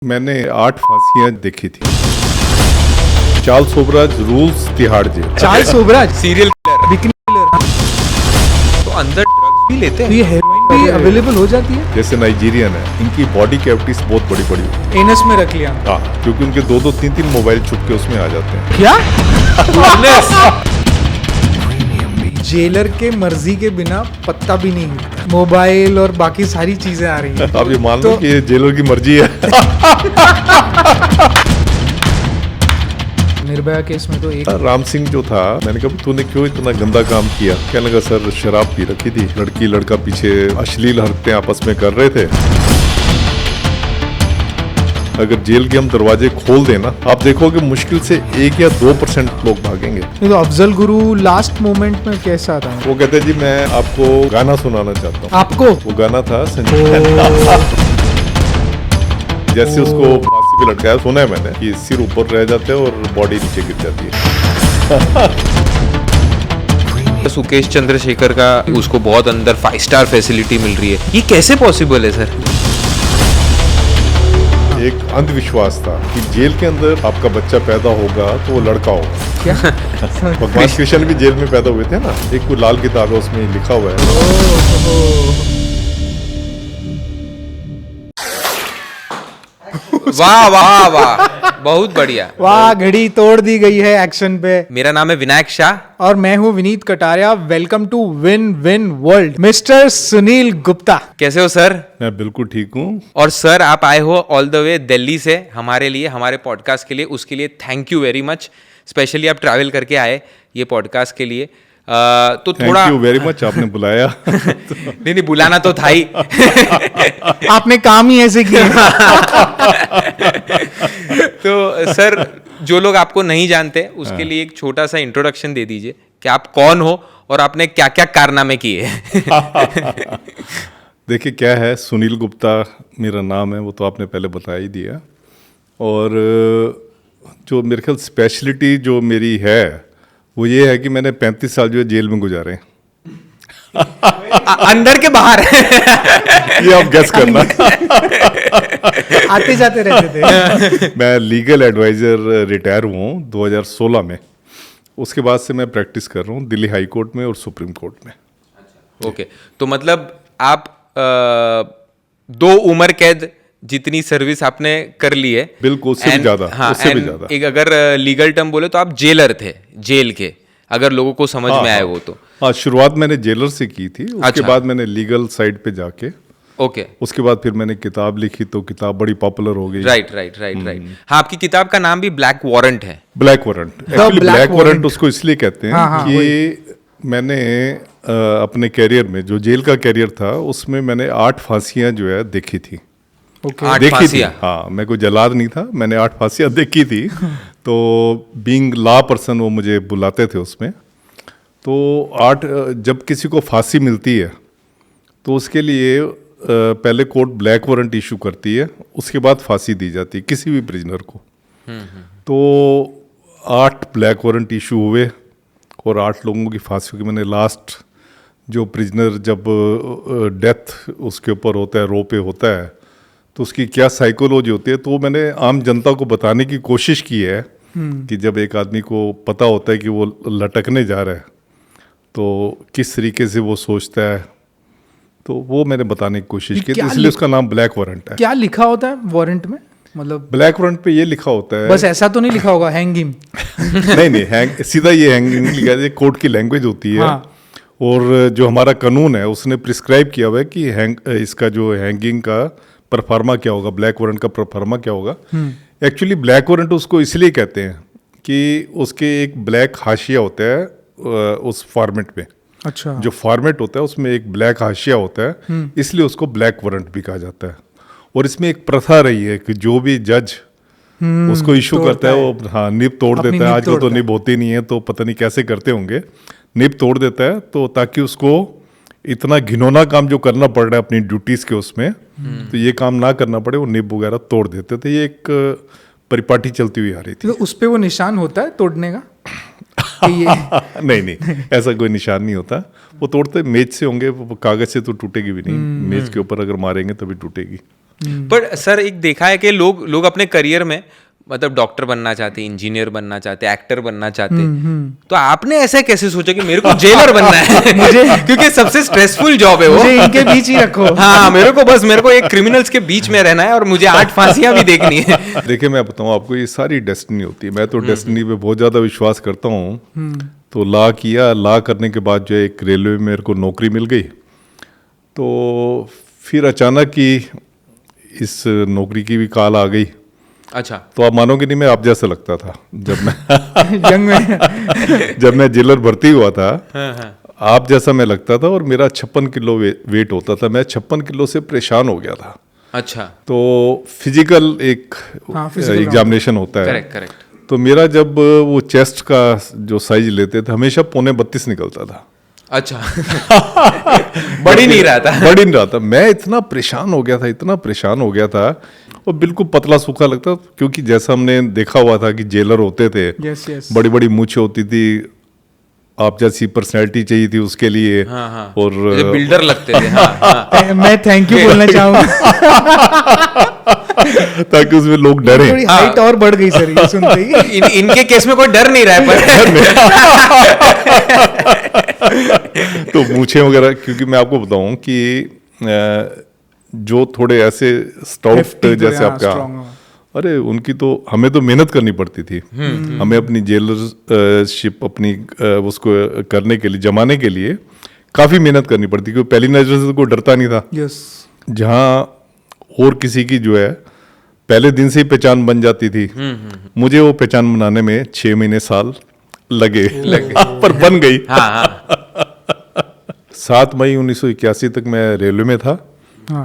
मैंने 8 फांसियां देखी थी। Charles Sobhraj rules Tihar jail. Charles Sobhraj serial killer, bikini killer, तो अंदर ड्रग्स भी लेते तो हैं। ये हेरोइन भी अवेलेबल हो जाती है। जैसे नाइजीरियन है, इनकी बॉडी कैविटीज बहुत बड़ी बड़ी होती एनस में रख लिया। है। हाँ, क्योंकि उनके 2-2, 3-3 मोबाइल छुप के उसमें आ जाते हैं। क्या जेलर के मर्जी के बिना पत्ता भी नहीं हिलता। मोबाइल और बाकी सारी चीजें आ रही हैं। आप ये मान लो कि ये जेलर की मर्जी है। निर्भया केस में तो एक राम सिंह जो था, मैंने कहा तूने क्यों इतना गंदा काम किया? कहने लगा सर शराब पी रखी थी, लड़की लड़का पीछे अश्लील हरकतें आपस में कर रहे थे। अगर जेल के हम दरवाजे खोल देना, आप देखोगे मुश्किल से 1 या 2% लोग भागेंगे। ये तो अफजल गुरु लास्ट मोमेंट में कैसा था? वो कहते जी मैं आपको गाना सुनाना चाहता हूँ। आपको वो गाना था संजय जैसे उसको फांसी पे लटकाया, सुना है मैंने कि सिर ऊपर रह जाता है और बॉडी नीचे गिर जाती है। सुकेश चंद्रशेखर का उसको बहुत अंदर 5 स्टार फैसिलिटी मिल रही है, ये कैसे पॉसिबल है सर? एक अंधविश्वास था कि जेल के अंदर आपका बच्चा पैदा होगा तो वो लड़का होगा। क्या? भगवान कृष्ण भी जेल में पैदा हुए थे ना। एक कोई लाल किताब है, उसमें लिखा हुआ है। वाह वाह वाह, बहुत बढ़िया। वाह, घड़ी तोड़ दी गई है एक्शन पे। मेरा नाम है विनायक शाह और मैं हूँ Vineet Kataria. Welcome to Win Win World. Mister Sunil Gupta, कैसे हो सर? मैं बिल्कुल ठीक हूँ। और सर आप आए हो ऑल द वे दिल्ली से हमारे लिए, हमारे पॉडकास्ट के लिए, उसके लिए thank you very much. Specially आप ट्रैवल करके आए ये पॉडकास्ट के लिए। तो थोड़ा थैंक यू वेरी मच, आपने बुलाया। नहीं बुलाना तो था ही। आपने काम ही ऐसे किया। तो सर जो लोग आपको नहीं जानते उसके लिए एक छोटा सा इंट्रोडक्शन दे दीजिए कि आप कौन हो और आपने क्या क्या कारनामे किए। देखिए क्या है, सुनील गुप्ता मेरा नाम है, वो तो आपने पहले बता ही दिया। और जो मेरे ख्याल स्पेशलिटी जो मेरी है वो ये है कि मैंने 35 साल जो है जेल में गुजारे। अंदर के बाहर? ये आप गेस करना। आते जाते रहते थे। मैं लीगल एडवाइज़र रिटायर हुआ हूँ 2016 में। उसके बाद से मैं प्रैक्टिस कर रहा हूँ दिल्ली हाई कोर्ट में और सुप्रीम कोर्ट में। ओके, तो मतलब आप 2 उम्र कैद जितनी सर्विस आपने कर ली है। बिल्कुल, उससे भी ज़्यादा। हाँ, उससे भी ज़्यादा। एक अगर लीगल टर्म बोले तो आप जेलर थे, जेल के, अगर लोगों को समझ में आए वो तो। हाँ, शुरुआत मैंने जेलर से की थी। उसके अच्छा। बाद मैंने लीगल साइड पे जाके, ओके, उसके बाद फिर मैंने किताब लिखी तो किताब बड़ी पॉपुलर हो गई। राइट। हाँ, आपकी किताब का नाम भी ब्लैक वारंट है। Black warrant, actually Black black warrant Warrant उसको इसलिए कहते हैं हाँ, कि मैंने अपने कैरियर में, जो जेल का कैरियर था उसमें मैंने 8 फांसियां जो है देखी थी। ओके। 8 देखी थी, फांसियां? हाँ। मैं कोई जलाद नहीं था, मैंने 8 फांसियां देखी थी। तो बीइंग लॉ पर्सन वो मुझे बुलाते थे उसमें। तो 8 जब किसी को फांसी मिलती है तो उसके लिए पहले कोर्ट ब्लैक वारंट इशू करती है, उसके बाद फांसी दी जाती है किसी भी प्रिजनर को। तो 8 ब्लैक वारंट इशू हुए और 8 लोगों की फांसी हुई। मैंने लास्ट जो प्रिजनर जब डेथ उसके ऊपर होता है, रो पे होता है, तो उसकी क्या साइकोलॉजी होती है, तो मैंने आम जनता को बताने की कोशिश की है कि जब एक आदमी को पता होता है कि वो लटकने जा रहा है तो किस तरीके से वो सोचता है, तो वो मैंने बताने की कोशिश की। तो इसलिए उसका नाम ब्लैक वारंट है। क्या लिखा होता है वारंट में? मतलब ब्लैक वारंट पे ये लिखा होता है, बस ऐसा तो नहीं लिखा होगा हैंग हिम? नहीं हैंग, सीधा ये हैंगिंग लिखा है। कोर्ट की लैंग्वेज होती है। हाँ। और जो हमारा कानून है उसने प्रिस्क्राइब किया हुआ है कि इसका जो हैंगिंग का परफार्मा क्या होगा, ब्लैक वारंट का परफार्मा क्या होगा। एक्चुअली ब्लैक वारंट उसको इसलिए कहते हैं कि उसके एक ब्लैक हाशिया होता है उस फॉर्मेट में। अच्छा। जो फॉर्मेट होता है उसमें एक ब्लैक हाशिया होता है, इसलिए उसको ब्लैक वारंट भी कहा जाता है। और इसमें एक प्रथा रही है कि जो भी जज उसको इशू करता है वो हाँ निब तोड़ अपनी देता है। नीब आजकल तो तोड़ता है। निब होती नहीं है, तो पता नहीं कैसे करते होंगे, निब तोड़ देता है। तो ताकि उसको इतना घिनौना काम जो करना पड़ रहा है अपनी ड्यूटीज के उसमें, तो ये काम ना करना पड़े, वो निब वगैरह तोड़ देते थे। ये एक परिपाटी चलती हुई आ रही थी। तो उस पे वो निशान होता है तोड़ने का? कि ये नहीं ऐसा कोई निशान नहीं होता। वो तोड़ते मेज से होंगे, वो कागज से तो टूटेगी भी नहीं। मेज के ऊपर अगर मारेंगे तभी टूटेगी। पर सर एक देखा है कि लोग अपने करियर में मतलब डॉक्टर बनना चाहते, इंजीनियर बनना चाहते, एक्टर बनना चाहते, तो आपने ऐसा कैसे सोचा कि मेरे को जेलर बनना है? मुझे क्योंकि सबसे स्ट्रेसफुल जॉब है वो, मुझे इनके बीच ही रखो। हाँ, मेरे को एक क्रिमिनल्स के बीच में रहना है और मुझे 8 फांसियां भी देखनी है। देखिए मैं बताऊँ आपको, ये सारी डेस्टिनी होती है। मैं तो डेस्टिनी पे बहुत ज़्यादा विश्वास करता हूँ। तो लॉ किया, लॉ करने के बाद जो है एक रेलवे में मेरे को नौकरी मिल गई। तो फिर अचानक ही इस नौकरी की भी कॉल आ गई। अच्छा, तो आप मानोगे नहीं, मैं आप जैसा लगता था जब मैं यंग में। जब मैं जेलर भर्ती हुआ था। हाँ। आप जैसा मैं लगता था और मेरा 56 किलो वेट होता था। मैं 56 किलो से परेशान हो गया था। अच्छा, तो फिजिकल एक physical एग्जामिनेशन होता है। करेक्ट। तो मेरा जब वो चेस्ट का जो साइज लेते थे, हमेशा 32.25 निकलता था। अच्छा। बढ़ ही नहीं रहा था। मैं इतना परेशान हो गया था और बिल्कुल पतला सूखा लगता, क्योंकि जैसा हमने देखा हुआ था कि जेलर होते थे, यस। बड़ी बड़ी मूछें होती थी, आप जैसी पर्सनैलिटी चाहिए थी उसके लिए। हाँ। और बिल्डर लगते थे। हाँ। मैं थैंक यू बोलना चाहूंगा। ताकि उसमें लोग डरे। थोड़ी हाइट और बढ़ गई सर ये सुनते ही। इनके केस में कोई डर नहीं रहा है पर। तो मूछें वगैरह, क्योंकि मैं आपको बताऊं कि जो थोड़े ऐसे स्टाउट Hefty जैसे हाँ, आपका, strong, हाँ। अरे उनकी तो हमें तो मेहनत करनी पड़ती थी। हमें अपनी जेलरशिप अपनी उसको करने के लिए, जमाने के लिए काफ़ी मेहनत करनी पड़ती, क्योंकि पहली नजर से तो कोई डरता नहीं था। यस। जहाँ और किसी की जो है पहले दिन से ही पहचान बन जाती थी, मुझे वो पहचान बनाने में 6 महीने साल लगे। पर बन गई। हाँ। 7 मई 1981 तक मैं रेलवे में था।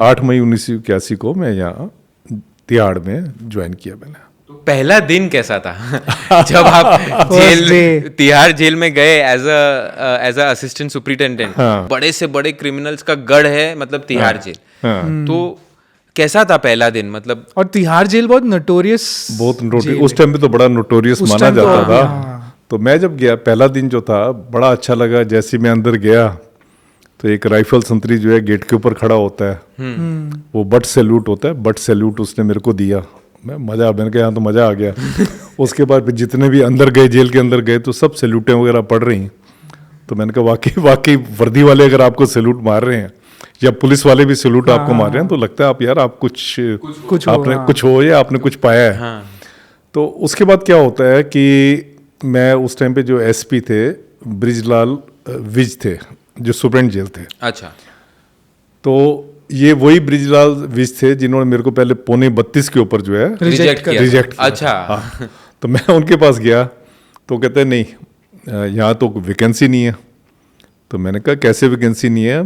8 मई 1981 को मैं यहाँ तिहाड़ में ज्वाइन किया मैंने। पहला दिन कैसा था जब आप तिहाड़ जेल में गए एज अ असिस्टेंट सुपरिटेंडेंट? बड़े से बड़े क्रिमिनल्स का गढ़ है मतलब तिहाड़ जेल। तो कैसा था पहला दिन मतलब? और तिहाड़ जेल बहुत नोटोरियस, उस टाइम पे तो बड़ा नोटोरियस माना जाता था। तो मैं जब गया, पहला दिन जो था बड़ा अच्छा लगा। जैसे मैं अंदर गया तो एक राइफल संतरी जो है गेट के ऊपर खड़ा होता है, वो बट सैल्यूट होता है, बट सैल्यूट उसने मेरे को दिया। मैंने कहा यहाँ तो मज़ा आ गया। उसके बाद जितने भी अंदर गए, जेल के अंदर गए, तो सब सैल्यूटें वगैरह पड़ रही। तो मैंने कहा वाकई वर्दी वाले अगर आपको सैल्यूट मार रहे हैं या पुलिस वाले भी सैल्यूट आपको मार रहे हैं, तो लगता है आप यार आप कुछ हो या आपने कुछ पाया है। तो उसके बाद क्या होता है कि मैं उस टाइम पे जो एसपी थे ब्रिजलाल विज थे, जो सुप्रीम जेल थे। अच्छा। तो ये वही ब्रिजलाल विज थे जिन्होंने मेरे को पहले 32.25 के ऊपर जो है रिजेक्ट किया। अच्छा। हाँ। तो मैं उनके पास गया तो कहते हैं नहीं यहाँ तो वैकेंसी नहीं है। तो मैंने कहा कैसे वैकेंसी नहीं है?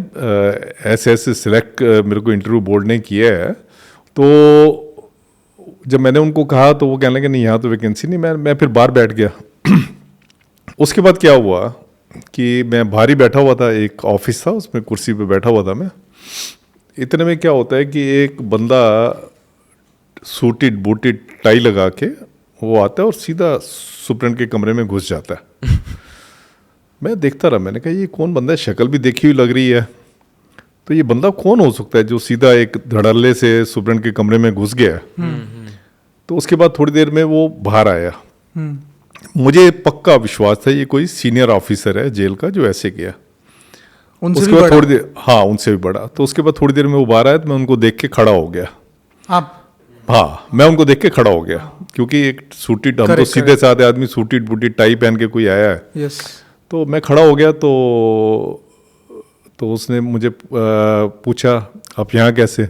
ऐसे सिलेक्ट मेरे को इंटरव्यू बोर्ड ने किया है। तो जब मैंने उनको कहा तो वो कहने लगे नहीं यहाँ तो वैकेंसी नहीं। मैं फिर बाहर बैठ गया। उसके बाद क्या हुआ कि मैं बाहर ही बैठा हुआ था, एक ऑफिस था उसमें कुर्सी पे बैठा हुआ था मैं। इतने में क्या होता है कि एक बंदा सूटेड बूटेड टाई लगा के वो आता है और सीधा सुप्रीम के कमरे में घुस जाता है। मैं देखता रहा, मैंने कहा ये कौन बंदा है, शक्ल भी देखी हुई लग रही है, तो ये बंदा कौन हो सकता है जो सीधा एक धड़ल्ले से सुप्रीम के कमरे में घुस गया है। तो उसके बाद थोड़ी देर में वो बाहर आया। मुझे पक्का विश्वास था ये कोई सीनियर ऑफिसर है जेल का जो ऐसे किया। उसके बाद थोड़ी देर, हाँ उनसे भी बड़ा। तो उसके बाद थोड़ी देर में वो बाहर आया तो मैं उनको देख के खड़ा हो गया। आप? हाँ, मैं उनको देख के खड़ा हो गया क्योंकि एक सूटेड, हम तो सीधे साधे आदमी सूटेड बूटेड टाई पहन के कोई आया है। यस। तो मैं खड़ा हो गया। तो उसने मुझे पूछा आप यहाँ कैसे?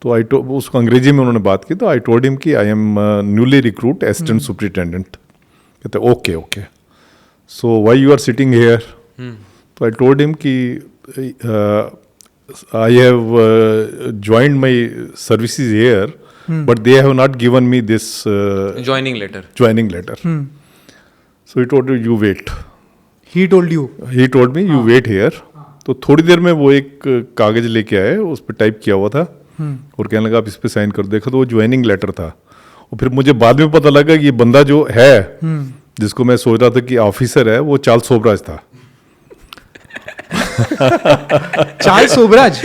तो उसको अंग्रेजी में उन्होंने बात की। तो आई टोल्ड हिम कि I am newly recruit assistant superintendent. कहते okay so why you are sitting here? तो आई टोल्ड हिम कि I have joined my services here but they have not given me this joining letter. So he told you wait. He told me you wait here। तो थोड़ी देर में वो एक कागज लेके आए, उस पर टाइप किया हुआ था और कहने लगा आप इस पे साइन कर। देखा तो वो ज्वाइनिंग लेटर था। और फिर मुझे बाद में पता लगा कि ये बंदा जो है जिसको मैं सोच रहा था कि ऑफिसर है, वो चार्ल्स सोबराज था। चार्ल्स सोबराज,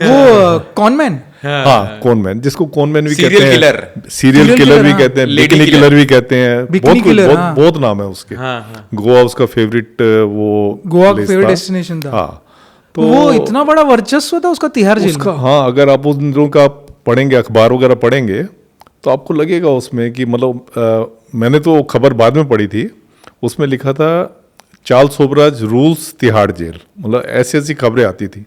वो कॉनमैन। हाँ कॉनमैन, जिसको कॉनमैन भी Serial कहते हैं, killer. Serial Serial killer killer, भी हाँ. कहते हैं, Lady बिकनी killer. किलर भी कहते हैं, Bikini बहुत कुछ, killer, बहुत हाँ. बहुत नाम है उसके. हाँ. गोवा उसका फेवरेट वो गोवा place फेवरेट था. डेस्टिनेशन था. हाँ, तो वो इतना बड़ा वर्चस्व था उसका तिहाड़ जेल उसका, में. हाँ, अगर आप उन दिनों का पढ़ेंगे, अखबार वगैरह पढ़ेंगे, तो आपको लगेगा उसमें कि मतलब मैंने तो खबर बाद में पढ़ी थी, उसमें लिखा था Charles Sobhraj rules Tihar jail. मतलब ऐसी ऐसी खबरें आती थी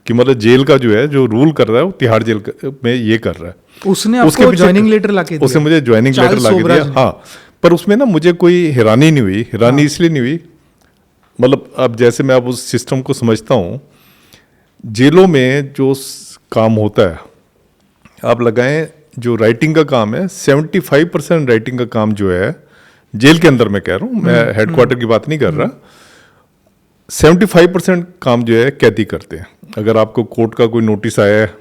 कि मतलब जेल का जो है, जो रूल कर रहा है वो तिहाड़ जेल में ये कर रहा है. उसने उसके आपको पीछे- ज्वाइनिंग लेटर लाके दिया. उसने मुझे ज्वाइनिंग लेटर चार्ल्स ला के दिया. सोबराज ने. हाँ, पर उसमें ना मुझे कोई हैरानी नहीं हुई. हैरानी इसलिए नहीं हुई, मतलब अब जैसे मैं अब उस सिस्टम को समझता हूँ, जेलों में जो काम होता है, आप लगाएं, जो राइटिंग का काम है, 75% राइटिंग का काम जो है जेल के अंदर, मैं कह रहा हूँ, मैं हेडक्वार्टर की बात नहीं कर रहा, 75% काम जो है कैदी करते हैं. अगर आपको कोर्ट का कोई नोटिस आया है,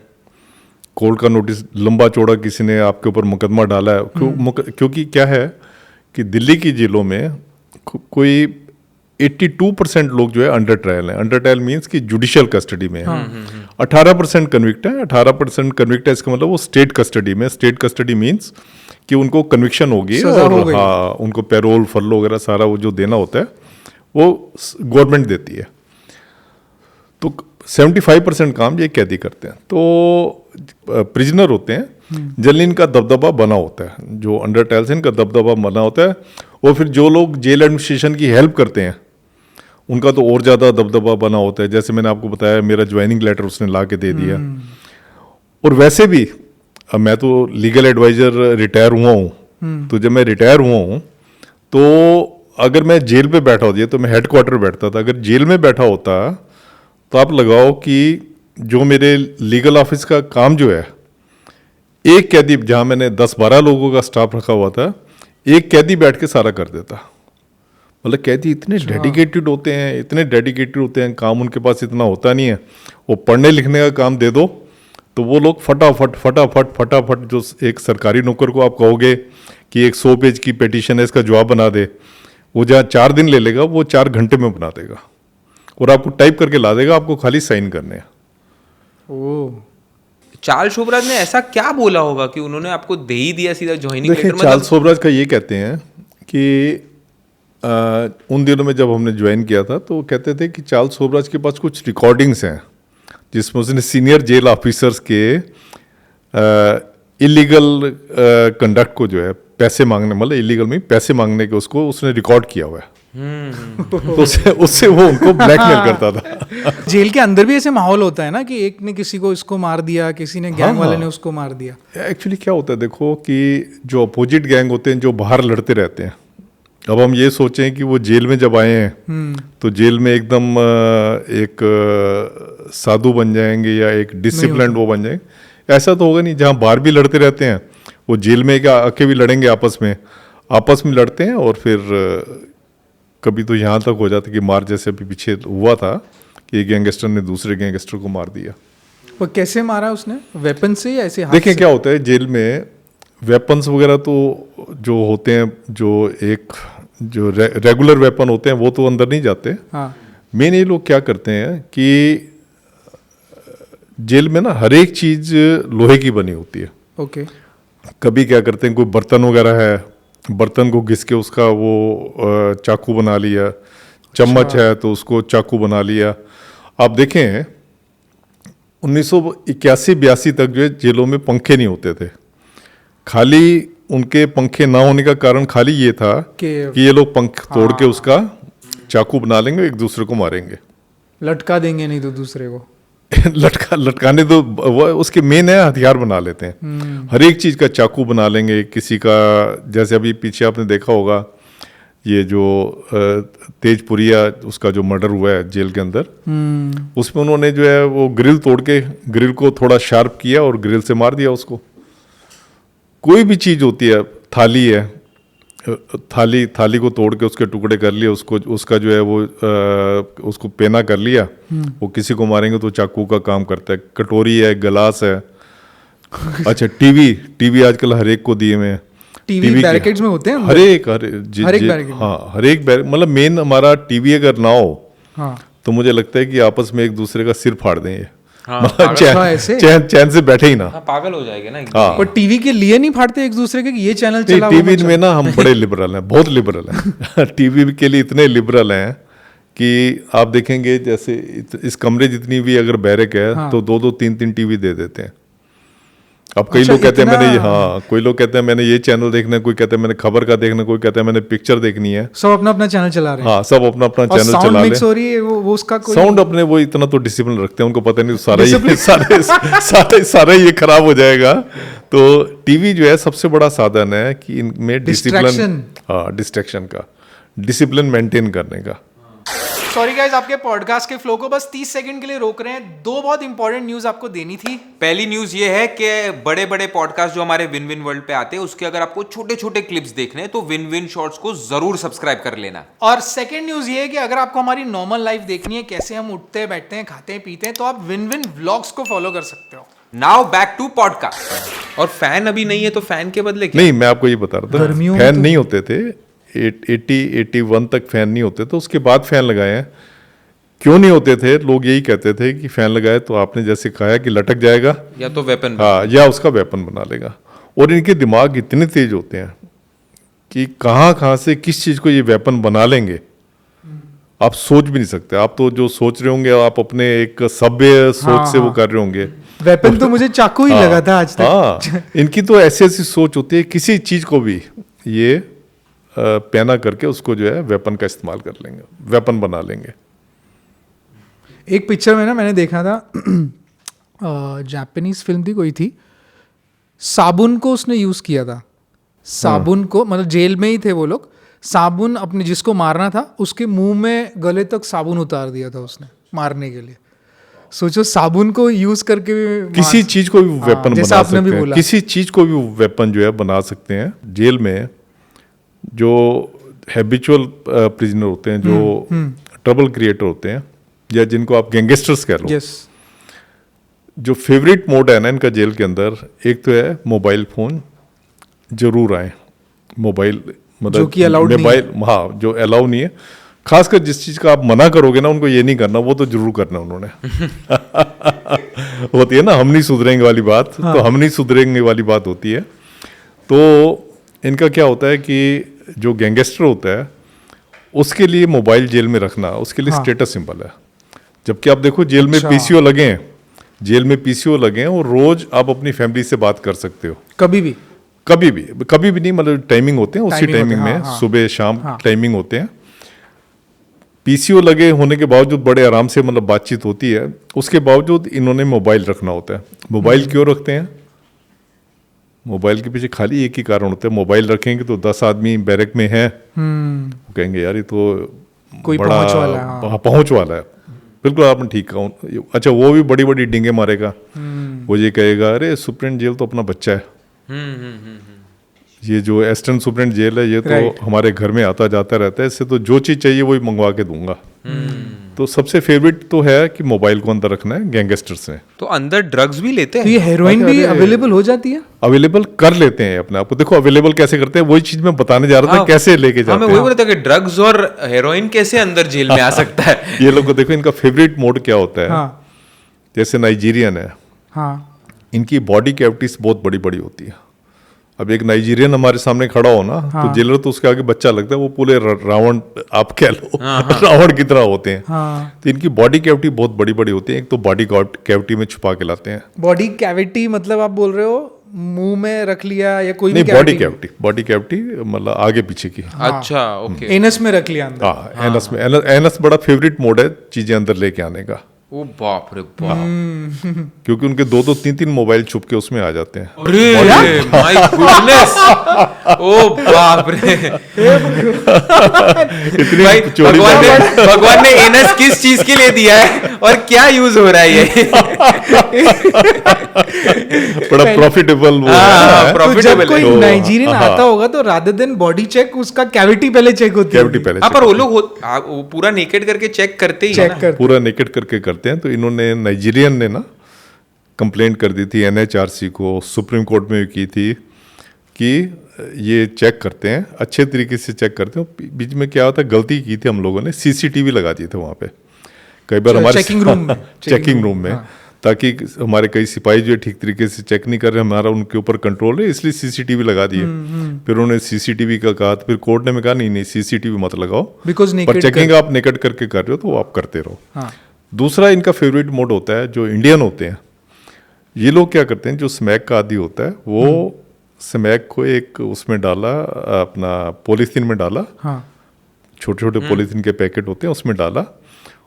कोर्ट का नोटिस लंबा चौड़ा किसी ने आपके ऊपर मुकदमा डाला है, क्योंकि क्या है कि दिल्ली की जेलों में कोई 82% लोग जो है अंडर ट्रायल है. अंडर ट्रायल मीन्स कि जुडिशियल कस्टडी में है. 18% कन्विक्ट है. 18% कन्विक्ट है, इसका मतलब वो स्टेट कस्टडी में. स्टेट कस्टडी मीन्स कि उनको कन्विक्शन होगी सजा हो और गई. हाँ, उनको पैरोल फरलो वगैरह सारा वो जो देना होता है वो गवर्नमेंट देती है. तो 75% काम ये कैदी करते हैं. तो प्रिजनर होते हैं, जनरली इनका दबदबा बना होता है, जो अंडर ट्रायल से इनका दबदबा बना होता है. और फिर जो लोग जेल एडमिनिस्ट्रेशन की हेल्प करते हैं, उनका तो और ज़्यादा दबदबा बना होता है. जैसे मैंने आपको बताया, मेरा ज्वाइनिंग लेटर उसने ला के दे दिया. और वैसे भी अब मैं तो लीगल एडवाइज़र रिटायर हुआ हूँ, तो जब मैं रिटायर हुआ हूँ, तो अगर मैं जेल पे बैठा होता, तो मैं हेडक्वार्टर बैठता था, अगर जेल में बैठा होता तो आप लगाओ कि जो मेरे लीगल ऑफिस का काम जो है, एक कैदी, जहाँ मैंने 10-12 लोगों का स्टाफ रखा हुआ था, एक कैदी बैठ के सारा कर देता. मतलब कैदी इतने डेडिकेटेड होते हैं, इतने डेडिकेटेड होते हैं, काम उनके पास इतना होता नहीं है. वो पढ़ने लिखने का काम दे दो तो वो लोग फटाफट फटाफट फटाफट, जो एक सरकारी नौकर को आप कहोगे कि एक 100 पेज की पिटीशन है, इसका जवाब बना दे, वो जहाँ 4 दिन ले लेगा वो 4 घंटे में बना देगा और आपको टाइप करके ला देगा. आपको खाली साइन करने हैं. ओह, चार्ल्स सोबराज ने ऐसा क्या बोला होगा कि उन्होंने आपको दे ही दिया सीधा ज्वाइनिंग देखिए, लेटर? चार्ल्स सोबराज का ये कहते हैं कि उन दिनों में जब हमने ज्वाइन किया था, तो वो कहते थे कि चार्ल्स सोबराज के पास कुछ रिकॉर्डिंग्स हैं जिसमें उसने सीनियर जेल ऑफिसर्स के इलीगल कंडक्ट को जो है, पैसे मांगने, मतलब इलीगल में पैसे मांगने के, उसको उसने रिकॉर्ड किया हुआ है. तो उससे वो उनको ब्लैकमेल करता था. जेल के अंदर भी ऐसे माहौल होता है ना कि एक ने किसी को इसको मार दिया, किसी ने गैंग वाले ने उसको मार दिया. एक्चुअली क्या होता है, देखो कि जो अपोजिट गैंग होते हैं, जो बाहर लड़ते रहते हैं, अब हम ये सोचें कि वो जेल में जब आए हैं तो जेल में एकदम एक साधु बन जाएंगे या एक डिसिप्लिन वो बन जाएंगे, ऐसा तो होगा नहीं. जहाँ बाहर भी लड़ते रहते हैं, वो जेल में क्या आके भी लड़ेंगे, आपस में लड़ते हैं. और फिर कभी तो यहाँ तक हो जाता कि मार, जैसे अभी पीछे हुआ था कि एक गैंगस्टर ने दूसरे गैंगस्टर को मार दिया. पर कैसे मारा उसने? वेपन से या ऐसे हाथ देखिए से? क्या होता है जेल में, वेपन्स वगैरह तो जो होते हैं, जो रेगुलर वेपन होते हैं, वो तो अंदर नहीं जाते. हाँ. मेन ये लोग क्या करते हैं कि जेल में ना हर एक चीज लोहे की बनी होती है. ओके. कभी क्या करते हैं, कोई बर्तन वगैरह है, बर्तन को घिस के उसका वो चाकू बना लिया. चम्मच है तो उसको चाकू बना लिया. आप देखें 1981-82 तक जो है जेलों में पंखे नहीं होते थे. खाली उनके पंखे ना होने का कारण खाली ये था कि ये लोग पंख तोड़ के उसका चाकू बना लेंगे, एक दूसरे को मारेंगे, लटका देंगे नहीं तो दूसरे को. लटकाने तो वो उसके मेन है, हथियार बना लेते हैं. हर एक चीज का चाकू बना लेंगे. किसी का, जैसे अभी पीछे आपने देखा होगा, ये जो तेजपुरिया, उसका जो मर्डर हुआ है जेल के अंदर, उसमें उन्होंने जो है वो ग्रिल तोड़ के, ग्रिल को थोड़ा शार्प किया और ग्रिल से मार दिया उसको. कोई भी चीज होती है, थाली है, थाली को तोड़ के उसके टुकड़े कर लिए, उसको, उसका जो है वो उसको पेना कर लिया. वो किसी को मारेंगे तो चाकू का काम करता है. कटोरी है, गिलास है. अच्छा, टीवी आजकल हर एक को दिए हुए हैं. टीवी बैरिकेड्स में होते हैं अंदर? हर एक बैरिकेड. हाँ, हर एक बैरिकेड. मतलब मेन हमारा टीवी अगर ना हो, हाँ, तो मुझे लगता है कि आपस में एक दूसरे का सिर फाड़ देंगे. मतलब ऐसे? चैन से बैठे ही ना। हाँ, पागल हो जाएंगे ना। हाँ। और टीवी के लिए नहीं फाड़ते एक दूसरे के कि ये चैनल चला, वो टीवी मत में ना हम बड़े लिबरल हैं, बहुत लिबरल हैं। टीवी के लिए इतने लिबरल हैं कि आप देखेंगे जैसे इस कमरे जितनी भी अगर बैरक है तो 2-2 3-3 टीवी दे देते हैं। अब कई लोग कहते हैं मैंने, हाँ, कोई लोग कहते हैं मैंने ये चैनल देखना है, कोई कहते हैं मैंने खबर का देखना है, कोई कहता है मैंने पिक्चर देखनी है। सब अपना अपना चैनल चला रहे हैं। हाँ, सब अपना अपना और चैनल साउंड चला मिक्स ले। हो रही है, वो उसका कोई साउंड अपने वो इतना तो डिसिप्लिन रखते हैं, उनको पता नहीं सारा ये खराब हो जाएगा। तो टीवी जो है सबसे बड़ा साधन है कि इनमें डिसिप्लिन, हाँ, डिस्ट्रैक्शन का, डिसिप्लिन मेंटेन करने का। सॉरी गाइस, आपके पॉडकास्ट के फ्लो को बस 30 सेकंड के लिए रोक रहे हैं। 2 बहुत इंपॉर्टेंट न्यूज आपको देनी थी। पहली न्यूज ये है कि बड़े बड़े पॉडकास्ट जो हमारे विन विन वर्ल्ड पे आते हैं, उसके अगर आपको छोटे छोटे क्लिप्स देखने हैं तो विन विन शॉर्ट्स को जरूर सब्सक्राइब कर लेना। और सेकंड न्यूज ये है कि अगर आपको हमारी नॉर्मल लाइफ देखनी है, कैसे हम उठते हैं, बैठते हैं, खाते हैं, पीते हैं, तो आप विन विन व्लॉग्स को फॉलो कर सकते हो। Now back to podcast. और फैन अभी नहीं है तो फैन के बदले क्या? नहीं, मैं आपको ये बता रहा था, गर्मियों फैन में नहीं होते थे, 81 तक फैन नहीं होते थे, उसके बाद फैन लगाए हैं। क्यों नहीं होते थे? लोग यही कहते थे कि फैन लगाए तो आपने जैसे कहा कि लटक जाएगा, या तो वेपन, हाँ, या उसका वेपन बना लेगा। और इनके दिमाग इतने तेज होते हैं कि कहाँ से किस चीज को ये वेपन बना लेंगे, आप सोच भी नहीं सकते। आप तो जो सोच रहे होंगे आप अपने एक सभ्य सोच से वो कर रहे होंगे। वेपन तो मुझे चाकू ही लगा था आज तक। हाँ, इनकी तो ऐसी ऐसी सोच होती है, किसी चीज को भी ये पैना करके उसको जो है वेपन का इस्तेमाल कर लेंगे, वेपन बना लेंगे। एक पिक्चर में ना मैंने देखा था, जापानीज फिल्म थी कोई थी, साबुन को उसने यूज किया था। साबुन को, मतलब जेल में ही थे वो लोग, साबुन अपने जिसको मारना था उसके मुंह में गले तक साबुन उतार दिया था उसने मारने के लिए। सोचो, साबुन को यूज करके भी किसी चीज को भी वेपन जैसा बना आपने भी सकते हैं, बोला। किसी चीज को भी वेपन जो है बना सकते हैं। जेल में जो हैबिचुअल प्रिजनर होते हैं, जो ट्रबल क्रिएटर होते हैं, या जिनको आप गैंगस्टर्स कह लो, यस, जो फेवरेट मोड है ना इनका जेल के अंदर, एक तो है मोबाइल फोन जरूर आए। मोबाइल मतलब जो कि allowed नहीं मोबाइल, हाँ, जो अलाउ नहीं है। खासकर जिस चीज का आप मना करोगे ना उनको ये नहीं करना, वो तो जरूर करना उन्होंने। होती है ना हम नहीं सुधरेंगे वाली बात, हाँ। तो हम नहीं सुधरेंगे वाली बात होती है। तो इनका क्या होता है कि जो गैंगस्टर होता है उसके लिए मोबाइल जेल में रखना उसके लिए हाँ। स्टेटस सिंबल है। जबकि आप देखो जेल में अच्छा। पीसीओ लगे हैं, जेल में पीसीओ लगे हैं, और रोज आप अपनी फैमिली से बात कर सकते हो, कभी भी। कभी भी नहीं, मतलब टाइमिंग होते हैं, उसी Timing टाइमिंग होते हैं, में हाँ, हाँ। सुबह शाम हाँ। टाइमिंग होते हैं। पीसीओ लगे होने के बावजूद बड़े आराम से मतलब बातचीत होती है, उसके बावजूद इन्होंने मोबाइल रखना होता है। मोबाइल क्यों रखते हैं? मोबाइल के पीछे खाली एक ही कारण होता है, मोबाइल रखेंगे तो 10 आदमी बैरक में हैं, वो कहेंगे यार ये तो कोई बड़ा पहुंच वाला है, हाँ। पहुंच वाला है। बिल्कुल आपने ठीक कहा। अच्छा, वो भी बड़ी बड़ी डींगे मारेगा, वो ये कहेगा अरे सुप्रीम जेल तो अपना बच्चा है। ये जो एस्टर्न सुप्रीम जेल है ये तो Right. हमारे घर में आता जाता रहता है, इससे तो जो चीज़ चाहिए वही मंगवा के दूंगा। तो सबसे फेवरेट तो है कि मोबाइल को अंदर रखना है गैंगस्टर्स ने। तो अंदर ड्रग्स भी लेते तो ये हैं? हेरोइन भी अरे, अवेलेबल हो जाती है? अवेलेबल कर लेते हैं अपने आप को। देखो अवेलेबल कैसे करते हैं, वही चीज मैं बताने जा रहा था, हाँ। कैसे लेके हाँ, जाते मैं वही बोल रहा था कि ड्रग्स और हेरोइन कैसे अंदर जेल में आ सकता है? हैं। ये लोग को देखो इनका फेवरेट मोड क्या होता है। हाँ जैसे नाइजीरियन है, हाँ इनकी बॉडी कैविटीज बहुत बड़ी बड़ी होती है। अब एक नाइजीरियन हमारे सामने खड़ा हो ना, तो जेलर तो उसके आगे बच्चा लगता है, वो पूरे रावण आप कह लो, रावण की तरह होते हैं। हाँ। तो इनकी बॉडी कैविटी बहुत बड़ी बड़ी होती है। एक तो बॉडी कैविटी में छुपा के लाते हैं। बॉडी कैविटी मतलब आप बोल रहे हो मुंह में रख लिया या कोई नहीं, भी बॉडी कैविटी मतलब आगे पीछे की। अच्छा, ओके। एनस में रख लिया अंदर? हाँ, एनस में। एनस बड़ा फेवरेट मोड है चीजें अंदर लेके आने का, ओ बाप रे बाप। क्योंकि उनके 2-2 3-3 मोबाइल छुप के उसमें आ जाते हैं। अरे माय गुडनेस, ओ बाप रे। इतनी भाई चोरी भगवान ने एनस किस चीज के लिए दिया है और क्या यूज हो रहा है ये? बड़ा प्रॉफिटेबल वो हाँ, है। तो जब profitable कोई है। नाइजीरियन आता होगा तो रादर देन बॉडी चेक उसका कैविटी पहले चेक होती है। कैविटी पहले हाँ, पर वो लोग वो पूरा नेकेड करके चेक करते ही है चेक ना? कर पूरा नेकेड करके करते हैं। तो इन्होंने नाइजीरियन ने ना कंप्लेंट कर दी थी एनएचआरसी को, सुप्रीम कोर्ट में भी की थी कि ये चेक करते हैं, अच्छे तरीके से चेक करते हैं। बीच में क्या होता है, गलती की थी हम लोगों ने, सीसीटीवी लगा दिए थे वहाँ पे कई बार हमारे चेकिंग रूम में। चेकिंग रूम में। ताकि हमारे कई सिपाही जो है ठीक तरीके से चेक नहीं कर रहे, हमारा उनके ऊपर कंट्रोल है, इसलिए सीसीटीवी लगा दिए। फिर उन्होंने सीसीटीवी का कहा, तो फिर कोर्ट ने में कहा नहीं सीसीटीवी मत लगाओ, बिकॉज पर चेकिंग आप नेकेड करके कर रहे हो तो वो आप करते रहो। हाँ। दूसरा इनका फेवरेट मोड होता है, जो इंडियन होते हैं ये लोग क्या करते हैं, जो स्मैक का आदी होता है वो स्मैक को एक उसमें डाला, अपना पॉलीथीन में डाला, हाँ। छोटे छोटे पॉलीथीन के पैकेट होते हैं उसमें डाला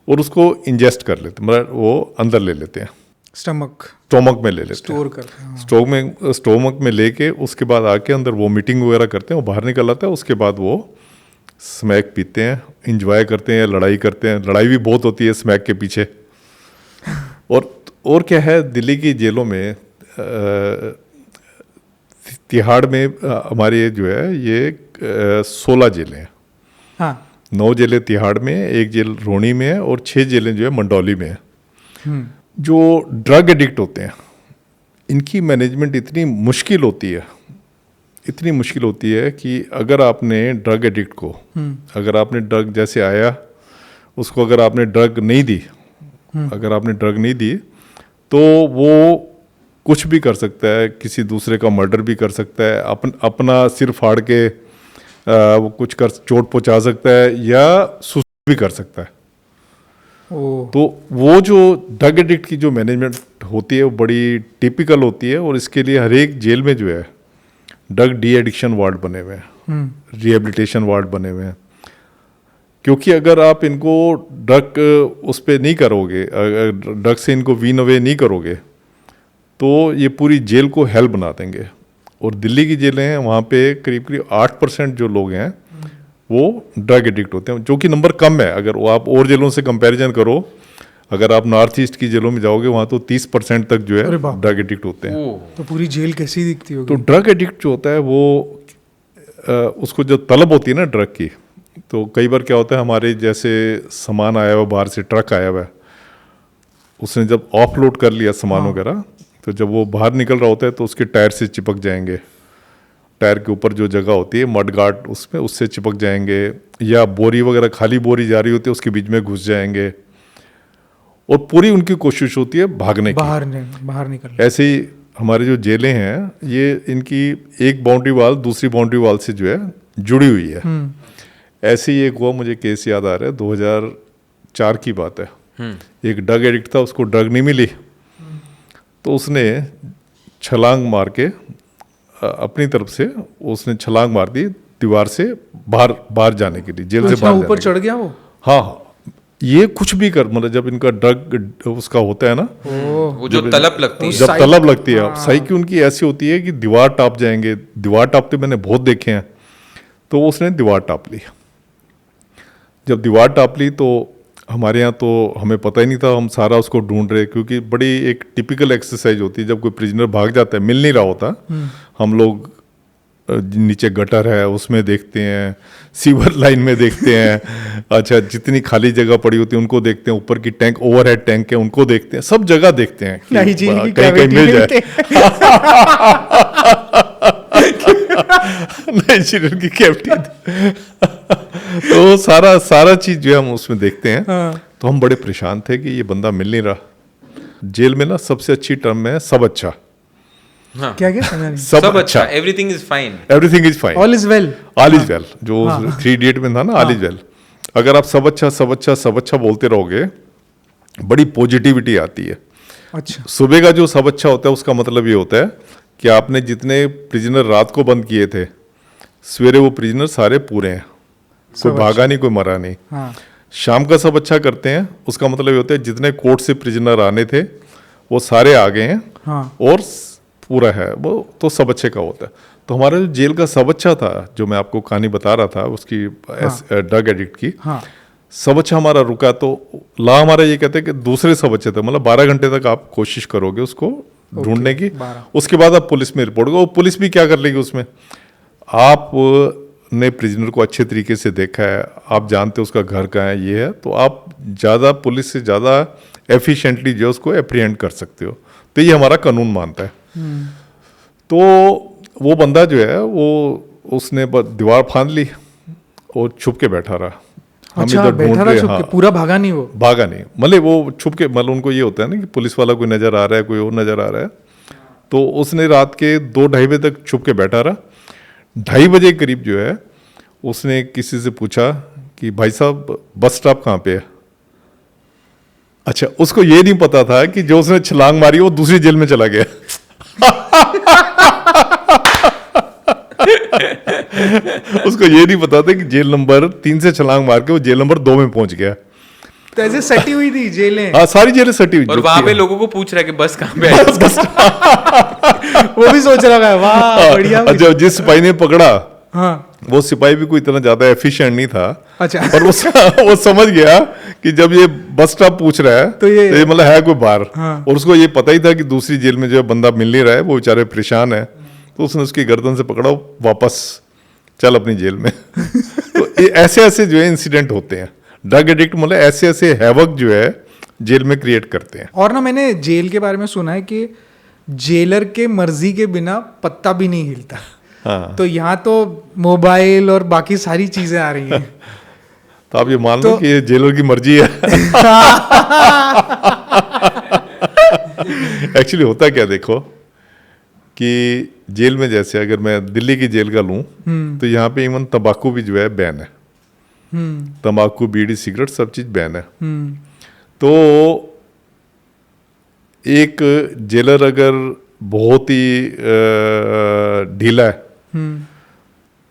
और उसको इंजेस्ट कर लेते, मतलब वो अंदर ले लेते हैं, स्टोमक में ले लेते स्टोर हैं, करते हैं। स्टोमक में लेके उसके बाद आके अंदर वो मीटिंग वगैरह करते हैं, वो बाहर निकल आता है, उसके बाद वो स्मैक पीते हैं, इंजॉय करते हैं, लड़ाई करते हैं। लड़ाई भी बहुत होती है स्मैक के पीछे। और क्या है, दिल्ली की जेलों में तिहाड़ में हमारे जो है ये 16 जेलें हैं। हाँ। 9 जेलें तिहाड़ में, 1 जेल रोहनी में है और 6 जेलें जो है मंडौली में है। जो ड्रग एडिक्ट होते हैं इनकी मैनेजमेंट इतनी मुश्किल होती है, इतनी मुश्किल होती है कि अगर आपने ड्रग एडिक्ट को, अगर आपने ड्रग जैसे आया उसको अगर आपने ड्रग नहीं दी, अगर आपने ड्रग नहीं दी तो वो कुछ भी कर सकता है, किसी दूसरे का मर्डर भी कर सकता है, अपना सिर फाड़ के वो कुछ कर चोट पहुंचा सकता है या सुसाइड भी कर सकता है। तो वो जो ड्रग एडिक्ट की जो मैनेजमेंट होती है वो बड़ी टिपिकल होती है और इसके लिए हर एक जेल में जो है ड्रग डी एडिक्शन वार्ड बने हुए हैं, रिहेबिलिटेशन वार्ड बने हुए हैं। क्योंकि अगर आप इनको ड्रग उस पर नहीं करोगे, ड्रग से इनको वीन अवे नहीं करोगे तो ये पूरी जेल को हेल बना देंगे। और दिल्ली की जेलें हैं वहाँ पे करीब करीब 8% जो लोग हैं वो ड्रग एडिक्ट होते हैं, जो कि नंबर कम है। अगर वो आप और जेलों से कंपैरिजन करो, अगर आप नॉर्थ ईस्ट की जेलों में जाओगे वहाँ तो 30% तक जो है ड्रग एडिक्ट होते हैं। तो पूरी जेल कैसी दिखती होगी? तो ड्रग एडिक्ट जो होता है वो उसको जो तलब होती है ना ड्रग की, तो कई बार क्या होता है हमारे जैसे सामान आया हुआ बाहर से, ट्रक आया हुआ है, उसने जब ऑफलोड कर लिया सामान वगैरह, तो जब वो बाहर निकल रहा होता है तो उसके टायर से चिपक जाएंगे, टायर के ऊपर जो जगह होती है मड गार्ड उसमें उससे चिपक जाएंगे, या बोरी वगैरह खाली बोरी जा रही होती है उसके बीच में घुस जाएंगे और पूरी उनकी कोशिश होती है भागने की, बाहर निकलने। ऐसे ही हमारे जो जेलें हैं ये इनकी एक बाउंड्री वाल दूसरी बाउंड्री वाल से जो है जुड़ी हुई है। ऐसे ही एक हुआ, मुझे केस याद आ रहा है, 2004 की बात है। एक ड्रग एडिक्ट था, उसको ड्रग नहीं मिली तो उसने छलांग मार के अपनी तरफ से उसने छलांग मार दी दीवार से बाहर जाने के लिए, जेल से बाहर ऊपर चढ़ गया वो। हाँ, ये कुछ भी कर, मतलब जब इनका ड्रग उसका होता है ना, वो जो तलब लगती है, जब तलब लगती है, साइकी उनकी ऐसी होती है कि दीवार टाप जाएंगे। दीवार टापते मैंने बहुत देखे हैं। तो उसने दीवार टाप ली। जब दीवार टाप ली तो हमारे यहाँ तो हमें पता ही नहीं था, हम सारा उसको ढूंढ रहे, क्योंकि बड़ी एक टिपिकल एक्सरसाइज होती है जब कोई प्रिजनर भाग जाता है, मिल नहीं रहा होता, हम लोग नीचे गटर है उसमें देखते हैं, सीवर लाइन में देखते हैं, अच्छा जितनी खाली जगह पड़ी होती है उनको देखते हैं, ऊपर की टैंक ओवरहेड टैंक है उनको देखते हैं, सब जगह देखते हैं कहीं कहीं मिल जाए। नाइजीरियन की कैविटी। तो सारा चीज जो है हम उसमें देखते हैं। तो हम बड़े परेशान थे कि ये बंदा मिल नहीं रहा। जेल में ना सबसे अच्छी टर्म है सब अच्छा। हाँ। क्या क्या सब अच्छा, everything is fine, everything is fine, all is well, all is well, जो 3 इडियट में था ना, ऑल इज वेल। अगर आप सब अच्छा बोलते रहोगे बड़ी पॉजिटिविटी आती है। अच्छा, सुबह का जो सब अच्छा होता है उसका मतलब ये होता है कि आपने जितने प्रिजनर रात को बंद किए थे, सवेरे वो प्रिजनर सारे पूरे हैं, कोई भागा नहीं, कोई मरा नहीं। हाँ। शाम का सब अच्छा करते हैं, उसका मतलब ये होता है जितने कोर्ट से प्रिजनर आने थे वो सारे आ गए हैं। हाँ। और पूरा है वो, तो सब अच्छे का होता है। तो हमारा जो जेल का सब अच्छा था, जो मैं आपको कहानी बता रहा था उसकी, ड्रग एडिक्ट की, हाँ। सब अच्छा हमारा रुका। तो ला हमारा ये कहते हैं कि दूसरे सब अच्छे थे, मतलब 12 घंटे तक आप कोशिश करोगे उसको ढूंढने की, उसके बाद आप पुलिस में रिपोर्ट करो। वो पुलिस भी क्या कर लेगी उसमें, आप ने प्रिजनर को अच्छे तरीके से देखा है, आप जानते हो उसका घर कहाँ है, ये है, तो आप ज़्यादा पुलिस से ज़्यादा एफिशिएंटली जो उसको एप्रीहेंड कर सकते हो। तो ये हमारा कानून मानता है। तो वो बंदा जो है वो उसने दीवार फांद ली और छुप के बैठा रहा। हम अच्छा, इधर बैठा ढूंढ था रहे, छुप हाँ, के, पूरा भागा नहीं वो? भागा नहीं, मतलब वो छुप के, मतलब उनको ये होता है ना कि पुलिस वाला कोई नज़र आ रहा है, कोई और नज़र आ रहा है, तो उसने रात के 2-2:30 बजे तक छुप के बैठा रहा। 2:30 बजे के करीब जो है उसने किसी से पूछा कि भाई साहब बस स्टॉप कहाँ पे है। अच्छा, उसको ये नहीं पता था कि जो उसने छलांग मारी वो दूसरी जेल में चला गया। उसको ये नहीं पता था कि जेल नंबर 3 से छलांग मार के वो जेल नंबर 2 में पहुंच गया। तो ऐसे सटी हुई थी जेलें? हाँ, सारी जेलें सटी हुई। और वहां पे लोगों को पूछ रहा है कि बस कहाँ पे है। वो भी सोच रहा है वाह बढ़िया। अच्छा, जिस सिपाही ने पकड़ा, हाँ, वो सिपाही भी कोई इतना ज्यादा एफिशिएंट नहीं था। अच्छा। पर वो समझ गया कि जब ये बस स्टॉप पूछ रहा है तो ये मतलब है कोई बाहर। हाँ। और उसको ये पता ही था कि दूसरी जेल में जो बंदा मिल नहीं रहा है, वो बेचारे परेशान है, तो उसने उसकी गर्दन से पकड़ा, वापस चल अपनी जेल में। तो ऐसे ऐसे जो है इंसिडेंट होते हैं। ड्रग एडिक्ट मतलब ऐसे ऐसे हैवक जो है जेल में क्रिएट करते हैं। और ना मैंने जेल के बारे में सुना है कि जेलर के मर्जी के बिना पत्ता भी नहीं हिलता। हाँ। तो यहाँ तो मोबाइल और बाकी सारी चीजें आ रही हैं। तो आप ये मान लो कि ये जेलर की मर्जी है। एक्चुअली होता क्या, देखो कि जेल में जैसे अगर मैं दिल्ली की जेल का लूं, तो यहाँ पे इवन तंबाकू भी जो है बैन है। तंबाकू, बीड़ी, सिगरेट सब चीज बैन है। तो एक जेलर अगर बहुत ही ढीला है,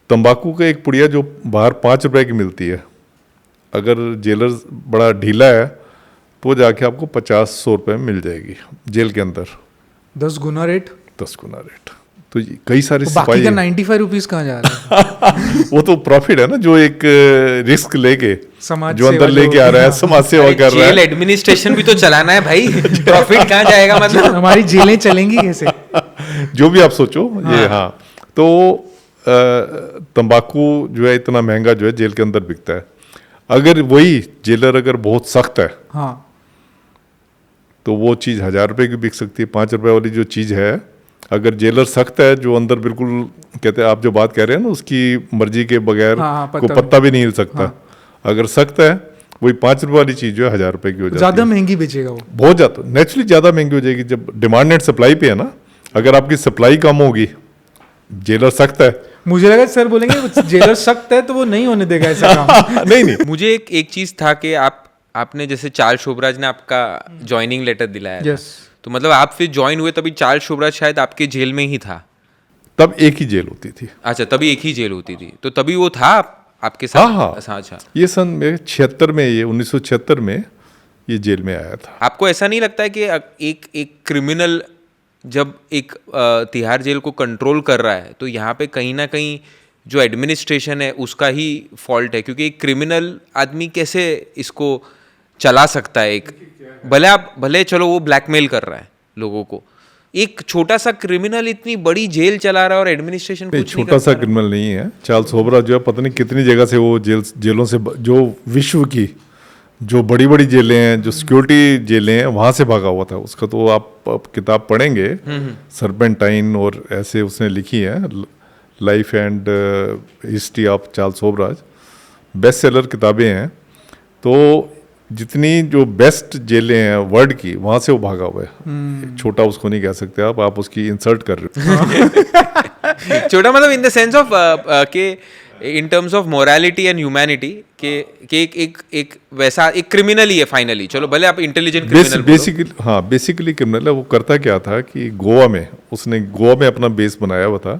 तंबाकू का एक पुड़िया जो बाहर 5 रुपए की मिलती है, अगर जेलर बड़ा ढीला है तो जाके आपको 50-100 रुपए में मिल जाएगी जेल के अंदर। 10 गुना रेट। 10 गुना रेट। तो कई सारे तो बाकी सिपाही का 95 रुपीज कहाँ जा रहा है? वो तो प्रॉफिट है ना, जो एक रिस्क लेके समाज जो अंदर सेवा लेके जो- आ रहा है, समाज सेवा कर रहा जेल है। एडमिनिस्ट्रेशन भी तो चलाना है भाई। प्रॉफिट कहाँ जाएगा मतलब? हमारी जेलें चलेंगी कैसे? जो भी आप सोचो ये। हाँ, तो तंबाकू जो है इतना महंगा जो है जेल के अंदर बिकता है। अगर वही जेलर अगर बहुत सख्त है, हाँ, तो वो चीज़ 1000 रुपए की बिक सकती है। 5 रुपए वाली जो चीज़ है, अगर जेलर सख्त है, जो अंदर बिल्कुल कहते हैं, आप जो बात कह रहे हैं ना, उसकी मर्जी के बगैर हाँ, कोई पत्ता भी नहीं हिल सकता, अगर सख्त है, वही 5 रुपए वाली चीज़ जो है 1000 रुपए की हो जाती है। ज्यादा महंगी बेचेगा वो। बहुत ज़्यादा, नेचुरली ज़्यादा महंगी हो जाएगी जब डिमांड एंड सप्लाई पे है ना। अगर आपकी सप्लाई कम होगी, जेलर सख्त है। मुझे लगा सर बोलेंगे जेलर सख्त है तो वो नहीं होने देगा ऐसा काम। नहीं नहीं, मुझे एक चीज था कि आपने जैसे चार्ल्स शोबराज ने आपका ज्वाइनिंग लेटर दिलाया था। Yes. तो मतलब आप फिर ज्वाइन हुए तभी चार्ल्स शोबराज शायद आपके जेल में ही था। तब एक ही जेल होती थी। अच्छा, तभी एक ही जेल होती थी, तो तभी वो था आपके साथ? हाँ। अच्छा। ये सन में 76 में, ये 1976 में ये जेल में आया था। आपको ऐसा नहीं लगता है कि एक क्रिमिनल जब एक तिहाड़ जेल को कंट्रोल कर रहा है, तो यहाँ पे कहीं ना कहीं जो एडमिनिस्ट्रेशन है उसका ही फॉल्ट है? क्योंकि एक क्रिमिनल आदमी कैसे इसको चला सकता है? एक भले चलो वो ब्लैकमेल कर रहा है लोगों को, एक छोटा सा क्रिमिनल इतनी बड़ी जेल चला रहा है और एडमिनिस्ट्रेशन कुछ नहीं छोटा सा कर पा रहा। क्रिमिनल नहीं है चार्ल्स शोबराज जो है, पता नहीं कितनी जगह से वो जेलों से, जो विश्व की जो बड़ी बड़ी जेलें हैं, जो सिक्योरिटी जेलें हैं, वहां से भागा हुआ था। उसका तो आप किताब पढ़ेंगे, सर्पेंटाइन और ऐसे उसने लिखी है, life and history of Charles Sobhraj, best seller किताबें हैं। तो जितनी जो बेस्ट जेलें हैं वर्ल्ड की, वहां से वो भागा हुआ है। छोटा उसको नहीं कह सकते आप उसकी इंसल्ट कर रहे हो। छोटा मतलब इन द सेंस ऑफ के in terms of morality and humanity के एक वैसा एक क्रिमिनल ही है फाइनली। चलो भले आप इंटेलिजेंट क्रिमिनल बेसिकली क्रिमिनल है। वो करता क्या था कि गोवा में अपना बेस बनाया हुआ था।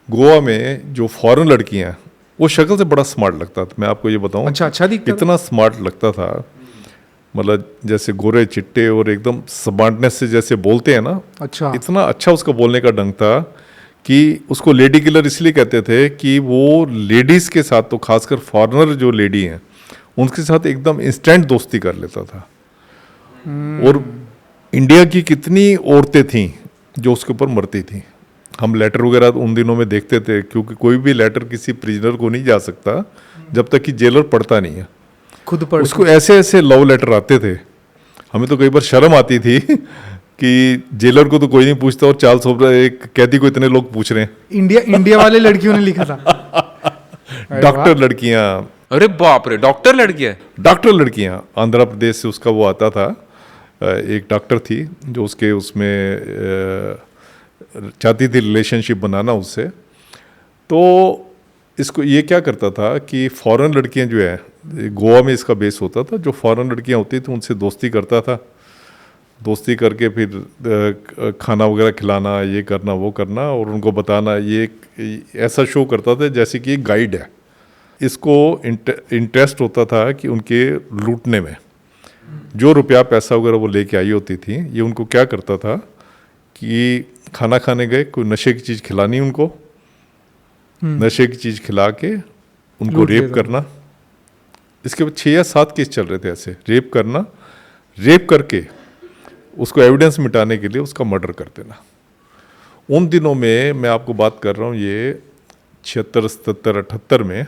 गोवा में जो फॉरेन लड़कियां हैं, वो शक्ल से बड़ा स्मार्ट लगता था। मैं आपको ये बताऊं, अच्छा दिखता था? इतना स्मार्ट लगता था, मतलब जैसे गोरे चिट्टे और एकदम स्मार्टनेस से जैसे बोलते हैं ना, अच्छा, इतना अच्छा उसका बोलने का ढंग था कि उसको लेडी किलर इसलिए कहते थे कि वो लेडीज के साथ, तो खासकर फॉरेनर जो लेडी हैं, उनके साथ एकदम इंस्टेंट दोस्ती कर लेता था। और इंडिया की कितनी औरतें थीं जो उसके ऊपर मरती थीं। हम लेटर वगैरह उन दिनों में देखते थे, क्योंकि कोई भी लेटर किसी प्रिजनर को नहीं जा सकता जब तक कि जेलर पढ़ता नहीं है। खुद पढ़ उसको ऐसे ऐसे लव लेटर आते थे, हमें तो कई बार शर्म आती थी कि जेलर को तो कोई नहीं पूछता, और चार्ल्स शोबराज एक कैदी को इतने लोग पूछ रहे हैं। इंडिया वाले लड़कियों ने लिखा था। डॉक्टर लड़कियां, अरे बाप रे, डॉक्टर लड़की है? डॉक्टर लड़कियां, आंध्र प्रदेश से उसका वो आता था, एक डॉक्टर थी जो उसके उसमें चाहती थी रिलेशनशिप बनाना उससे। तो इसको ये क्या करता था कि फॉरेन लड़कियां जो है, गोवा में इसका बेस होता था, जो फॉरेन लड़कियां होती थी उनसे दोस्ती करता था, दोस्ती करके फिर खाना वगैरह खिलाना, ये करना वो करना, और उनको बताना, ये ऐसा शो करता था जैसे कि एक गाइड है। इसको इंटरेस्ट होता था कि उनके लूटने में, जो रुपया पैसा वगैरह वो लेके आई होती थी, ये उनको क्या करता था कि खाना खाने गए, कोई नशे की चीज़ खिलानी उनको, नशे की चीज़ खिला के उनको रेप करना। इसके बाद 6 या 7 केस चल रहे थे ऐसे, रेप करना, रेप करके उसको एविडेंस मिटाने के लिए उसका मर्डर कर देना। उन दिनों में मैं आपको बात कर रहा हूँ, ये 76, 77, 78 में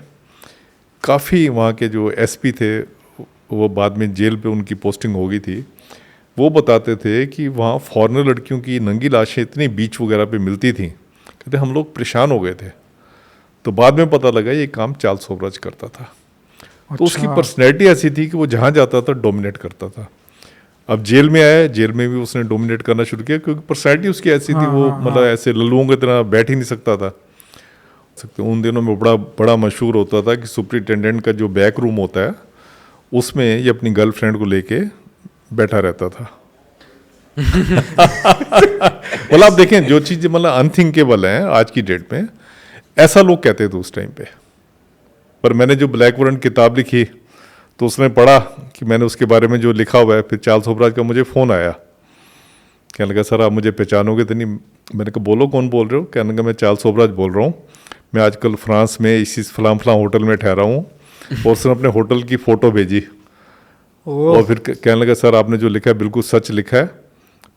काफ़ी वहाँ के जो एसपी थे, वो बाद में जेल पे उनकी पोस्टिंग हो गई थी, वो बताते थे कि वहाँ फॉरेनर लड़कियों की नंगी लाशें इतनी बीच वगैरह पे मिलती थी, कहते हम लोग परेशान हो गए थे। तो बाद में पता लगा ये काम चार्ल्स सोबराज करता था। तो उसकी पर्सनैलिटी ऐसी थी कि वो जहाँ जाता था डोमिनेट करता था। अब जेल में आया, जेल में भी उसने डोमिनेट करना शुरू किया, क्योंकि पर्सनैलिटी उसकी ऐसी थी, वो मतलब ऐसे लल्लुओं की तरह बैठ ही नहीं सकता था। उन दिनों में बड़ा मशहूर होता था कि सुपरिटेंडेंट का जो बैक रूम होता है उसमें ये अपनी गर्लफ्रेंड को लेके बैठा रहता था। मतलब आप देखें, जो चीज़ मतलब अनथिंकेबल है आज की डेट में, ऐसा लोग कहते थे उस टाइम पे। पर मैंने जो ब्लैक वॉरेंट किताब लिखी तो उसने पढ़ा कि मैंने उसके बारे में जो लिखा हुआ है, फिर चार्ल्स सोबराज का मुझे फ़ोन आया, कहने लगा सर आप मुझे पहचानोगे तो नहीं? मैंने कहा बोलो कौन बोल रहे हो? कहने लगा मैं चार्ल्स सोबराज बोल रहा हूँ, मैं आजकल फ्रांस में इसी फलां होटल में ठहरा हूँ। और उसने अपने होटल की फ़ोटो भेजी और फिर कहने लगा सर आपने जो लिखा है बिल्कुल सच लिखा है,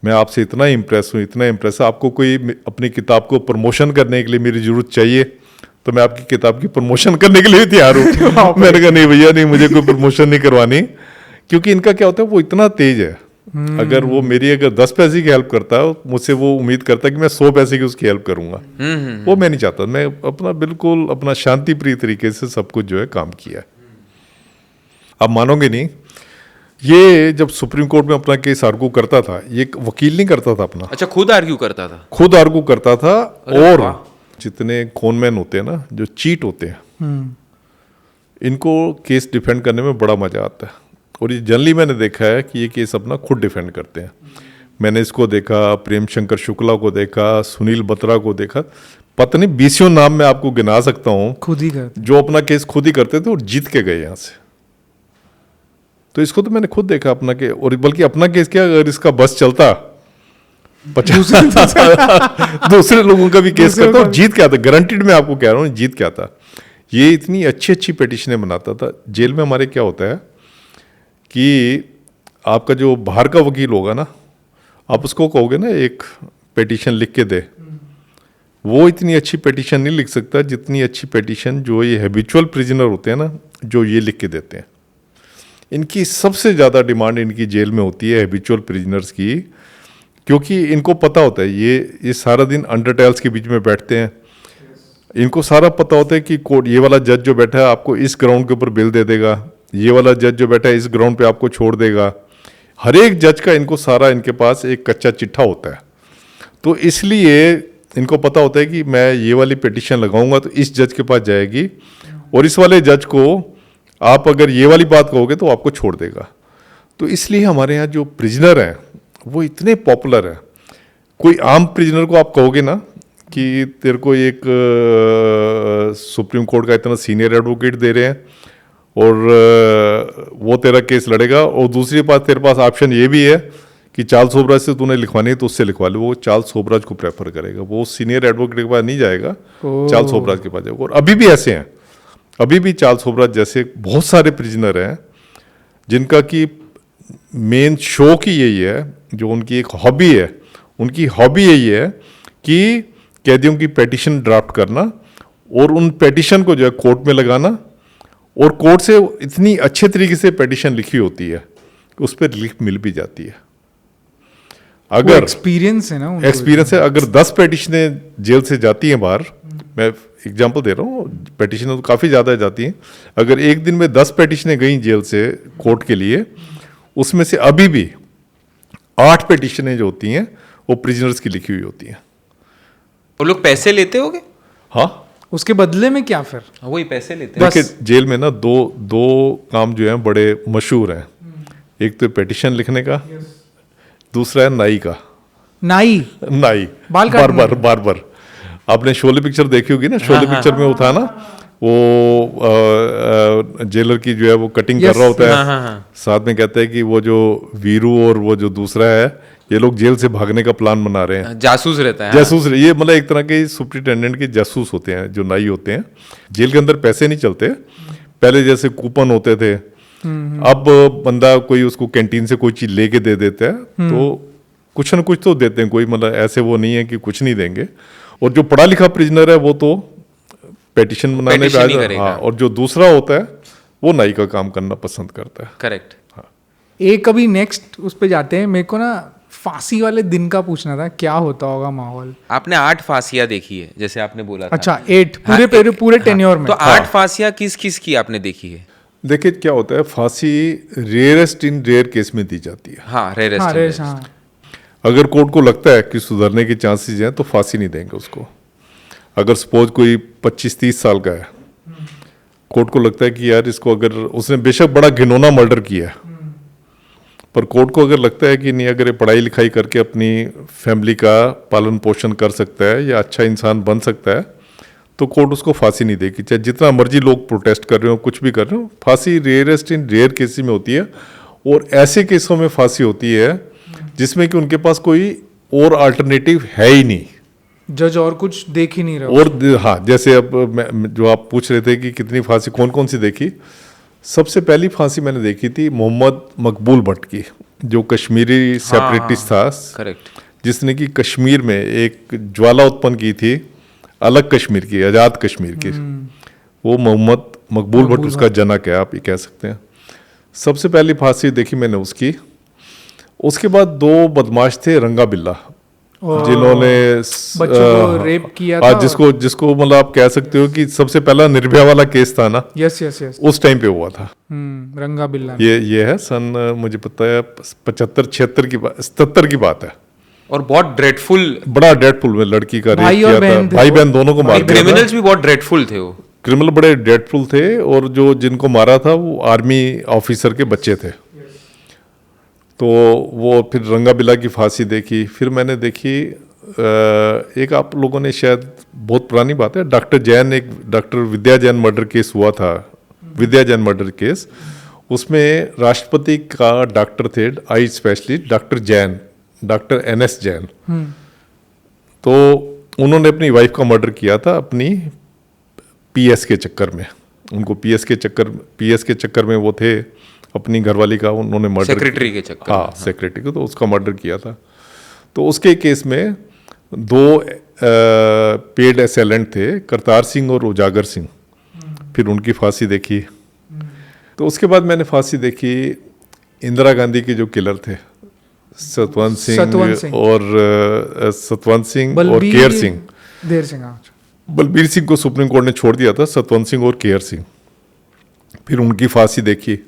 मैं आपसे इतना इम्प्रेस हूँ, इतना इम्प्रेस है, आपको कोई अपनी किताब को प्रमोशन करने के लिए मेरी ज़रूरत चाहिए तो मैं आपकी किताब की प्रमोशन करने के लिए तैयार हूँ। मैंने कहा नहीं भैया नहीं, मुझे कोई प्रमोशन नहीं करवानी, क्योंकि इनका क्या होता है वो इतना तेज है, अगर वो मेरी अगर 10 पैसे की हेल्प करता है, मुझसे वो उम्मीद करता है कि मैं 100 पैसे की उसकी हेल्प करूँगा। वो मैं नहीं चाहता, मैं अपना बिल्कुल अपना शांतिप्रिय तरीके से सब कुछ जो है काम किया है। आप मानोगे नहीं, ये जब सुप्रीम कोर्ट में अपना केस आर्गू करता था, ये वकील नहीं करता था अपना, अच्छा खुद आर्ग्यू करता था? खुद आर्गू करता था। और जितने कॉनमैन होते हैं ना, जो चीट होते हैं, इनको केस डिफेंड करने में बड़ा मजा आता है। और ये जनरली मैंने देखा है कि ये केस अपना खुद डिफेंड करते हैं। मैंने इसको देखा, प्रेम शंकर शुक्ला को देखा, सुनील बत्रा को देखा, पता नहीं 20 नाम मैं आपको गिना सकता हूँ खुद ही करते, जो अपना केस खुद ही करते थे और जीत के गए यहाँ से। तो इसको तो मैंने खुद देखा अपना के, और बल्कि अपना केस क्या, अगर इसका बस चलता 50 दूसरे लोगों का भी केस करता और जीत क्या था, गारंटीड मैं आपको कह रहा हूँ जीत क्या था। ये इतनी अच्छी अच्छी पिटिशनें बनाता था। जेल में हमारे क्या होता है कि आपका जो बाहर का वकील होगा ना, आप उसको कहोगे ना एक पिटिशन लिख के दे, वो इतनी अच्छी पिटिशन नहीं लिख सकता जितनी अच्छी पिटिशन जो ये हैबिचुअल प्रिजनर होते हैं ना, जो ये लिख के देते हैं। इनकी सबसे ज़्यादा डिमांड इनकी जेल में होती है हैबिचुअल प्रिजनर्स की, क्योंकि इनको पता होता है ये सारा दिन अंडर टाइल्स के बीच में बैठते हैं। इनको सारा पता होता है कि कोर्ट, ये वाला जज जो बैठा है आपको इस ग्राउंड के ऊपर बिल दे देगा, ये वाला जज जो बैठा है इस ग्राउंड पे आपको छोड़ देगा। हर एक जज का इनको सारा, इनके पास एक कच्चा चिट्ठा होता है। तो इसलिए इनको पता होता है कि मैं ये वाली पिटिशन लगाऊंगा तो इस जज के पास जाएगी, और इस वाले जज को आप अगर ये वाली बात कहोगे तो आपको छोड़ देगा। तो इसलिए हमारे यहाँ जो प्रिजनर हैं वो इतने पॉपुलर हैं। कोई आम प्रिजनर को आप कहोगे ना कि तेरे को एक सुप्रीम कोर्ट का इतना सीनियर एडवोकेट दे रहे हैं और वो तेरा केस लड़ेगा, और दूसरी बात तेरे पास ऑप्शन ये भी है कि चार्ल्स सोबराज से तूने लिखवानी है तो उससे लिखवा ले, वो चार्ल्स सोबराज को प्रेफर करेगा, वो सीनियर एडवोकेट के पास नहीं जाएगा, चार्ल्स सोबराज के पास जाएगा। और अभी भी ऐसे हैं, अभी भी चार्ल्स सोबराज जैसे बहुत सारे प्रिजनर हैं जिनका कि मेन शौक ही यही है, जो उनकी एक हॉबी है, उनकी हॉबी यही है कि कैदियों की पेटिशन ड्राफ्ट करना और उन पेटिशन को जो है कोर्ट में लगाना, और कोर्ट से इतनी अच्छे तरीके से पेटिशन लिखी होती है कि उस पर रिलीफ मिल भी जाती है। अगर एक्सपीरियंस है ना, एक्सपीरियंस है, अगर 10 पेटिशनें जेल से जाती हैं बाहर, मैं एग्जांपल दे रहा हूँ, पेटिशनें तो काफ़ी ज़्यादा जाती हैं। अगर एक दिन में 10 पेटिशनें गई जेल से कोर्ट के लिए, उसमें से अभी भी 8 पेटिशनें जो होती हैं वो प्रिजनर्स की लिखी हुई होती हैं। वो लोग पैसे लेते होगे? हाँ, उसके बदले में क्या फिर? वही पैसे लेते हैं। देखिए जेल में ना दो काम जो हैं बड़े मशहूर हैं। एक तो पेटिशन लिखने का, दूसरा है नाई का। नाई बाल काटने बार आपने शोले पिक्चर देखी होगी ना, शोले पिक्चर में वो था ना, वो जेलर की जो है वो कटिंग कर रहा होता है, साथ में कहता है कि वो जो वीरू और वो जो दूसरा है, ये लोग जेल से भागने का प्लान बना रहे हैं। जासूस रहता है। जासूस, ये मतलब एक तरह के सुप्रिटेंडेंट के जासूस होते हैं जो नाई होते हैं। जेल के अंदर पैसे नहीं चलते, पहले जैसे कूपन होते थे, अब बंदा कोई उसको कैंटीन से कोई चीज लेके दे देता है तो कुछ ना कुछ तो देते हैं कोई, मतलब ऐसे वो नहीं है कि कुछ नहीं देंगे। और जो पढ़ा लिखा प्रिजनर है वो तो पेटिशन बनाने पे आ जाता है, और जो दूसरा होता है वो नाई का काम करना पसंद करता है। करेक्ट। एक कभी नेक्स्ट उस पे जाते हैं। मेरे को ना फांसी वाले दिन का पूछना था, क्या होता होगा माहौल? आपने 8 फांसियां देखी है जैसे आपने बोला था। अच्छा 8 पूरे टेन्योर में। तो 8 फांसियां किस किस की आपने देखी है? देखिए क्या होता है, फांसी रेयरेस्ट इन रेयर केस में दी जाती है। हाँ, रेयरेस्ट। हाँ। अगर कोर्ट को लगता है कि सुधरने के चांसेस हैं तो फांसी नहीं देंगे उसको। अगर सपोज कोई 25-30 साल का है, कोर्ट को लगता है कि यार इसको, अगर उसने बेशक बड़ा घिनौना मर्डर किया है, पर कोर्ट को अगर लगता है कि नहीं, अगर ये पढ़ाई लिखाई करके अपनी फैमिली का पालन पोषण कर सकता है या अच्छा इंसान बन सकता है, तो कोर्ट उसको फांसी नहीं देगी। चाहे जितना मर्जी लोग प्रोटेस्ट कर रहे हो, कुछ भी कर रहे हो, फांसी रेयरेस्ट इन रेयर केसेस में होती है। और ऐसे केसों में फांसी होती है जिसमें कि उनके पास कोई और अल्टरनेटिव है ही नहीं, जज और कुछ देख ही नहीं रहा। और हाँ, जैसे अब जो आप पूछ रहे थे कि कितनी फांसी कौन कौन सी देखी, सबसे पहली फांसी मैंने देखी थी मोहम्मद मकबूल भट्ट की, जो कश्मीरी सेपरेटिस्ट था। करेक्ट। जिसने कि कश्मीर में एक ज्वाला उत्पन्न की थी, अलग कश्मीर की, आज़ाद कश्मीर की। वो मोहम्मद मकबूल भट्ट उसका जनक है, आप ये कह सकते हैं। सबसे पहली फांसी देखी मैंने उसकी। उसके बाद 2 बदमाश थे, रंगा बिल्ला, जिन्होंने बच्चों को रेप किया था। जिसको मतलब आप कह सकते हो कि सबसे पहला निर्भया वाला केस था ना। यस। उस टाइम पे हुआ था। रंगा बिल्ला। ये है सन, मुझे पता है 75-76 की बात, 77 की बात है। और बहुत ड्रेडफुल, बड़ा ड्रेडफुल में लड़की का रेप किया था, भाई बहन दोनों को मार दिया था। क्रिमिनल्स भी बहुत ड्रेडफुल थे। वो क्रिमिनल बड़े ड्रेडफुल थे, और जो जिनको मारा था वो आर्मी ऑफिसर के बच्चे थे। तो वो फिर रंगा बिल्ला की फांसी देखी। फिर मैंने देखी एक, आप लोगों ने शायद, बहुत पुरानी बात है, डॉक्टर विद्या जैन मर्डर केस हुआ था, विद्या जैन मर्डर केस। उसमें राष्ट्रपति का डॉक्टर थे, eye specialist, doctor NS Jain. तो उन्होंने अपनी वाइफ का मर्डर किया था अपनी PS के चक्कर में। उनको PS के चक्कर में वो थे, अपनी घरवाली का उन्होंने मर्डर, सेक्रेटरी के चक्कर। हाँ, सेक्रेटरी को, तो उसका मर्डर किया था। तो उसके केस में 2 पेड असेलेंट थे, करतार सिंह और उजागर सिंह। फिर उनकी फांसी देखी। तो उसके बाद मैंने फांसी देखी इंदिरा गांधी के जो किलर थे, सतवंत सिंह और केयर सिंह। बलबीर सिंह को सुप्रीम कोर्ट ने छोड़ दिया था, सतवंत सिंह और केयर सिंह। फिर उनकी फांसी देखी।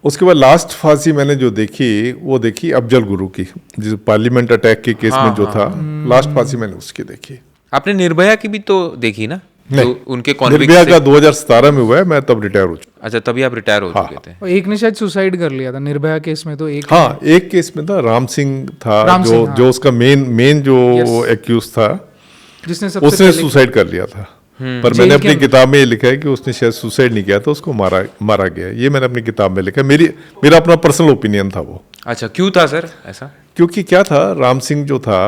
उसके बाद लास्ट फांसी मैंने जो देखी, वो देखी अफजल गुरु की, जिस पार्लियामेंट अटैक के केस में जो था, लास्ट फांसी मैंने उसकी देखी। आपने निर्भया की भी तो देखी ना? नहीं, उनके निर्भया का 2017 में हुआ है, मैं तब रिटायर हो चुका। अच्छा, तभी आप रिटायर हो चुके थे। और एक ने शायद सुसाइड कर लिया था निर्भया केस में। तो एक, हाँ, एक केस में था, राम सिंह था, जो उसका मेन जो एक्यूज था, उसने सुसाइड कर लिया था। पर मैंने अपनी किताब में ये लिखा है कि उसने शायद सुसाइड नहीं किया था, उसको मारा गया। ये मैंने अपनी किताब में लिखा है, मेरा अपना पर्सनल ओपिनियन था वो। अच्छा, क्यों था सर ऐसा? क्योंकि क्या था, राम सिंह जो था,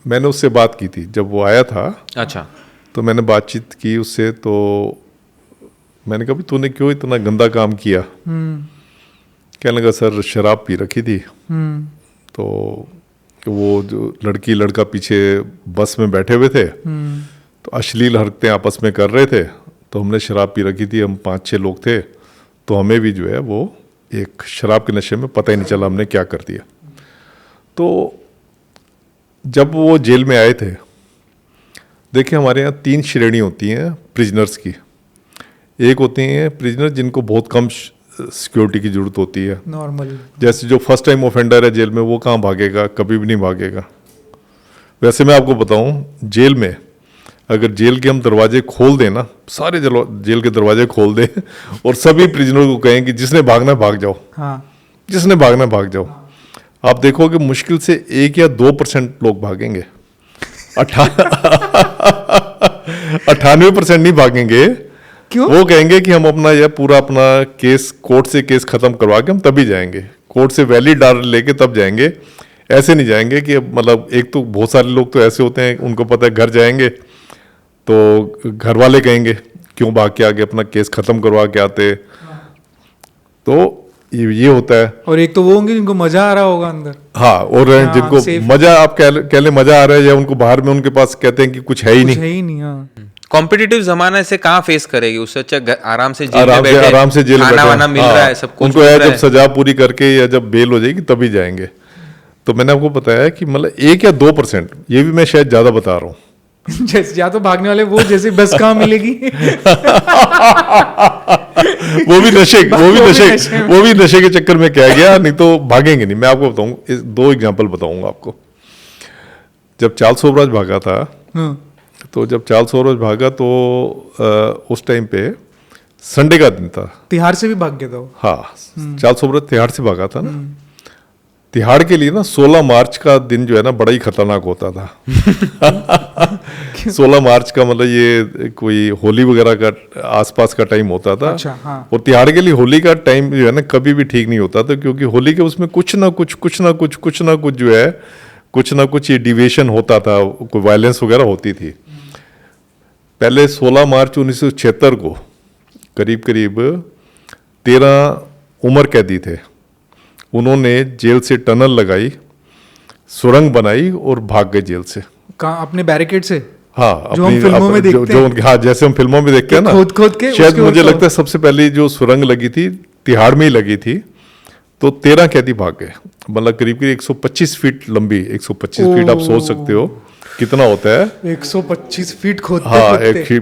मैंने उससे बात की थी जब वो आया था। अच्छा। तो मैंने बातचीत की उससे, तो मैंने कहा तूने क्यों इतना गंदा काम किया? कहने लगा सर शराब पी रखी थी, तो वो जो लड़का पीछे बस में बैठे हुए थे, तो अश्लील हरकतें आपस में कर रहे थे, तो हमने शराब पी रखी थी, हम 5-6 लोग थे, तो हमें भी जो है वो एक शराब के नशे में पता ही नहीं चला हमने क्या कर दिया। तो जब वो जेल में आए थे देखिए हमारे यहाँ 3 श्रेणी होती हैं प्रिजनर्स की। एक होती हैं प्रिजनर जिनको बहुत कम सिक्योरिटी की जरूरत होती है, नॉर्मल। जैसे जो फर्स्ट टाइम ऑफेंडर है जेल में, वो कहाँ भागेगा, कभी भी नहीं भागेगा। वैसे मैं आपको बताऊं, जेल में अगर जेल के हम दरवाजे खोल दें ना, सारे जेल के दरवाजे खोल दें और सभी प्रिजनर को कहें कि जिसने भागना भाग जाओ, हाँ, जिसने भागना भाग जाओ, आप देखोगे मुश्किल से 1 या 2% लोग भागेंगे। 98% नहीं भागेंगे। क्यों? वो कहेंगे कि हम अपना यह पूरा अपना केस, कोर्ट से केस खत्म करवा के हम तभी जाएंगे, कोर्ट से वैलिड ऑर्डर लेके तब जाएंगे। ऐसे नहीं जाएंगे कि मतलब, एक तो बहुत सारे लोग तो ऐसे होते हैं, उनको पता है घर जाएंगे तो घर वाले कहेंगे क्यों भाग के आगे, अपना केस खत्म करवा के आते। तो ये होता है। और एक तो वो होंगे जिनको मजा आ रहा होगा अंदर। हाँ, और हाँ, जिनको safe। मजा, आप कह ले मजा आ रहा है, या उनको बाहर में उनके पास कहते हैं कि कुछ है ही कुछ नहीं, है ही नहीं। हाँ, कॉम्पिटिटिव जमाना से कहाँ फेस करेगी, उससे अच्छा आराम से जेल में आराम से जेल में खाना बैठे। वाना मिल हाँ, रहा है, सब कुछ उनको मिल है रहा जब है। सजा पूरी करके या जब बेल हो जाएगी तभी जाएंगे। तो मैंने आपको बताया कि मतलब 1 या 2%, ये भी मैं शायद ज्यादा बता रहा हूँ। जैसे या तो भागने वाले वो, जैसे बस कहाँ मिलेगी। वो भी नशे में। वो भी नशे के चक्कर में कह गया, नहीं तो भागेंगे नहीं। मैं आपको बताऊं, 2 एग्जांपल बताऊंगा आपको। जब चार्ल्स सोबराज भागा था, हाँ, तो जब चार्ल्स सोबराज भागा तो उस टाइम पे संडे का दिन था। तिहाड़ से भी भाग गया था वो। हाँ, चार्ल्स सोबराज तिहाड़ से भागा था ना। तिहाड़ के लिए ना 16 मार्च का दिन जो है ना बड़ा ही खतरनाक होता था। 16 मार्च का मतलब ये कोई होली वगैरह का आसपास का टाइम होता था। अच्छा, हाँ। और तिहाड़ के लिए होली का टाइम जो है ना कभी भी ठीक नहीं होता था, क्योंकि होली के उसमें कुछ ना कुछ जो है, कुछ ना कुछ ये डिविएशन होता था, कोई वायलेंस वगैरह होती थी। पहले 16 मार्च 1976 को करीब 13 उम्र कैदी थे, उन्होंने जेल से टनल लगाई, सुरंग बनाई और भाग गए जेल से। कहाँ? अपने बैरिकेड से? हाँ, जो हम फिल्मों में देखते हैं। हाँ, जैसे हम फिल्मों में देखते हैं ना, खोद के शायद उसके मुझे ऊपर। लगता है सबसे पहले जो सुरंग लगी थी तिहाड़ में ही लगी थी। तो 13 कैदी भाग गए, मतलब करीब 125 फीट लंबी। 125 फीट आप सोच सकते हो कितना होता है। 125 फीट खोदते हाँ, खोदते।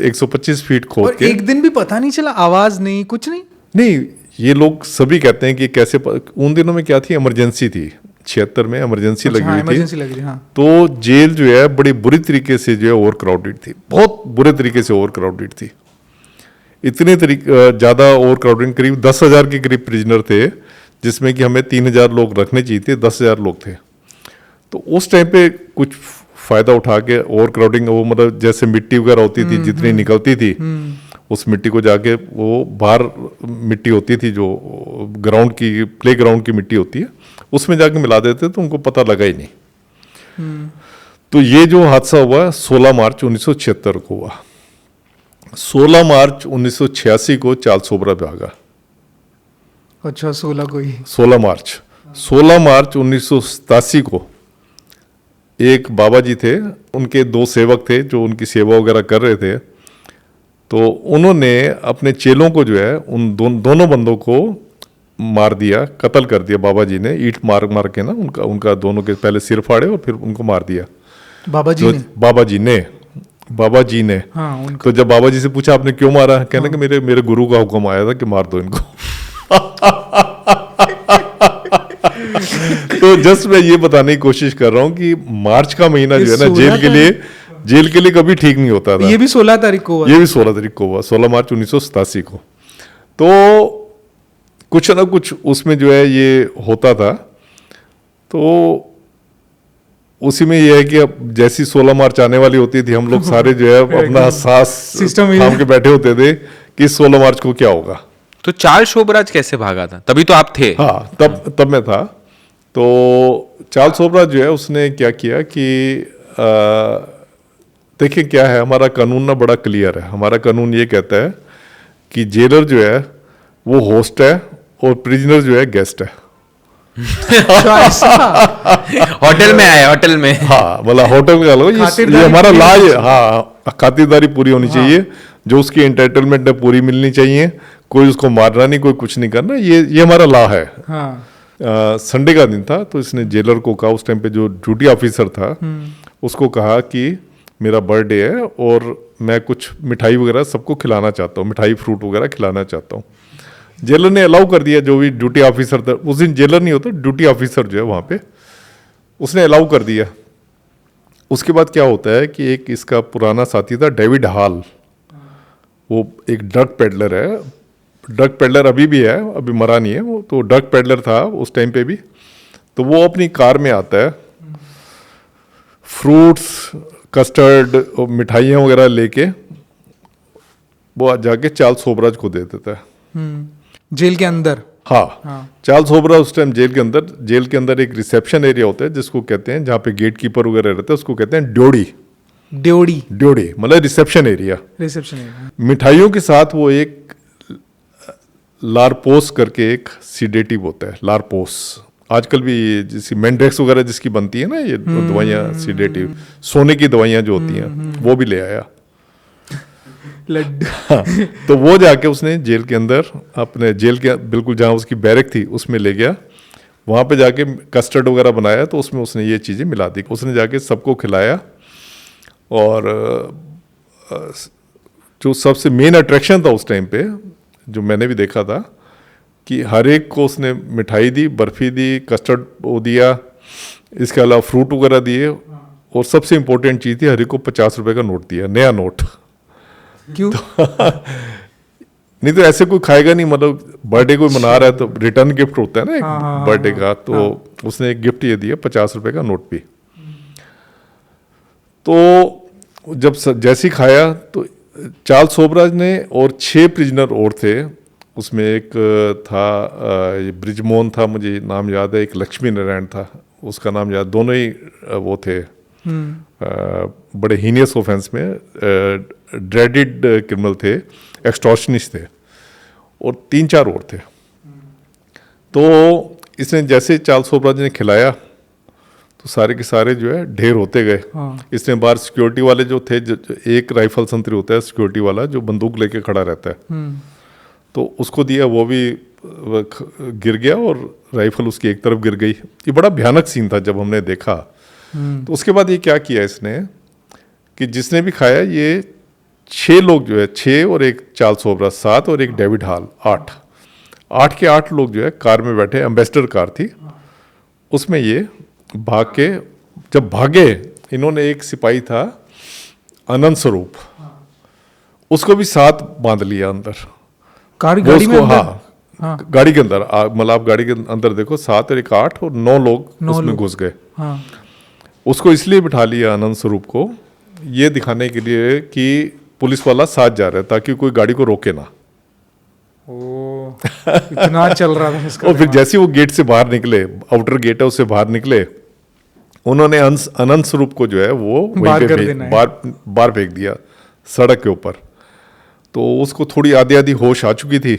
125 फीट खोद और के। एक दिन भी पता नहीं चला, आवाज नहीं, कुछ नहीं। नहीं, ये लोग सभी कहते हैं कि कैसे उन दिनों में क्या थी, इमरजेंसी थी। 76 में इमरजेंसी लगी हुई थी। इमरजेंसी लगी थी, हाँ। तो जेल जो है बड़ी बुरी तरीके से जो है ओवर क्राउडेड थी, बहुत बुरे तरीके से ओवर क्राउडेड थी। इतने ज़्यादा ओवर क्राउडेड, करीब 10,000 के करीब प्रिजनर थे, जिसमें कि हमें 3,000 लोग रखने चाहिए थे, 10,000 लोग थे। तो उस टाइम पे कुछ फ़ायदा उठा के ओवर क्राउडिंग, वो मतलब जैसे मिट्टी वगैरह होती थी जितनी निकलती थी, उस मिट्टी को जाके, वो बाहर मिट्टी होती थी जो ग्राउंड की, प्ले ग्राउंड की मिट्टी होती है, उसमें जाके मिला देते, तो उनको पता लगा ही नहीं। तो ये जो हादसा हुआ 16 मार्च 1976 को हुआ। 16 मार्च 1986 को चार्ल्स सोबराज भागा। अच्छा, 16 को ही। 16 मार्च 1987 को एक बाबा जी थे, उनके 2 सेवक थे जो उनकी सेवा वगैरह कर रहे थे। तो उन्होंने अपने चेलों को जो है, उन दोनों बंदों को मार दिया, कत्ल कर दिया। बाबा जी ने ईंट मार के ना उनका दोनों के पहले सिर फाड़े और फिर उनको मार दिया। बाबा जी ने। हाँ, तो जब बाबा जी से पूछा आपने क्यों मारा, कहने कि मेरे गुरु का हुक्म आया था कि मार दो इनको। तो जस्ट मैं ये बताने की कोशिश कर रहा हूँ कि मार्च का महीना जो है ना जेल के लिए कभी ठीक नहीं होता था। ये भी 16 तारीख को हुआ। ये भी 16 तारीख को हुआ, 16 मार्च 1987 को। तो कुछ ना कुछ उसमें जो है ये होता था। तो उसी में ये है कि अब जैसी 16 मार्च आने वाली होती थी, हम लोग सारे जो है अपना सांस थाम के बैठे होते थे कि 16 मार्च को क्या होगा। तो चार्ल्स सोबराज कैसे भागा था? तभी तो आप थे। हाँ, तब मैं था। तो चार्ल्स सोबराज जो है उसने क्या किया कि देखिए क्या है, हमारा कानून ना बड़ा क्लियर है। हमारा कानून ये कहता है कि जेलर जो है वो होस्ट है और प्रिजनर जो है गेस्ट है। होटल में आए, होटल में। हाँ, मतलब होटल का लो, ये हमारा लॉ है। हाँ, खातिरदारी पूरी होनी चाहिए, जो उसकी एंटाइटलमेंट है पूरी मिलनी चाहिए, कोई उसको मारना नहीं, कोई कुछ नहीं करना, ये हमारा लॉ है। हाँ। संडे का दिन था, तो इसने जेलर को कहा, उस टाइम पे जो ड्यूटी ऑफिसर था उसको कहा कि मेरा बर्थडे है और मैं कुछ मिठाई वगैरह सबको खिलाना चाहता हूँ, मिठाई फ्रूट वगैरह खिलाना चाहता हूँ। जेलर ने अलाउ कर दिया, जो भी ड्यूटी ऑफिसर था उस दिन, जेलर नहीं होता, ड्यूटी ऑफिसर जो है वहाँ पे, उसने अलाउ कर दिया। उसके बाद क्या होता है कि एक इसका पुराना साथी था डेविड हॉल, वो एक ड्रग पेडलर है, ड्रग पेडलर अभी भी है, अभी मरा नहीं है वो, तो ड्रग पेडलर था उस टाइम पे भी। तो वो अपनी कार में आता है, फ्रूट्स, कस्टर्ड और मिठाइयाँ वगैरह लेके वो जाके चार्ल्स सोबराज को दे देता है। जेल के अंदर। हाँ, चार्ल्स सोबराज उस टाइम जेल के अंदर एक रिसेप्शन एरिया होता है जिसको कहते हैं, जहाँ पे गेट कीपर वगैरह रहते हैं, उसको कहते हैं ड्योड़ी मतलब रिसेप्शन एरिया। मिठाइयों के साथ वो एक लारपोस करके एक सीडेटिव होता है, लारपोस। आजकल भी जैसी मेंड्रेक्स वगैरह जिसकी बनती है ना, ये दवाइयाँ सीडेटिव, सोने की दवाइयाँ जो होती हैं, वो भी ले आया लड्डू। हाँ, तो वो जाके उसने जेल के अंदर, अपने जेल के बिल्कुल जहाँ उसकी बैरक थी उसमें ले गया, वहाँ पे जाके कस्टर्ड वगैरह बनाया, तो उसमें उसने ये चीज़ें मिला दी, उसने जाके सबको खिलाया। और जो सबसे मेन अट्रैक्शन था उस टाइम पे, जो मैंने भी देखा था, कि हर एक को उसने मिठाई दी, बर्फ़ी दी, कस्टर्ड वो दिया, इसके अलावा फ्रूट वगैरह दिए, और सबसे इम्पोर्टेंट चीज़ थी, हर एक को 50 रुपये का नोट दिया, नया नोट। क्यों? नहीं तो ऐसे कोई खाएगा नहीं, मतलब बर्थडे कोई मना रहा है तो रिटर्न गिफ्ट होता है ना एक बर्थडे का, तो उसने एक गिफ्ट ये दिया, 50 रुपये का नोट भी। तो जब जैसे ही खाया तो चार्ल्स सोबराज ने और 6 प्रिजनर और थे, उसमें एक था ये ब्रिजमोहन था, मुझे नाम याद है, एक लक्ष्मी नारायण था, उसका नाम याद, दोनों ही वो थे बड़े हीनियस ऑफेंस में ड्रेडेड क्रिमिनल थे, एक्सटॉर्शनिस्ट थे, और 3-4 और थे। तो इसने जैसे चार्ल्स सोबराज ने खिलाया तो सारे के सारे जो है ढेर होते गए। इसने बाहर सिक्योरिटी वाले जो थे, जो एक राइफल संतरी होता है सिक्योरिटी वाला जो बंदूक लेके खड़ा रहता है, तो उसको दिया, वो भी गिर गया और राइफल उसकी एक तरफ गिर गई। ये बड़ा भयानक सीन था जब हमने देखा। तो उसके बाद ये क्या किया इसने कि जिसने भी खाया, ये 6 लोग जो है, 6 और एक चार्ल्स सोबराज 7 और एक डेविड हॉल 8 के 8 लोग जो है कार में बैठे, एम्बेसडर कार थी उसमें, ये भाग के जब भागे, इन्होंने एक सिपाही था अनंत स्वरूप, उसको भी साथ बांध लिया अंदर गाड़ी में अंदर? हाँ, गाड़ी के अंदर, मतलब आप गाड़ी के अंदर देखो, 7 और एक 8 और 9 लोग उसमें घुस गए। उसको इसलिए बिठा लिया अनंत स्वरूप को, ये दिखाने के लिए कि पुलिस वाला साथ जा रहा है ताकि कोई गाड़ी को रोके ना। इतना चल रहा था इसका। और फिर जैसे वो गेट से बाहर निकले, आउटर गेट है उससे बाहर निकले, उन्होंने अनंत स्वरूप को जो है वो बाहर फेंक दिया सड़क के ऊपर। तो उसको थोड़ी आधी होश आ चुकी थी,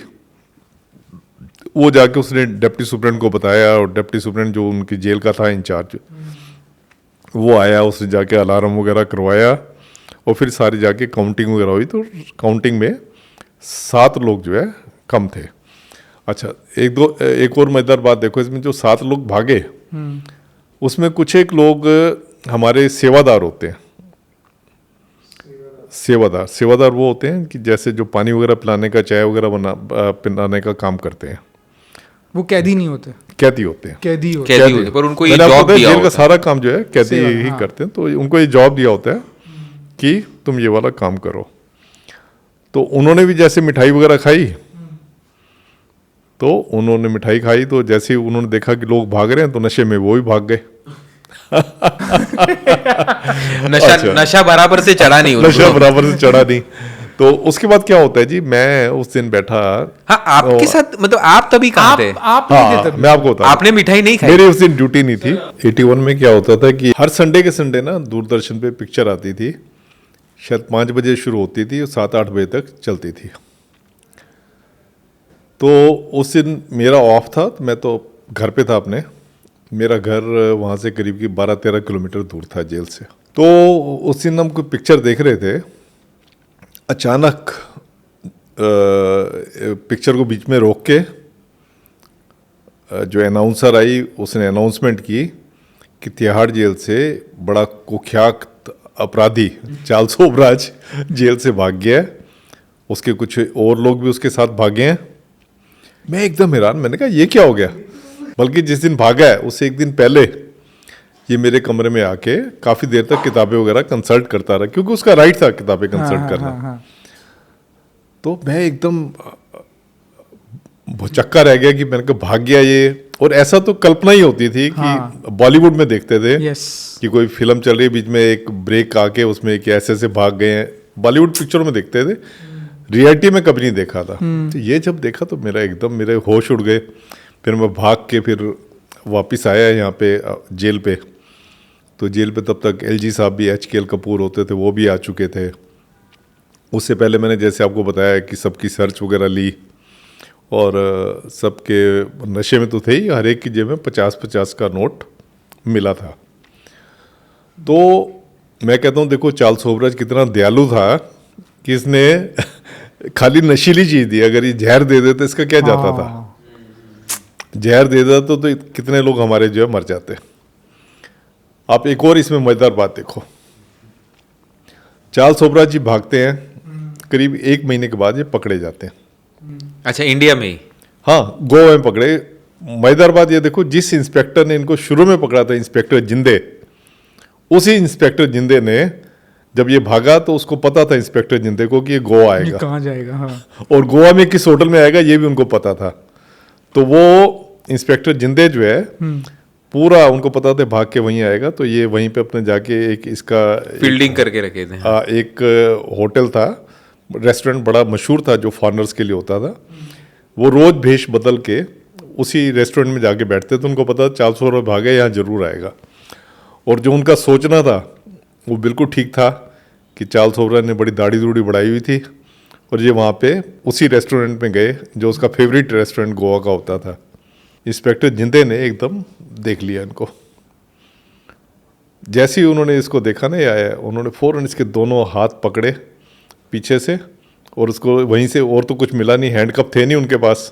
वो जाके उसने डिप्टी सुपरेंट को बताया, और डिप्टी सुपरेंट जो उनकी जेल का था इंचार्ज, वो आया, उसने जाके अलार्म वगैरह करवाया, और फिर सारी जाके काउंटिंग वगैरह हुई। तो काउंटिंग में 7 लोग जो है कम थे। अच्छा, एक और मजेदार बात देखो इसमें, जो 7 लोग भागे उसमें कुछ एक लोग हमारे सेवादार होते हैं। सेवादार वो होते हैं कि जैसे जो पानी वगैरह पिलाने का, चाय वगैरह पिलाने का काम करते हैं। वो कैदी नहीं होते? कैदी होते हैं। कैदी होते, पर उनको ये जॉब दिया जेल का सारा काम जो है कैदी ही करते हैं, तो उनको ये जॉब दिया होता है कि तुम ये वाला काम करो। तो उन्होंने भी जैसे मिठाई वगैरह खाई, तो उन्होंने मिठाई खाई, तो जैसे ही उन्होंने देखा कि लोग भाग रहे हैं, तो नशे में वो भी भाग गए। नशा बराबर से चढ़ा नहीं, नशा बराबर से चढ़ा नहीं। तो उसके बाद क्या होता है जी, मैं उस दिन बैठा। हाँ, आपके साथ, मतलब आप तभी कहाँ थे? मैं आपको बता, आपने मिठाई नहीं खाई? मेरी उस दिन ड्यूटी नहीं थी। 81 में क्या होता था कि हर संडे के संडे ना दूरदर्शन पे पिक्चर आती थी, शायद 5 बजे शुरू होती थी और 7-8 बजे तक चलती थी। तो उस दिन मेरा ऑफ था, तो मैं तो घर पे था अपने। मेरा घर वहाँ से करीब की 12-13 किलोमीटर दूर था जेल से। तो उस दिन हम कोई पिक्चर देख रहे थे, अचानक पिक्चर को बीच में रोक के जो अनाउंसर आई, उसने अनाउंसमेंट की कि तिहाड़ जेल से बड़ा कुख्यात अपराधी चार्ल्स सोबराज जेल से भाग गया है, उसके कुछ और लोग भी उसके साथ भागे हैं। मैं एकदम हैरान, मैंने कहा ये क्या हो गया। बल्कि जिस दिन भागा है उससे एक दिन पहले ये मेरे कमरे में आके काफ़ी देर तक किताबें वगैरह कंसल्ट करता रहा, क्योंकि उसका राइट था किताबें कंसल्ट करना। तो मैं एकदम भुचक्का रह गया कि मैंने कहा भाग गया ये। और ऐसा तो कल्पना ही होती थी कि बॉलीवुड में देखते थे कि कोई फिल्म चल रही है, बीच में एक ब्रेक आके उसमें कि ऐसे भाग गए हैं, बॉलीवुड पिक्चरों में देखते थे, रियलिटी में कभी नहीं देखा था। तो ये जब देखा तो मेरे होश उड़ गए। फिर मैं भाग के फिर वापस आया यहाँ पे जेल पे। तो जेल पे तब तक LG साहब भी, HKL कपूर होते थे, वो भी आ चुके थे। उससे पहले मैंने जैसे आपको बताया कि सबकी सर्च वगैरह ली, और सबके नशे में तो थे ही, हर एक की जेब में 50-50 का नोट मिला था। तो मैं कहता हूँ देखो चार्ल्स सोबराज कितना दयालु था कि इसने खाली नशीली चीज दी, अगर ये जहर दे देते इसका क्या जाता था। जहर दे देता तो कितने लोग हमारे जो है मर जाते। आप एक और इसमें मजेदार बात देखो, चार्ल्स सोबराज जी भागते हैं, करीब 1 महीने के बाद ये पकड़े जाते हैं। अच्छा, इंडिया में ही? हाँ, गोवा में पकड़े। मजेदार बात ये देखो, जिस इंस्पेक्टर ने इनको शुरू में पकड़ा था, इंस्पेक्टर जिंदे, उसी इंस्पेक्टर जिंदे ने जब ये भागा तो उसको पता था इंस्पेक्टर जिंदे को कि ये गोवा आएगा, कहाँ जाएगा। हाँ। और गोवा में किस होटल में आएगा ये भी उनको पता था। तो वो इंस्पेक्टर जिंदे जो है पूरा उनको पता था भाग के वहीं आएगा, तो ये वहीं पे अपने जाके एक इसका फील्डिंग करके रखे थे। एक होटल था, रेस्टोरेंट बड़ा मशहूर था जो फॉरेनर्स के लिए होता था। वो रोज भेष बदल के उसी रेस्टोरेंट में जाके बैठते थे, उनको पता था चार्ल्स सोबराज भागे यहाँ जरूर आएगा। और जो उनका सोचना था वो बिल्कुल ठीक था कि चार्ल्स सोबराज ने बड़ी दाढ़ी दूढ़ी बढ़ाई हुई थी, और ये वहाँ पे उसी रेस्टोरेंट में गए जो उसका फेवरेट रेस्टोरेंट गोवा का होता था। इंस्पेक्टर जिंदे ने एकदम देख लिया इनको। जैसे ही उन्होंने इसको देखा ना आया, उन्होंने फौरन इसके दोनों हाथ पकड़े पीछे से, और उसको वहीं से, और तो कुछ मिला नहीं, हैंडकप थे नहीं उनके पास,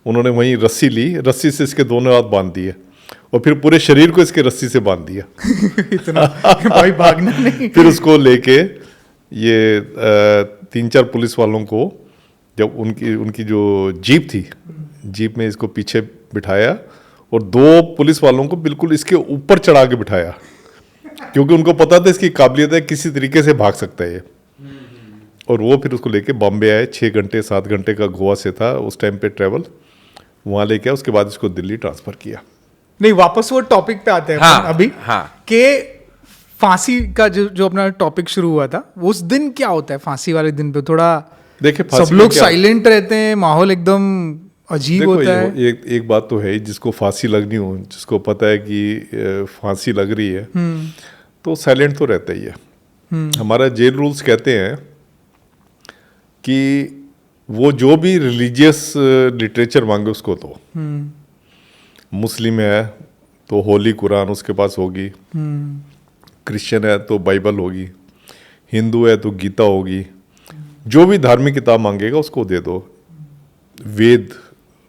उन्होंने वहीं रस्सी ली, रस्सी से इसके दोनों हाथ बांध दिए, और फिर पूरे शरीर को इसके रस्सी से बांध दिया। इतना भाई भागना नहीं। फिर उसको लेके ये 3-4 पुलिस वालों को, जब उनकी जो जीप थी, जीप में इसको पीछे बिठाया, और 2 पुलिस वालों को बिल्कुल इसके ऊपर चढ़ा के बिठाया, क्योंकि उनको पता था इसकी काबिलियत है, किसी तरीके से भाग सकता है ये। और वो फिर उसको लेके बॉम्बे आए। 6-7 घंटे का गोवा से था उस टाइम पे ट्रेवल, वहाँ लेके आए। उसके बाद इसको दिल्ली ट्रांसफर किया। नहीं, वापस वो टॉपिक पे आते हैं अभी के फांसी का जो अपना टॉपिक शुरू हुआ था, उस दिन क्या होता है फांसी वाले दिन पे? थोड़ा देखिए, सब लोग साइलेंट रहते हैं, माहौल एकदम अजीब होता है। एक बात तो है, जिसको फांसी लगनी हो, जिसको पता है कि फांसी लग रही है, तो साइलेंट तो रहता ही है। हमारा जेल रूल्स कहते हैं कि वो जो भी रिलीजियस लिटरेचर मांगे उसको दो। मुस्लिम है तो होली कुरान उसके पास होगी, क्रिश्चियन है तो बाइबल होगी, हिंदू है तो गीता होगी, जो भी धार्मिक किताब मांगेगा उसको दे दो। वेद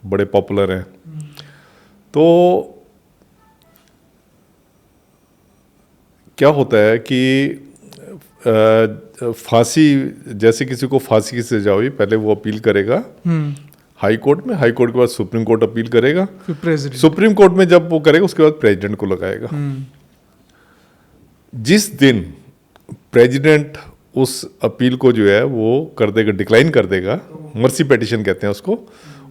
बड़े पॉपुलर हैं। तो क्या होता है कि फांसी, जैसे किसी को फांसी की सजा हुई, पहले वो अपील करेगा हाई कोर्ट में, हाई कोर्ट के बाद सुप्रीम कोर्ट अपील करेगा, सुप्रीम कोर्ट में जब वो करेगा उसके बाद प्रेसिडेंट को लगाएगा। जिस दिन प्रेसिडेंट उस अपील को जो है वो कर देगा, डिक्लाइन कर देगा, मर्सी पिटीशन कहते हैं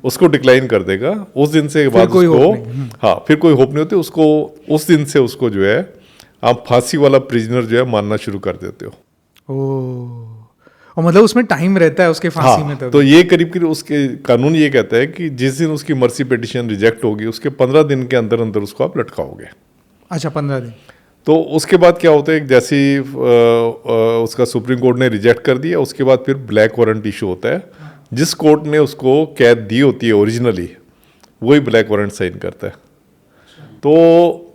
उसको डिक्लाइन कर देगा, उस दिन से बाद उसको, हाँ, फिर कोई होप नहीं होती उसको, उस दिन से उसको जो है आप फांसी वाला प्रिजनर जो है मानना शुरू कर देते हो। और मतलब उसमें टाइम रहता है उसके फांसी में? तो ये करीब उसके कानून ये कहता है कि जिस दिन उसकी मर्सी पिटीशन रिजेक्ट होगी उसके 15 दिन के अंदर अंदर उसको आप लटकाओगे। अच्छा, 15 दिन। तो उसके बाद क्या होता है, जैसे उसका सुप्रीम कोर्ट ने रिजेक्ट कर दिया, उसके बाद फिर ब्लैक वारंट इशू होता है। जिस कोर्ट ने उसको कैद दी होती है ओरिजिनली, वही ब्लैक वारंट साइन करता है। तो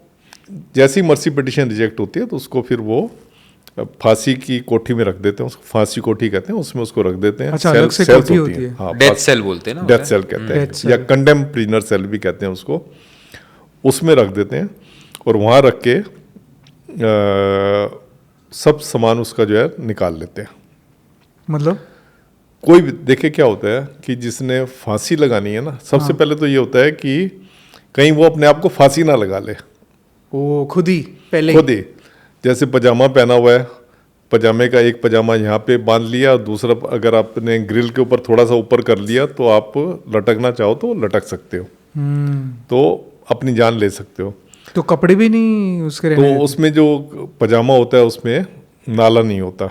जैसी मर्सी पिटीशन रिजेक्ट होती है तो उसको फिर वो फांसी की कोठी में रख देते हैं, उसको फांसी कोठी कहते हैं, उसमें उसको रख देते हैं। अच्छा, अलग से कोठी होती है। हाँ, डेथ सेल बोलते हैं ना, डेथ सेल कहते हैं, या कंडेम प्रिजनर सेल भी कहते हैं उसको। उसमें रख देते हैं और वहाँ रख के सब सामान उसका जो है निकाल लेते हैं। मतलब कोई भी देखे क्या होता है कि जिसने फांसी लगानी है ना, सबसे पहले तो ये होता है कि कहीं वो अपने आप को फांसी ना लगा ले, वो खुद ही पहले खुद ही। जैसे पजामा पहना हुआ है, पजामे का एक पजामा यहाँ पे बांध लिया और दूसरा अगर आपने ग्रिल के ऊपर थोड़ा सा ऊपर कर लिया तो आप लटकना चाहो तो लटक सकते हो, तो अपनी जान ले सकते हो। तो कपड़े भी नहीं उसके तो रहने उसमें जो पजामा होता है उसमें नाला नहीं होता,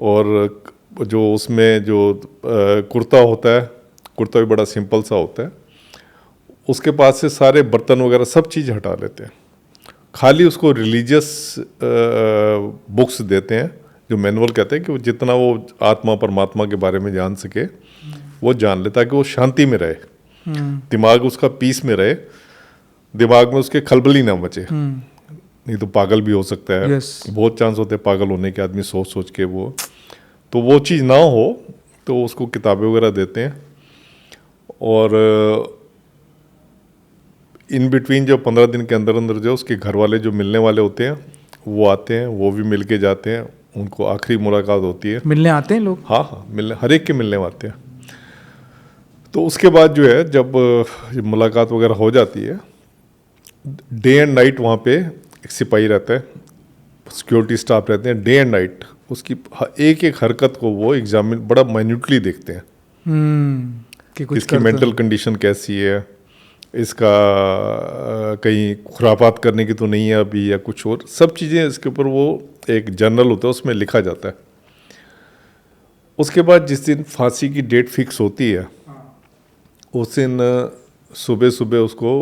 और जो उसमें जो कुर्ता होता है, कुर्ता भी बड़ा सिंपल सा होता है, उसके पास से सारे बर्तन वगैरह सब चीज़ हटा लेते हैं। खाली उसको रिलीजियस बुक्स देते हैं, जो मैनुअल कहते हैं कि वो जितना वो आत्मा परमात्मा के बारे में जान सके वो जान ले, ताकि वो शांति में रहे, दिमाग उसका पीस में रहे, दिमाग में उसके खलबली ना मचे। नहीं तो पागल भी हो सकता है। Yes. बहुत चांस होते हैं पागल होने के, आदमी सोच सोच के वो, तो वो चीज़ ना हो तो उसको किताबें वगैरह देते हैं। और इन बिटवीन जो 15 दिन के अंदर अंदर जो उसके घर वाले जो मिलने वाले होते हैं वो आते हैं, वो भी मिल के जाते हैं, उनको आखिरी मुलाकात होती है। मिलने आते हैं लोग? हाँ हाँ, मिलने हर एक के मिलने आते हैं। तो उसके बाद जो है जब मुलाकात वगैरह हो जाती है, डे एंड नाइट वहाँ पे एक सिपाही रहता है, सिक्योरिटी स्टाफ रहते हैं, डे एंड नाइट उसकी एक एक हरकत को वो एग्जामिन बड़ा माइन्यूटली देखते हैं कि कुछ इसकी मेंटल कंडीशन कैसी है, इसका कहीं खुरापात करने की तो नहीं है अभी या कुछ और, सब चीज़ें इसके ऊपर वो एक जर्नल होता है उसमें लिखा जाता है। उसके बाद जिस दिन फांसी की डेट फिक्स होती है उस दिन सुबह सुबह उसको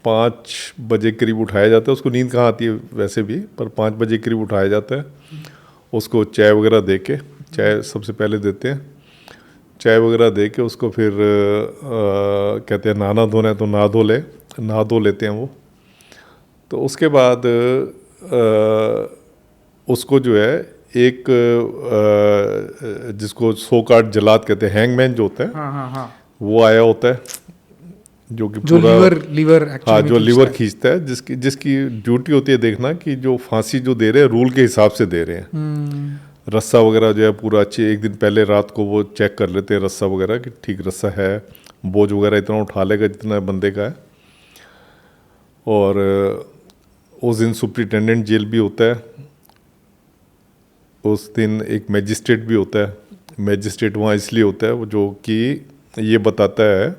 5 बजे करीब उठाया जाता है। उसको नींद कहाँ आती है वैसे भी, पर 5 बजे करीब उठाया जाता है। उसको चाय वगैरह दे के, चाय सबसे पहले देते हैं, चाय वगैरह दे के उसको फिर कहते हैं नहाना धोना है तो नहा धो लेते हैं वो। तो उसके बाद उसको जो है एक जिसको सो कार्ड जलाद कहते हैं, हैंगमैन जो होता है, हाँ। वो आया होता है, जो कि जो पूरा लीवर हाँ जो लीवर खींचता है, जिसकी ड्यूटी होती है देखना कि जो फांसी जो दे रहे हैं रूल के हिसाब से दे रहे हैं। रस्सा वगैरह जो है पूरा अच्छे एक दिन पहले रात को वो चेक कर लेते हैं रस्सा वगैरह कि ठीक रस्सा है, बोझ वगैरह इतना उठा लेगा जितना बंदे का है। और उस दिन सुपरिटेंडेंट जेल भी होता है, उस दिन एक मैजिस्ट्रेट भी होता है। मैजिस्ट्रेट वहाँ इसलिए होता है वो जो कि ये बताता है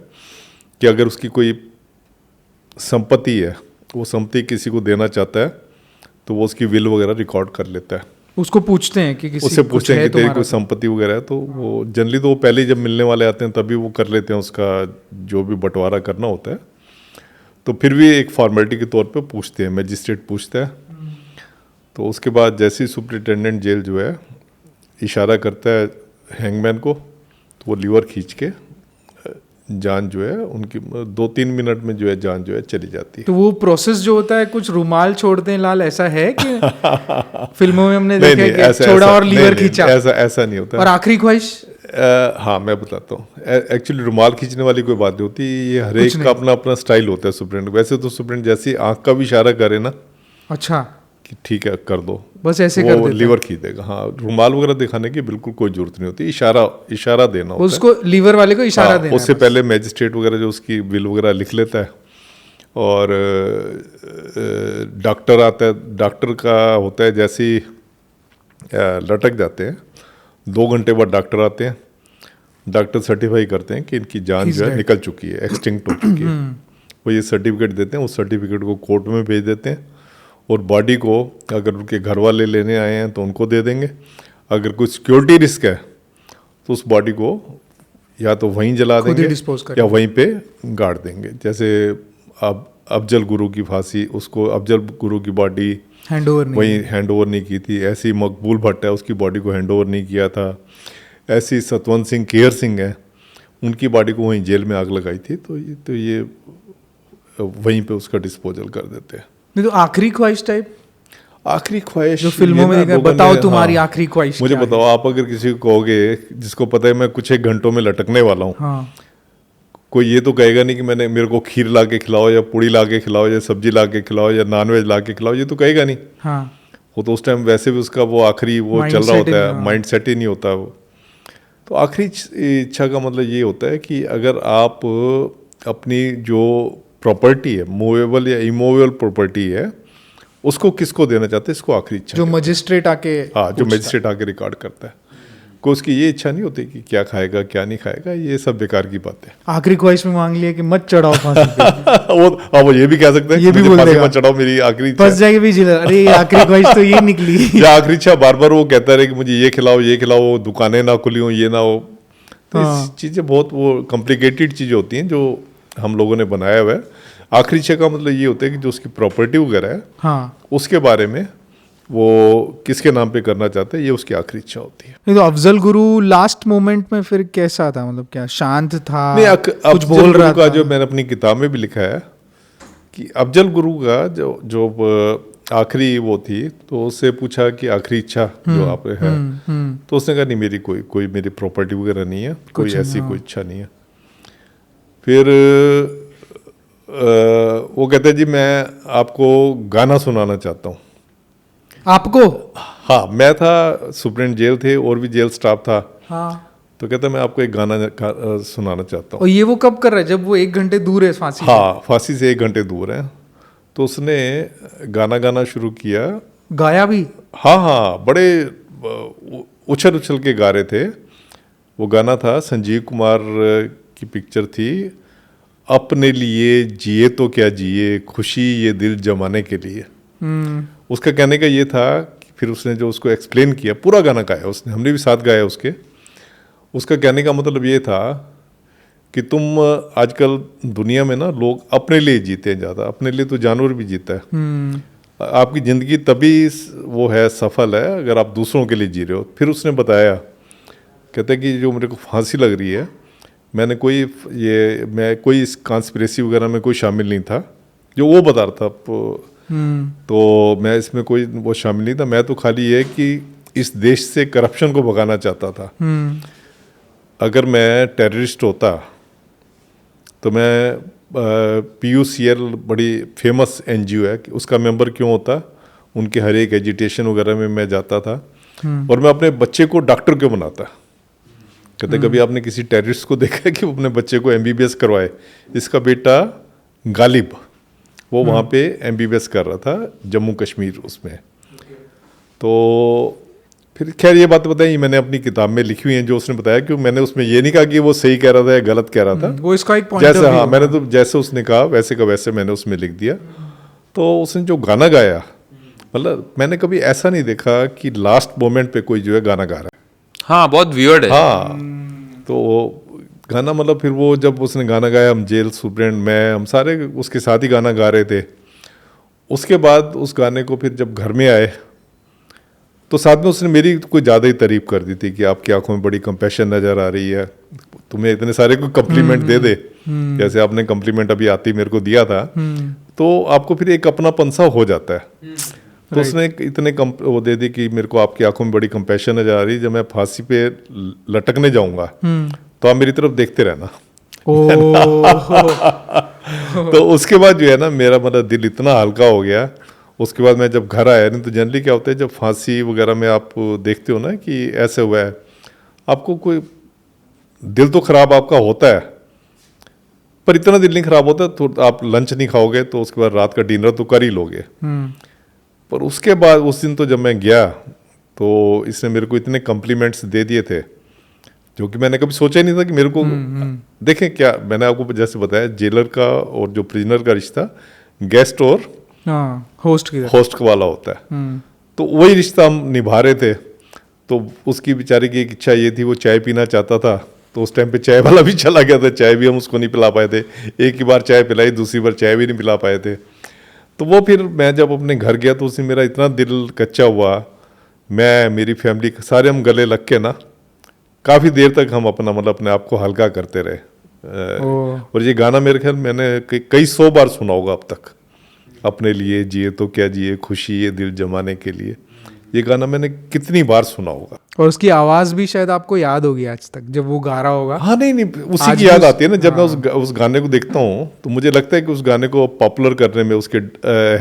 कि अगर उसकी कोई संपत्ति है, वो संपत्ति किसी को देना चाहता है तो वो उसकी विल वगैरह रिकॉर्ड कर लेता है। उसको पूछते हैं कि किसी उससे पूछते हैं कि तेरी तुम्हारा कोई संपत्ति वगैरह है, तो वो जनरली तो वो पहले जब मिलने वाले आते हैं तभी वो कर लेते हैं उसका जो भी बंटवारा करना होता है। तो फिर भी एक फॉर्मेलिटी के तौर पे पूछते हैं, मैजिस्ट्रेट पूछता है। तो उसके बाद जैसे ही सुपरिटेंडेंट जेल जो है इशारा करता है हैंगमैन को, तो वो लीवर खींच के जान जो है उनकी 2-3 मिनट में जो है जान जो है चली जाती है। तो वो प्रोसेस जो होता है कुछ रुमाल छोड़ते हैं लाल, ऐसा है कि फिल्मों में हमने देखा है कि छोड़ा और लीवर खींचा? ऐसा नहीं होता। और आखिरी ख्वाहिश? हाँ मैं बताता हूँ। एक्चुअली रुमाल खींचने वाली कोई बात नहीं होती, ये हर एक का अपना अपना स्टाइल होता है सुप्रीटेंडेंट। वैसे तो सुप्रीटेंडेंट जैसी आंख का भी इशारा करे ना, अच्छा कि ठीक है कर दो, बस ऐसे वो कर देता लीवर खींच देगा। हाँ, रुमाल वगैरह दिखाने की बिल्कुल कोई जरूरत नहीं होती, इशारा देना होता है। उसको लीवर वाले को इशारा देना है। उससे पहले मैजिस्ट्रेट वगैरह जो उसकी बिल वगैरह लिख लेता है, और डॉक्टर आता है। डॉक्टर का होता है जैसे ही लटक जाते हैं 2 घंटे बाद डॉक्टर आते हैं। डॉक्टर सर्टिफाई करते हैं कि इनकी जान जो है निकल चुकी है, एक्सटिंक्ट हो चुकी है। वो ये सर्टिफिकेट देते हैं, उस सर्टिफिकेट को कोर्ट में भेज देते हैं, और बॉडी को अगर उनके घर वाले लेने आए हैं तो उनको दे देंगे। अगर कोई सिक्योरिटी रिस्क है तो उस बॉडी को या तो वहीं जला देंगे या वहीं पे गाड़ देंगे। जैसे अब अफजल गुरु की फांसी, उसको अफजल गुरु की बॉडी हैंड ओवर नहीं की थी। ऐसे ही मकबूल भट्ट है, उसकी बॉडी को हैंड ओवर नहीं किया था। ऐसे ही सतवंत सिंह केहर सिंह है, उनकी बॉडी को वहीं जेल में आग लगाई थी, तो ये वहीं पे उसका डिस्पोजल कर देते हैं। नहीं तो आखिरी ख्वाहिश टाइप, आखिरी ख्वाहिश जो फिल्मों में देखा, बताओ तुम्हारी आखिरी ख्वाहिश मुझे बताओ। आप अगर किसी को कहोगे जिसको पता है मैं कुछ 1 घंटों में लटकने वाला हूँ, हाँ। कोई ये तो कहेगा नहीं कि मेरे को खीर ला के खिलाओ या पूड़ी ला के खिलाओ या सब्जी ला के खिलाओ या नॉनवेज ला के खिलाओ, ये तो कहेगा नहीं। हाँ। वो तो उस टाइम वैसे भी उसका वो आखिरी वो चल रहा होता है, माइंड सेट ही नहीं होता वो। तो आखिरी इच्छा का मतलब ये होता है कि अगर आप अपनी जो प्रॉपर्टी है, मूवेबल या इमूवेबल प्रॉपर्टी है, उसको किसको देना चाहते हैं, इसको आखिरी इच्छा जो मजिस्ट्रेट आके, हाँ, जो मजिस्ट्रेट आके रिकॉर्ड करता है, को उसकी ये इच्छा नहीं होती कि क्या खाएगा क्या नहीं खाएगा, ये सब बेकार की बात है। आखिरी ख्वाहिश में मांग लिया कि मत चढ़ाओ फांसी पे। वो ये भी कह सकते हैं, ये भी मुझे बोल फांसी देगा। मत चढ़ाओ, मेरी आखिरी फंस जाएगी भी जिला, अरे आखिरी ख्वाहिश तो ये निकली। या आखिरी इच्छा बार बार वो कहता रहे कि मुझे ये खिलाओ, दुकानें ना खुली हो, ये ना हो। तो चीज़ें बहुत वो कॉम्प्लिकेटेड चीज़ें होती हैं जो हम लोगों ने बनाया हुआ है। आखिरी इच्छा का मतलब ये होता है कि जो उसकी प्रॉपर्टी वगैरह है, हाँ, उसके बारे में वो किसके नाम पे करना चाहते हैं, ये उसकी आखिरी इच्छा होती है। नहीं तो अफजल गुरु लास्ट मोमेंट में फिर कैसा था, मतलब क्या शांत था, नहीं, कुछ बोल रहा का था? जो मैंने अपनी किताब में भी लिखा है कि अफजल गुरु का जो आखिरी वो थी, तो उससे पूछा कि आखिरी इच्छा जो आप है, तो उसने कहा नहीं, मेरी कोई मेरी प्रॉपर्टी वगैरह नहीं है, कोई ऐसी कोई इच्छा नहीं है। फिर वो कहते हैं जी मैं आपको गाना सुनाना चाहता हूँ। आपको? हाँ, मैं था, सुप्रीटेंडेंट जेल थे और भी जेल स्टाफ था। हाँ, तो कहता मैं आपको एक गाना सुनाना चाहता हूँ। और ये वो कब कर रहा है, जब वो 1 घंटे दूर है फांसी से? हाँ, फांसी से 1 घंटे दूर है। तो उसने गाना गाना शुरू किया। गाया भी? हाँ, बड़े उछल उछल के गा रहे थे। वो गाना था, संजीव कुमार की पिक्चर थी, अपने लिए जिए तो क्या जिए, खुशी ये दिल जमाने के लिए। उसका कहने का ये था कि फिर उसने जो उसको एक्सप्लेन किया, पूरा गाना गाया उसने, हमने भी साथ गाया उसके। उसका कहने का मतलब ये था कि तुम आजकल दुनिया में ना लोग अपने लिए जीते हैं ज़्यादा, अपने लिए तो जानवर भी जीता है। आपकी ज़िंदगी तभी वो है, सफल है, अगर आप दूसरों के लिए जी रहे हो। फिर उसने बताया, कहते हैं कि जो मेरे को फांसी लग रही है, मैं कोई इस कॉन्स्पिरेसी वगैरह में कोई शामिल नहीं था, जो वो बता रहा था। तो मैं इसमें कोई वो शामिल नहीं था, मैं तो खाली ये कि इस देश से करप्शन को भगाना चाहता था। अगर मैं टेररिस्ट होता तो मैं PUCL बड़ी फेमस NGO है, उसका मेंबर क्यों होता, उनके हर एक एजिटेशन वगैरह में मैं जाता था। और मैं अपने बच्चे को डॉक्टर क्यों बनाता। कहते कभी आपने किसी टेररिस्ट को देखा है कि वो अपने बच्चे को MBBS करवाए? इसका बेटा गालिब, वो वहाँ पे MBBS कर रहा था जम्मू कश्मीर उसमें। तो फिर खैर ये बात बताई मैंने अपनी किताब में लिखी हुई है, जो उसने बताया कि मैंने उसमें ये नहीं कहा कि वो सही कह रहा था या गलत कह रहा था। वो इसका एक पॉइंट जैसे, हाँ, मैंने तो जैसे उसने कहा वैसे का वैसे मैंने उसमें लिख दिया। तो उसने जो गाना गाया, मतलब मैंने कभी ऐसा नहीं देखा कि लास्ट मोमेंट पे कोई जो है गाना गा रहा है। हाँ, बहुत वियर्ड है। हाँ, तो गाना मतलब फिर वो जब उसने गाना गाया, हम जेल सुप्रीटेंडेंट, मैं, हम सारे उसके साथ ही गाना गा रहे थे। उसके बाद उस गाने को फिर जब घर में आए तो साथ में उसने मेरी कोई ज़्यादा ही तारीफ कर दी थी कि आपकी आंखों में बड़ी कंपैशन नज़र आ रही है, तुम्हें इतने सारे कोई कम्प्लीमेंट दे दे, जैसे आपने कम्प्लीमेंट अभी आती मेरे को दिया था, तो आपको फिर एक अपनापन सा हो जाता है। तो उसने इतने वो दे दी कि मेरे को आपकी आंखों में बड़ी कंपैशन नजर आ रही है, जब मैं फांसी पे लटकने जाऊंगा तो आप मेरी तरफ देखते रहना। तो उसके बाद जो है ना, मेरा मतलब दिल इतना हल्का हो गया। उसके बाद मैं जब घर आया, नहीं तो जनरली क्या होता है जब फांसी वगैरह में आप देखते हो ना कि ऐसे हुआ है, आपको कोई दिल तो खराब आपका होता है, पर इतना दिल नहीं खराब होता। तो आप लंच नहीं खाओगे तो उसके बाद रात का डिनर तो कर ही लोगे। पर उसके बाद उस दिन तो जब मैं गया तो इसने मेरे को इतने कम्प्लीमेंट्स दे दिए थे जो कि मैंने कभी सोचा ही नहीं था कि मेरे को देखें। क्या मैंने आपको जैसे बताया, जेलर का और जो प्रिजनर का रिश्ता गेस्ट और होस्ट वाला होता है, तो वही रिश्ता हम निभा रहे थे। तो उसकी बेचारे की एक इच्छा ये थी, वो चाय पीना चाहता था, तो उस टाइम पे चाय वाला भी चला गया था, चाय भी हम उसको नहीं पिला पाए थे। एक ही बार चाय पिलाई, दूसरी बार चाय भी नहीं पिला पाए थे। तो वो फिर मैं जब अपने घर गया तो उसमें मेरा इतना दिल कच्चा हुआ, मैं, मेरी फैमिली सारे हम गले लग के ना काफ़ी देर तक हम अपना मतलब अपने आप को हल्का करते रहे। और ये गाना मेरे ख्याल मैंने कई 100 बार सुना होगा अब तक, अपने लिए जिए तो क्या जिए, खुशी ये दिल जमाने के लिए। ये गाना मैंने कितनी बार सुना होगा। और उसकी आवाज भी शायद आपको याद होगी आज तक जब वो गा रहा होगा। हाँ नहीं उसी आज की भी याद आती है ना जब मैं उस गाने को देखता हूँ, तो मुझे लगता है कि उस गाने को पॉपुलर करने में, उसके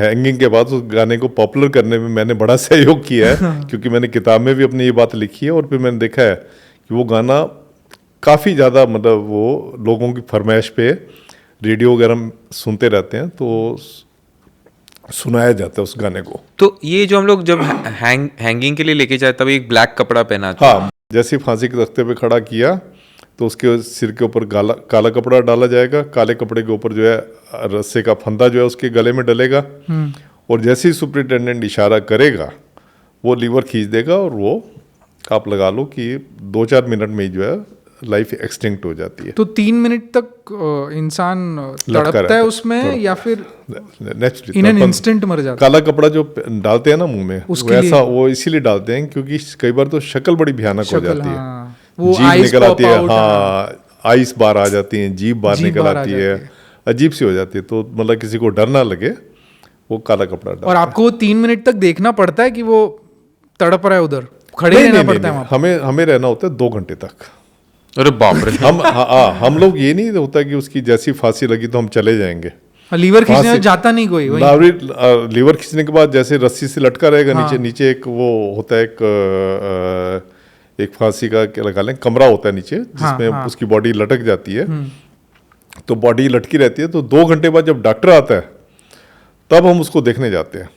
हैंगिंग के बाद उस गाने को पॉपुलर करने में मैंने बड़ा सहयोग किया है क्योंकि मैंने किताब में भी अपनी ये बात लिखी है और फिर मैंने देखा है कि वो गाना काफ़ी ज़्यादा मतलब वो लोगों की फरमाइश पे रेडियो वगैरह में सुनते रहते हैं, तो सुनाया जाता है उस गाने को। तो ये जो हम लोग जब हैंगिंग के लिए लेके जाए तब एक ब्लैक कपड़ा पहना था। हाँ, जैसे फांसी के तख्ते पे खड़ा किया तो उसके सिर के ऊपर काला कपड़ा डाला जाएगा, काले कपड़े के ऊपर जो है रस्से का फंदा जो है उसके गले में डलेगा और जैसे ही सुपरिटेंडेंट इशारा करेगा वो लीवर खींच देगा और वो आप लगा लो कि 2-4 मिनट में ही जो है लाइफ एक्सटिंक्ट हो जाती है। तो 3 मिनट तक इंसान तड़पता है उसमें या फिर नेचुरली इन एन इंस्टेंट मर जाता है? काला कपड़ा जो डालते हैं ना मुंह में, उसके वो ऐसा वो इसीलिए डालते हैं क्योंकि कई बार तो शक्ल बड़ी भयानक हो जाती है। हाँ, वो जीभ eyes निकल आती pop है, out, हाँ आइस बाहर आ जाती हैं, जीभ बाहर जीभ निकल बाहर आ आती जाती है, अजीब सी हो जाती है। तो मतलब किसी को डर ना लगे वो काला कपड़ा डाल। और आपको वो 3 मिनट तक देखना पड़ता है कि वो तड़प रहा है उधर, खड़े रहना पड़ता है वहाँ पे? हमें रहना होता है 2 घंटे तक। अरे बाप रे। हम लोग ये नहीं होता कि उसकी जैसी फांसी लगी तो हम चले जाएंगे। लीवर खींचने फांसी- में जाता नहीं कोई वहीं? लीवर खींचने के बाद जैसे रस्सी से लटका रहेगा हाँ। नीचे एक वो होता है एक फांसी का क्या लगा लें कमरा होता है नीचे जिसमें हाँ। उसकी बॉडी लटक जाती है। तो बॉडी लटकी रहती है, तो 2 घंटे बाद जब डॉक्टर आता है तब हम उसको देखने जाते हैं।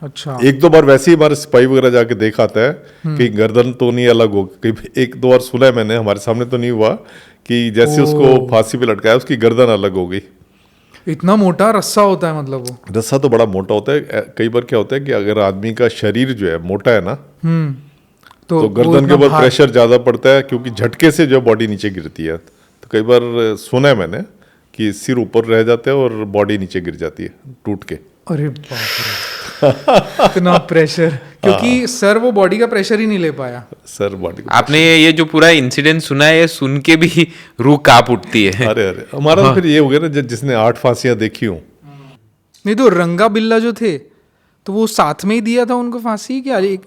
अच्छा। 1-2 बार वैसे ही हमारे सिपाही वगैरह जाके देखा आता है कि गर्दन तो नहीं अलग हो, कहीं 1-2 बार सुना है मैंने, हमारे सामने तो नहीं हुआ कि जैसे उसको फांसी पे लटकाया उसकी गर्दन अलग हो गई। इतना मोटा रस्सा होता है मतलब वो? रस्सा तो बड़ा मोटा होता है। कई बार क्या होता है कि अगर आदमी का शरीर जो है मोटा है ना, तो वो गर्दन के इतना ऊपर भार- प्रेशर ज्यादा पड़ता है क्योंकि झटके से जो बॉडी नीचे गिरती है। तो कई बार सुना है मैंने कि सिर ऊपर रह जाता है और बॉडी नीचे गिर जाती है टूट के। अरे बाप रे, इतना प्रेशर, क्योंकि सर वो बॉडी का प्रेशर ही नहीं ले पाया। सर बॉडी आपने ये जो पूरा इंसिडेंट सुना है, ये सुन के भी रूह कांप उठती है। अरे हमारा तो फिर ये हो गया ना, जिसने 8 फांसियां देखी हूँ। नहीं तो रंगा बिल्ला जो थे तो वो साथ में ही दिया था उनको फांसी, क्या एक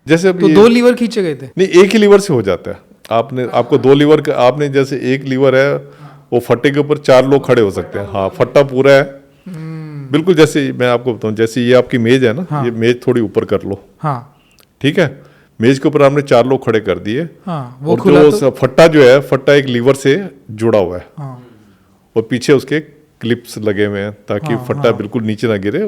जैसे अब तो ये- 2 लीवर खींचे गए थे? नहीं, एक ही लीवर से हो जाता है। आपको 2 लीवर का, आपने जैसे एक लीवर है वो फट्टे के ऊपर 4 लोग खड़े हो सकते हैं। हाँ, फट्टा पूरा है बिल्कुल। जैसे मैं आपको बताऊं, जैसे ये आपकी मेज है ना, ये मेज थोड़ी ऊपर कर लो, हाँ ठीक है। मेज के ऊपर हमने 4 लोग खड़े कर दिए। हाँ, वो और खुला जो फट्टा जो है, फट्टा एक लीवर से जुड़ा हुआ है हाँ और पीछे उसके क्लिप्स लगे हुए हैं ताकि फट्टा बिल्कुल नीचे ना गिरे,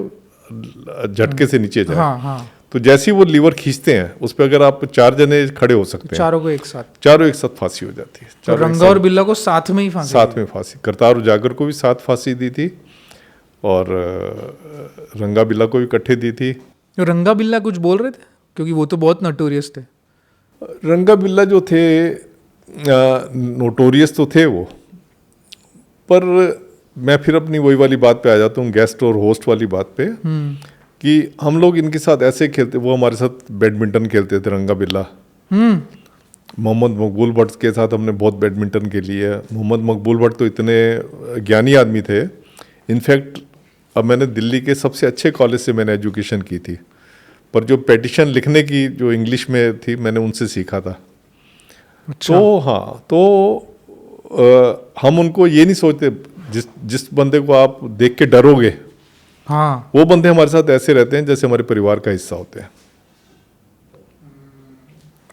झटके से नीचे जाए। हाँ हाँ, तो जैसे ही वो लीवर खींचते हैं उस पर अगर आप 4 जने खड़े हो सकते हैं, चारों को एक साथ। चारों एक साथ फांसी हो जाती है। तो चारों एक रंगा और बिल्ला को साथ में ही फांसी साथ में फांसी। करतार उजागर को भी साथ फांसी दी थी और रंगा बिल्ला को भी इकट्ठे दी थी। तो रंगा बिल्ला कुछ बोल रहे थे क्योंकि वो तो बहुत नटोरियस थे? रंगा बिल्ला जो थे नोटोरियस तो थे वो, पर मैं फिर अपनी वही वाली बात पे आ जाता हूँ, गेस्ट और होस्ट वाली बात पे, कि हम लोग इनके साथ ऐसे खेलते, वो हमारे साथ बैडमिंटन खेलते थे रंगा बिल्ला। मोहम्मद मकबूल भट्ट के साथ हमने बहुत बैडमिंटन खेली है। मोहम्मद मकबूल भट्ट तो इतने ज्ञानी आदमी थे, इनफैक्ट अब मैंने दिल्ली के सबसे अच्छे कॉलेज से मैंने एजुकेशन की थी, पर जो पेटिशन लिखने की जो इंग्लिश में थी मैंने उनसे सीखा था। अच्छा। तो हाँ, तो हम उनको ये नहीं सोचते, जिस बंदे को आप देख के डरोगे, हाँ, वो बंदे हमारे साथ ऐसे रहते हैं जैसे हमारे परिवार का हिस्सा होते हैं।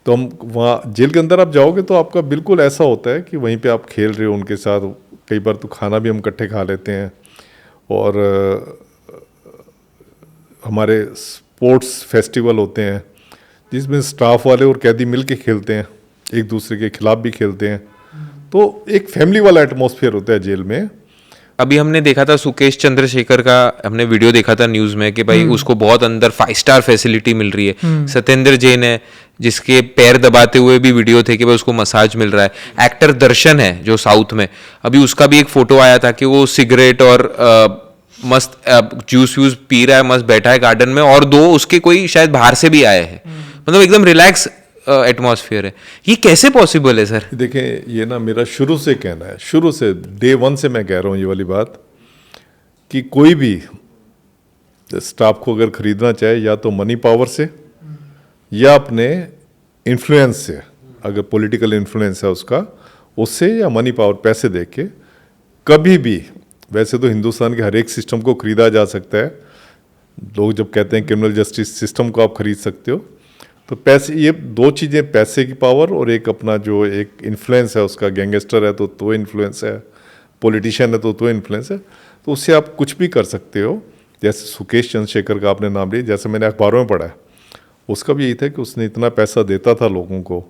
तो हम वहाँ जेल के अंदर आप जाओगे तो आपका बिल्कुल ऐसा होता है कि वहीं पे आप खेल रहे हो उनके साथ। कई बार तो खाना भी हम इकट्ठे खा लेते हैं और हमारे स्पोर्ट्स फेस्टिवल होते हैं जिसमें स्टाफ वाले और कैदी मिल के खेलते हैं, एक दूसरे के खिलाफ भी खेलते हैं। तो एक फैमिली वाला एटमॉस्फेयर होता है जेल में। अभी हमने देखा था सुकेश चंद्रशेखर का, हमने वीडियो देखा था न्यूज में कि भाई उसको बहुत अंदर 5 स्टार फैसिलिटी मिल रही है। सत्येंद्र जैन है जिसके पैर दबाते हुए भी वीडियो थे कि भाई उसको मसाज मिल रहा है। एक्टर दर्शन है जो साउथ में, अभी उसका भी एक फोटो आया था कि वो सिगरेट और मस्त जूस व्यूस पी रहा है, मस्त बैठा है गार्डन में, और 2 उसके कोई शायद बाहर से भी आए हैं। मतलब एकदम रिलैक्स एटमॉस्फेयर है। ये कैसे पॉसिबल है सर? देखें, ये ना मेरा शुरू से कहना है, शुरू से डे 1 से मैं कह रहा हूँ ये वाली बात, कि कोई भी स्टाफ को अगर खरीदना चाहे या तो मनी पावर से या अपने इन्फ्लुएंस से, अगर पॉलिटिकल इन्फ्लुएंस है उसका, उससे या मनी पावर पैसे दे के कभी भी, वैसे तो हिंदुस्तान के हर एक सिस्टम को खरीदा जा सकता है, लोग जब कहते हैं क्रिमिनल जस्टिस सिस्टम को आप खरीद सकते हो, तो पैसे, ये दो चीज़ें, पैसे की पावर और एक अपना जो एक इन्फ्लुएंस है उसका, गैंगस्टर है तो इन्फ्लुएंस है, पॉलिटिशियन है तो इन्फ्लुएंस है, तो उससे आप कुछ भी कर सकते हो। जैसे सुकेश चंद्रशेखर का आपने नाम लिया, जैसे मैंने अखबारों में पढ़ा है, उसका भी यही था कि उसने इतना पैसा देता था लोगों को।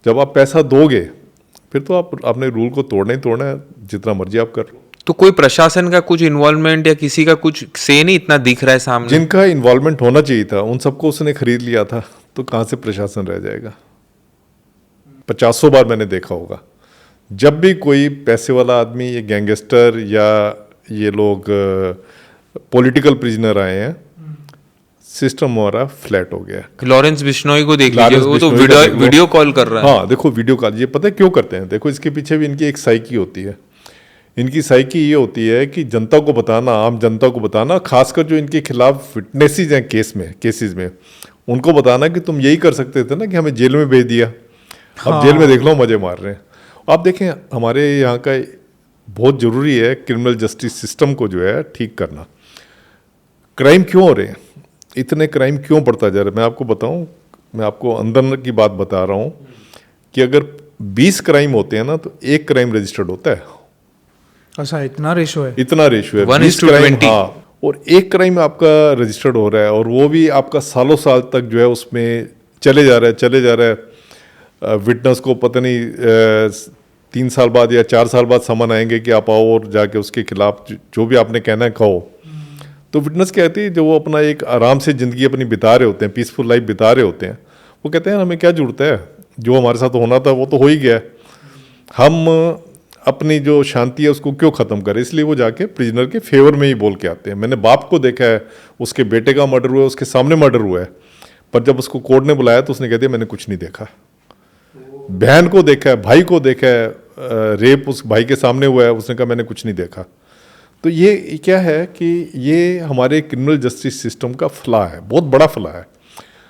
जब आप पैसा दोगे फिर तो आप अपने रूल को तोड़ना ही तोड़ना है, जितना मर्जी आप कर लो। तो कोई प्रशासन का कुछ इन्वॉल्वमेंट या किसी का कुछ से नहीं इतना दिख रहा है सामने? जिनका इन्वॉल्वमेंट होना चाहिए था उन सबको उसने खरीद लिया था, तो कहाँ से प्रशासन रह जाएगा? 50 बार मैंने देखा होगा, जब भी कोई पैसे वाला आदमी, ये गैंगस्टर या ये लोग पॉलिटिकल प्रिजनर आए हैं, सिस्टम हमारा फ्लैट हो गया। लॉरेंस बिश्नोई को देख लीजिए, लॉरेंस वो तो बिश्नोई का देखो। वीडियो कॉल कर रहा है। हाँ देखो, वीडियो कॉल, ये पता है क्यों करते हैं? देखो, इसके पीछे भी इनकी एक साइकी होती है। इनकी साइकी ये होती है कि जनता को बताना, आम जनता को बताना, खासकर जो इनके खिलाफ विटनेसेस हैं केसेस में, उनको बताना कि तुम यही कर सकते थे ना कि हमें जेल में भेज दिया, अब जेल में देख लो मजे मार रहे हैं। आप देखें, हमारे यहाँ का बहुत ज़रूरी है क्रिमिनल जस्टिस सिस्टम को जो है ठीक करना। क्राइम क्यों हो रहे हैं, इतने क्राइम क्यों बढ़ता जा रहा है? मैं आपको बताऊं, मैं आपको अंदर की बात बता रहा हूं कि अगर 20 क्राइम होते हैं ना तो एक क्राइम रजिस्टर्ड होता है। अच्छा, इतना रेशो है? इतना रेशियो है, 1:20। क्राइम, हाँ, और एक क्राइम आपका रजिस्टर्ड हो रहा है, और वो भी आपका सालों साल तक जो है उसमें चले जा रहा है। विटनेस को पता नहीं 3 साल बाद या 4 साल बाद समन आएंगे कि आप आओ और जाके उसके खिलाफ जो भी आपने कहना है कहो। तो विटनेस कहती है, जो वो अपना एक आराम से ज़िंदगी अपनी बिता रहे होते हैं, पीसफुल लाइफ बिता रहे होते हैं, वो कहते हैं हमें क्या जरूरत है, जो हमारे साथ होना था वो तो हो ही गया, हम अपनी जो शांति है उसको क्यों ख़त्म करें? इसलिए वो जाके प्रिजनर के फेवर में ही बोल के आते हैं। मैंने बाप को देखा है, उसके बेटे का मर्डर हुआ है, उसके सामने मर्डर हुआ है, पर जब उसको कोर्ट ने बुलाया तो उसने कह दिया मैंने कुछ नहीं देखा। बहन को देखा है, भाई को देखा है, रेप उस भाई के सामने हुआ है, उसने कहा मैंने कुछ नहीं देखा। तो ये क्या है कि ये हमारे क्रिमिनल जस्टिस सिस्टम का फ्ला है, बहुत बड़ा फ्ला है।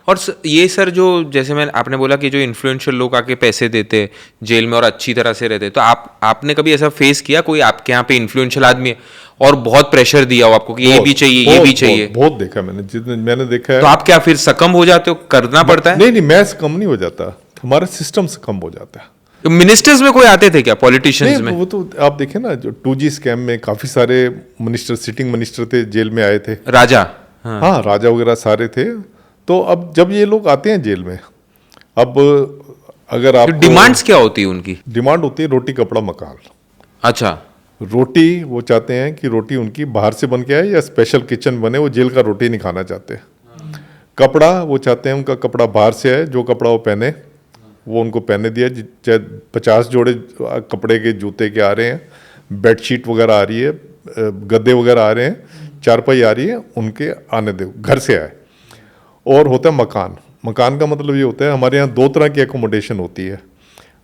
और ये सर, जो जैसे आपने बोला कि जो इन्फ्लुएंशियल लोग आके पैसे देते जेल में और अच्छी तरह से रहते, तो आपने कभी ऐसा फेस किया, कोई आपके यहाँ पे इन्फ्लुएंशियल आदमी है और बहुत प्रेशर दिया हो आपको कि ये भी चाहिए, ये भी चाहिए? बहुत देखा मैंने, जितने मैंने देखा है। तो आप क्या फिर सकम हो जाते हो, करना पड़ता है? नहीं, मैं सकम नहीं हो जाता, हमारा सिस्टम सकम हो जाता है। तो मिनिस्टर्स में कोई आते थे क्या, पॉलिटिशियंस में? वो तो आप देखें ना, जो 2G स्कैम में काफी सारे मिनिस्टर, सिटिंग मिनिस्टर थे, जेल में आए थे। राजा, हाँ, राजा वगैरह सारे थे। तो अब जब ये लोग आते हैं जेल में, अब अगर आप, डिमांड्स क्या होती है उनकी? डिमांड होती है रोटी कपड़ा मकान। अच्छा, रोटी वो चाहते हैं कि रोटी उनकी बाहर से बन के आए या स्पेशल किचन बने, वो जेल का रोटी नहीं खाना चाहते। कपड़ा वो चाहते हैं उनका कपड़ा बाहर से आए, जो कपड़ा वो पहने वो उनको पहने दिया, चाहे 50 जोड़े कपड़े के जूते के आ रहे हैं, बेडशीट वगैरह आ रही है, गद्दे वगैरह आ रहे हैं, चारपाई आ रही है, उनके आने दो, घर से आए। और होता है मकान। मकान का मतलब ये होता है, हमारे यहाँ 2 तरह की एकोमोडेशन होती है,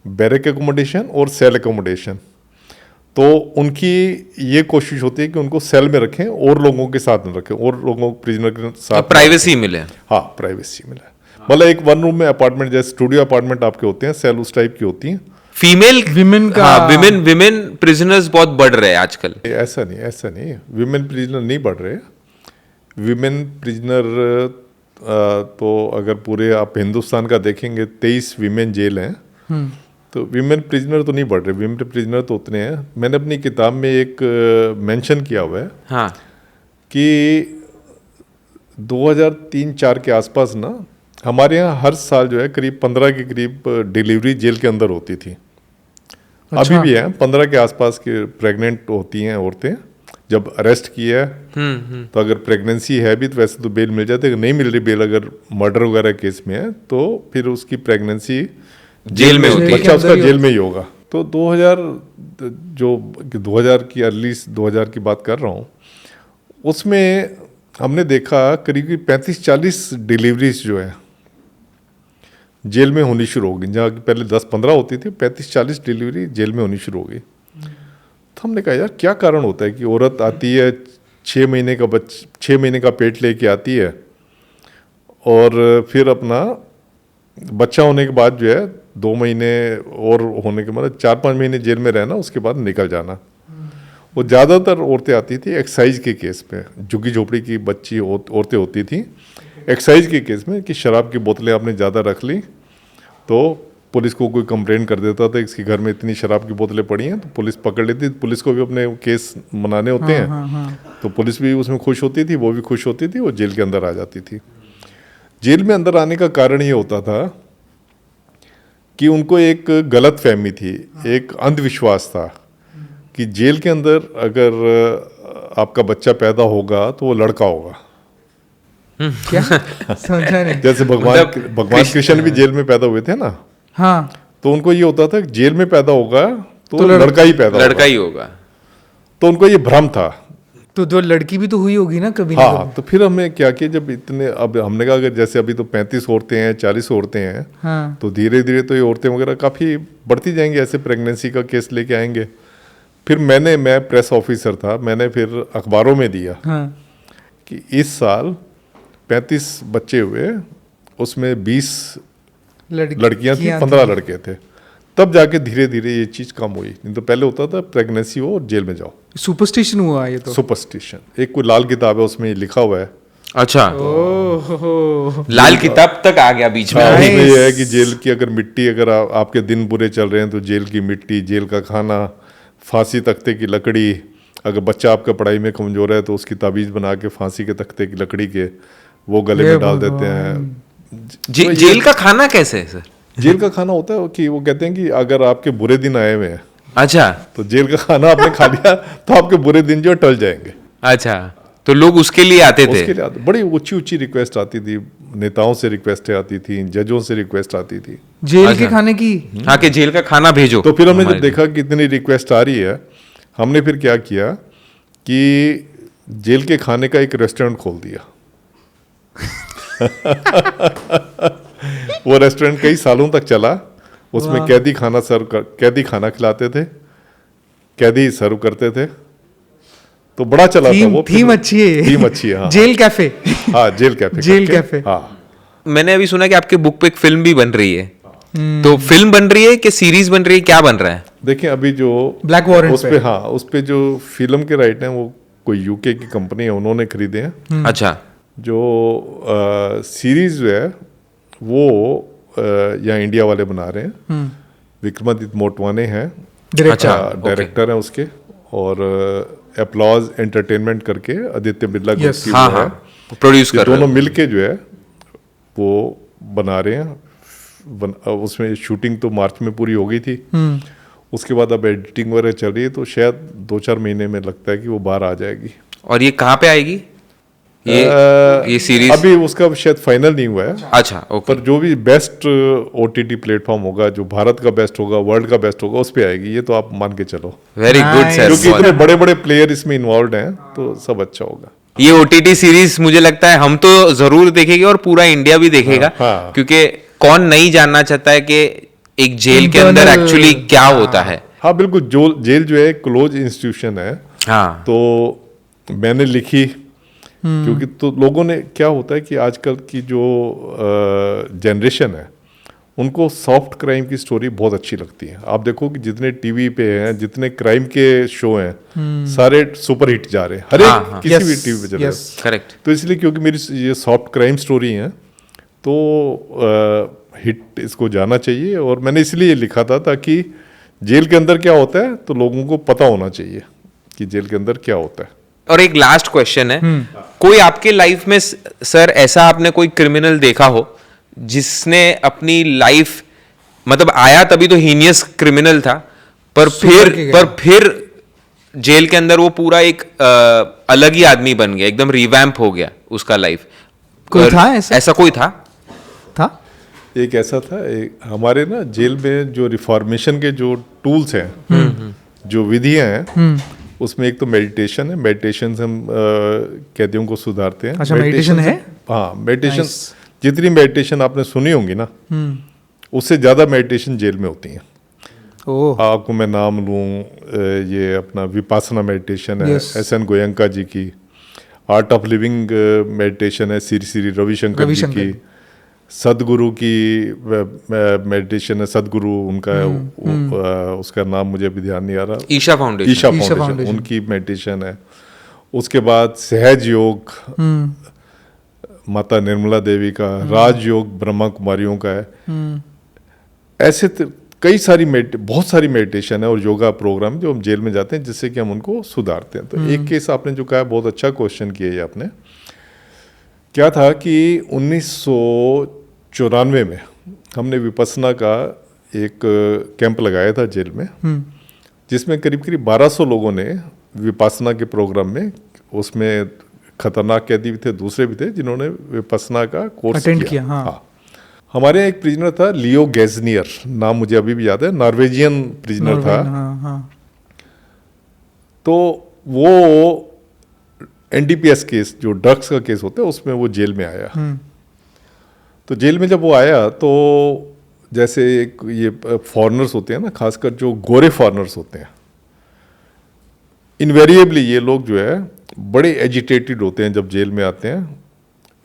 बैरक एकोमोडेशन और सेल एकोमोडेशन। तो उनकी ये कोशिश होती है कि उनको सेल में रखें और लोगों के साथ न रखें, और लोगों प्रिजनर के साथ प्राइवेसी मिले। हाँ, प्राइवेसी मिले। मतलब एक 1 रूम में अपार्टमेंट, जैसे स्टूडियो अपार्टमेंट आपके होते हैं, सेल उस टाइप की होती हैं। फीमेल विमेन का, विमेन प्रिजनर्स बहुत बढ़ रहे हैं आजकल। ऐसा नहीं, विमेन प्रिजनर नहीं बढ़ रहे। विमेन प्रिजनर तो अगर पूरे आप हिंदुस्तान का देखेंगे 23 विमेन जेल हैं, तो विमेन प्रिजनर तो नहीं बढ़ रहे, विमेन प्रिजनर तो उतने हैं। मैंने अपनी किताब में एक मेंशन किया हुआ है, हाँ, कि 2003-4 के आसपास ना हमारे यहाँ हर साल जो है करीब 15 के करीब डिलीवरी जेल के अंदर होती थी। अच्छा। अभी भी है, 15 के आसपास की प्रेग्नेंट होती हैं औरतें। जब अरेस्ट किया है तो अगर प्रेगनेंसी है भी तो वैसे तो बेल मिल जाती है, नहीं मिल रही बेल, अगर मर्डर वगैरह केस में है तो फिर उसकी प्रेगनेंसी जेल में होती है, बच्चा उसका जेल में ही होगा। तो 2000 की अर्ली 2000 की बात कर रहा हूँ, उसमें हमने देखा करीब 35-40 डिलीवरीज जो है जेल में होनी शुरू हो गई। जहाँ की पहले 10-15 होती थी, 35-40 डिलीवरी जेल में होनी शुरू हो गई। तो हमने कहा यार क्या कारण होता है कि औरत आती है 6 महीने का पेट लेके आती है और फिर अपना बच्चा होने के बाद जो है 2 महीने और होने के मतलब 4-5 महीने जेल में रहना, उसके बाद निकल जाना। वो ज़्यादातर औरतें आती थी एक्साइज के केस में, झुग्गी झोपड़ी की बच्ची औरतें होती थी एक्साइज के केस में कि शराब की बोतलें आपने ज़्यादा रख ली, तो पुलिस को कोई कंप्लेंट कर देता था इसके घर में इतनी शराब की बोतलें पड़ी हैं, तो पुलिस पकड़ लेती। पुलिस को भी अपने केस मनाने होते हैं, तो पुलिस भी उसमें खुश होती थी, वो भी खुश होती थी, वो जेल के अंदर आ जाती थी। जेल में अंदर आने का कारण ये होता था कि उनको एक गलत फहमी थी, एक अंधविश्वास था कि जेल के अंदर अगर आपका बच्चा पैदा होगा तो वो लड़का होगा। क्या समझा नहीं। जैसे भगवान कृष्ण भी जेल में पैदा हुए थे ना, हाँ, तो उनको ये होता था कि जेल में पैदा होगा तो लड़का ही पैदा होगा। लड़का ही होगा, तो उनको ये भ्रम था। तो जो लड़की भी तो हुई होगी ना कभी ना हाँ, तो फिर हमने क्या किया, जब इतने, अब हमने कहा अगर जैसे अभी तो 35 औरतें हैं, 40 औरतें हैं, हाँ, तो धीरे धीरे तो ये औरतें वगैरह काफ़ी बढ़ती जाएंगी, ऐसे प्रेगनेंसी का केस लेके आएंगे। फिर मैं प्रेस ऑफिसर था, मैंने फिर अखबारों में दिया हाँ, कि इस साल 35 बच्चे हुए, उसमें 20 लड़कियां थी, 15 लड़के थे। तब जाके धीरे धीरे ये चीज़ कम हुई। नहीं तो पहले होता था प्रेगनेंसी हो और जेल में जाओ। सुपरस्टिशन हुआ ये तो। सुपरस्टिशन, एक कोई लाल किताब है उसमें लिखा हुआ है। अच्छा, ओह, लाल किताब तक आ गया बीच में। हाँ, उसमें ये है कि जेल की अगर मिट्टी, अगर आपके दिन बुरे चल रहे हैं तो जेल की मिट्टी, जेल का खाना, फांसी तख्ते की लकड़ी, अगर बच्चा आपका पढ़ाई में कमजोर है तो उसकी ताबीज़ बना के फांसी के तख्ते की लकड़ी के वो गले में डाल देते हैं। जेल का खाना कैसे है सर? जेल का खाना होता है कि वो कहते हैं कि अगर आपके बुरे दिन आए हुए हैं, अच्छा, तो जेल का खाना आपने खा लिया तो आपके बुरे दिन जो टल जाएंगे। अच्छा, तो लोग उसके लिए आते थे? उसके लिए बड़ी ऊंची ऊंची रिक्वेस्ट आती थी, नेताओं से रिक्वेस्ट आती थी, जजों से रिक्वेस्ट आती थी जेल के खाने की। हाँ, कि जेल का खाना भेजो। तो फिर हमने जब देखा कि इतनी रिक्वेस्ट आ रही है, हमने फिर क्या किया कि जेल के खाने का एक रेस्टोरेंट खोल दिया। वो रेस्टोरेंट कई सालों तक चला। उसमें कैदी खाना खिलाते थे, कैदी सर्व करते थे, तो बड़ा चला था वो। थीम अच्छी है, थीम अच्छी है। हाँ, जेल कैफे। हाँ, जेल कैफे, जेल कैफे। हाँ, मैंने अभी सुना कि आपके बुक पे एक फिल्म भी बन रही है। तो फिल्म बन रही है कि सीरीज बन रही है, क्या बन रहा है? देखिए अभी जो ब्लैक वारंट उस पे, हाँ, उस पे जो फिल्म के राइट हैं वो कोई यूके की कंपनी है, उन्होंने खरीदे हैं। अच्छा, जो सीरीज है वो यहाँ इंडिया वाले बना रहे हैं। विक्रमादित्य मोटवाने हैं अच्छा, डायरेक्टर हैं उसके, और एप्लॉज एंटरटेनमेंट करके आदित्य बिरला ग्रुप की हाँ वो है, हाँ, प्रोड्यूस कर रहे दोनों हैं। मिलके जो है वो बना रहे हैं। उसमें शूटिंग तो मार्च में पूरी हो गई थी, उसके बाद अब एडिटिंग वगैरह चल रही है, तो शायद 2-4 महीने में लगता है कि वो बाहर आ जाएगी। और ये कहाँ पे आएगी ये सीरीज? अभी उसका शायद फाइनल नहीं हुआ है। अच्छा, ओके। पर जो भी बेस्ट OTT प्लेटफॉर्म होगा, जो भारत का बेस्ट होगा, वर्ल्ड का बेस्ट होगा, उस पे आएगी, ये तो आप मान के चलो। Very good sir. क्योंकि इतने बड़े बड़े प्लेयर इसमें इन्वॉल्व हैं, तो सब अच्छा होगा। ये OTT सीरीज मुझे लगता है हम तो जरूर देखेंगे और पूरा इंडिया भी देखेगा। हाँ। क्योंकि कौन नहीं जानना चाहता है कि एक जेल के अंदर एक्चुअली क्या होता है। हाँ बिल्कुल, जेल जो है क्लोज इंस्टीट्यूशन है। हाँ, तो मैंने लिखी क्योंकि तो लोगों ने, क्या होता है कि आजकल की जो जनरेशन है उनको सॉफ्ट क्राइम की स्टोरी बहुत अच्छी लगती है। आप देखो कि जितने टीवी पे हैं, जितने क्राइम के शो हैं, सारे सुपर हिट जा रहे हैं, हर एक किसी भी टीवी पे चल रहे हैं। करेक्ट। तो इसलिए क्योंकि मेरी ये सॉफ्ट क्राइम स्टोरी है, तो हिट इसको जाना चाहिए। और मैंने इसलिए लिखा था ताकि जेल के अंदर क्या होता है तो लोगों को पता होना चाहिए कि जेल के अंदर क्या होता है। और एक लास्ट क्वेश्चन है, कोई आपके लाइफ में सर ऐसा आपने कोई क्रिमिनल देखा हो जिसने अपनी लाइफ, मतलब आया तभी तो हीनियस क्रिमिनल था, पर फिर जेल के अंदर वो पूरा एक अलग ही आदमी बन गया, एकदम रिवैम्प हो गया उसका लाइफ? कोई था ऐसा कोई था? एक ऐसा था, हमारे ना जेल में जो रिफॉर्मेशन के जो टूल्स हैं, जो विधियां हैं, उसमें एक तो मेडिटेशन है। मेडिटेशन से हम कैदियों को सुधारते हैं। अच्छा, मेडिटेशन है? हाँ, मेडिटेशन, जितनी मेडिटेशन आपने सुनी होंगी ना, उससे ज़्यादा मेडिटेशन जेल में होती हैं। आपको मैं नाम लूँ, ये अपना विपासना मेडिटेशन है, SN गोयंका जी की। आर्ट ऑफ लिविंग मेडिटेशन है, श्री श्री रविशंकर जी की। सदगुरु की मेडिटेशन है, सदगुरु उनका है, उसका नाम मुझे अभी ध्यान नहीं आ रहा, ईशा फाउंडेशन, ईशा फाउंडेशन, उनकी मेडिटेशन है। उसके बाद सहज योग माता निर्मला देवी का, राजयोग ब्रह्मा कुमारियों का है। ऐसे कई सारी बहुत सारी मेडिटेशन है और योगा प्रोग्राम जो हम जेल में जाते हैं जिससे कि हम उनको सुधारते हैं। तो एक केस आपने जो कहा, बहुत अच्छा क्वेश्चन किया है आपने। क्या था कि 1994 में हमने विपस्सना का एक कैंप लगाया था जेल में, जिसमें करीब करीब 1200 लोगों ने विपस्सना के प्रोग्राम में, उसमें खतरनाक कैदी भी थे, दूसरे भी थे जिन्होंने विपस्सना का कोर्स किया। हाँ। हमारे यहाँ एक प्रिजनर था लियो गैजनियर, नाम मुझे अभी भी याद है, नॉर्वेजियन प्रिजनर था। तो वो NDPS केस, जो ड्रग्स का केस होता है, उसमें वो जेल में आया। तो जेल में जब वो आया तो जैसे एक ये फॉरेनर्स होते हैं ना, खासकर जो गोरे फॉरेनर्स होते हैं, इनवेरिएबली ये लोग जो है बड़े एजिटेटेड होते हैं जब जेल में आते हैं।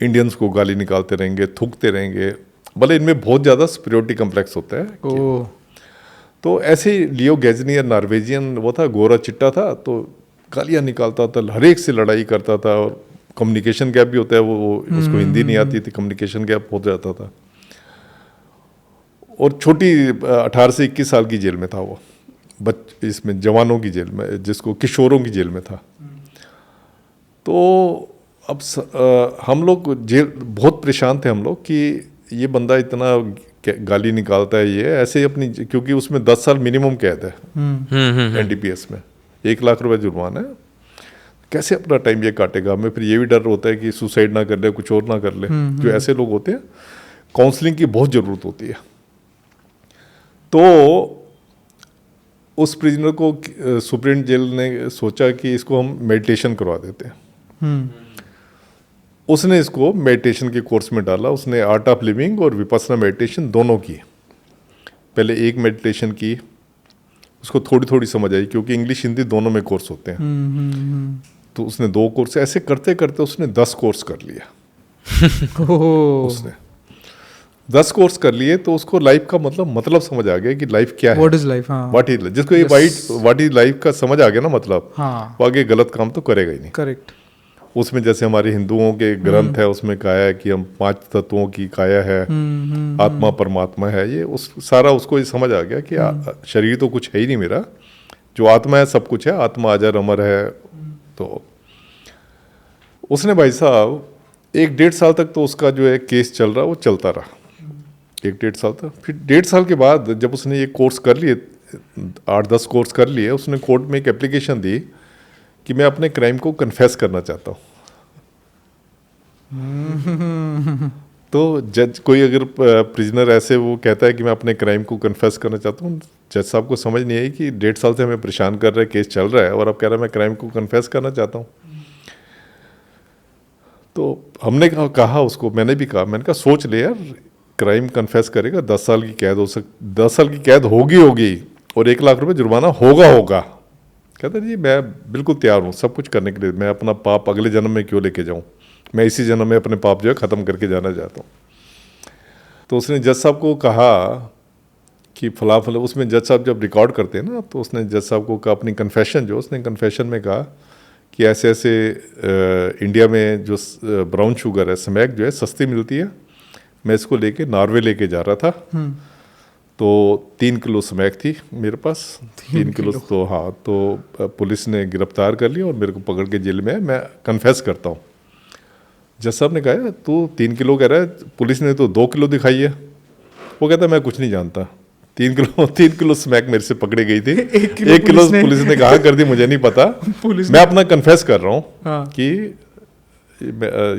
इंडियंस को गाली निकालते रहेंगे, थूकते रहेंगे, भले इनमें बहुत ज़्यादा सुपीरियरिटी कम्प्लेक्स होता है। तो ऐसे ही लियो गैजनियर नॉर्वेजियन वो था, गोरा चिट्टा था, तो गालियाँ निकालता था, हर एक से लड़ाई करता था। और कम्युनिकेशन गैप भी होता है, वो उसको हिंदी नहीं आती थी, कम्युनिकेशन गैप हो जाता था। और छोटी 18 से 21 साल की जेल में था वो, इसमें जवानों की जेल में, जिसको किशोरों की जेल में था। तो अब हम लोग जेल बहुत परेशान थे हम लोग कि ये बंदा इतना गाली निकालता है, ये ऐसे अपनी, क्योंकि उसमें 10 साल मिनिमम कैद है NDPS में, 1 लाख रुपए जुर्माना है, कैसे अपना टाइम ये काटेगा। हमें फिर ये भी डर होता है कि सुसाइड ना कर ले, कुछ और ना कर ले। जो ऐसे लोग होते हैं, काउंसलिंग की बहुत ज़रूरत होती है। तो उस प्रिजनर को सुप्रीम जेल ने सोचा कि इसको हम मेडिटेशन करवा देते हैं। उसने इसको मेडिटेशन के कोर्स में डाला। उसने आर्ट ऑफ लिविंग और विपस्सना मेडिटेशन दोनों की। पहले एक मेडिटेशन की, उसको थोड़ी थोड़ी समझ आई, क्योंकि इंग्लिश हिंदी दोनों में कोर्स होते हैं। तो उसने 2 कोर्स, ऐसे करते करते उसने 10 कोर्स कर लिया। उसने 10 कोर्स कर लिए, तो उसको लाइफ का मतलब समझ आ गया कि लाइफ क्या है, what is life. What is, जिसको ये व्हाट इज लाइफ का समझ आ गया ना मतलब, वो आगे गलत काम तो करेगा ही नहीं। करेक्ट। उसमें जैसे हमारे हिंदुओं के ग्रंथ है, उसमें कहा है कि हम 5 तत्वों की काया है, आत्मा परमात्मा है, ये सारा उसको ये समझ आ गया कि शरीर तो कुछ है ही नहीं मेरा, जो आत्मा है सब कुछ है, आत्मा अजर अमर है। तो उसने भाई साहब 1-1.5 साल तक तो उसका जो है केस चल रहा, वो चलता रहा 1-1.5 साल तक। फिर 1.5 साल के बाद जब उसने ये कोर्स कर लिए, 8-10 कोर्स कर लिए, उसने कोर्ट में एक एप्लीकेशन दी कि मैं अपने क्राइम को कन्फेस करना चाहता हूँ। तो जज, कोई अगर प्रिजनर ऐसे वो कहता है कि मैं अपने क्राइम को कन्फेस करना चाहता हूँ, जज साहब को समझ नहीं आई कि 1.5 साल से हमें परेशान कर रहा है, केस चल रहा है, और अब कह रहा है मैं क्राइम को कन्फेस करना चाहता हूँ। तो हमने कहा उसको, मैंने भी कहा, मैंने कहा सोच ले यार, क्राइम कन्फेस करेगा 10 साल की कैद 10 साल की कैद होगी और 1 लाख रुपए जुर्माना होगा। कहता जी मैं बिल्कुल तैयार हूँ सब कुछ करने के लिए, मैं अपना पाप अगले जन्म में क्यों लेके जाऊँ, मैं इसी जन्म में अपने पाप जो है ख़त्म करके जाना चाहता हूँ। तो उसने जज साहब को कहा कि फला, उसमें जज साहब जब रिकॉर्ड करते हैं ना, तो उसने जज साहब को कहा अपनी कन्फेशन, जो उसने कन्फेशन में कहा कि ऐसे ऐसे इंडिया में जो ब्राउन शुगर है, स्मैक जो है सस्ती मिलती है, मैं इसको लेके नॉर्वे लेके जा रहा था। तो 3 किलो स्मैक थी मेरे पास, 3 किलो। तो हाँ, तो पुलिस ने गिरफ्तार कर लिया और मेरे को पकड़ के जेल में, मैं कन्फेस करता हूँ। जज साहब ने कहा तू 3 किलो कह रहा है, पुलिस ने तो 2 किलो दिखाई है। वो कहता मैं कुछ नहीं जानता, 3 किलो स्मैक मेरे से पकड़ी गई थी, 1 किलो पुलिस ने कहाँ कर दी मुझे नहीं पता। मैं अपना कन्फेस कर रहा हूँ कि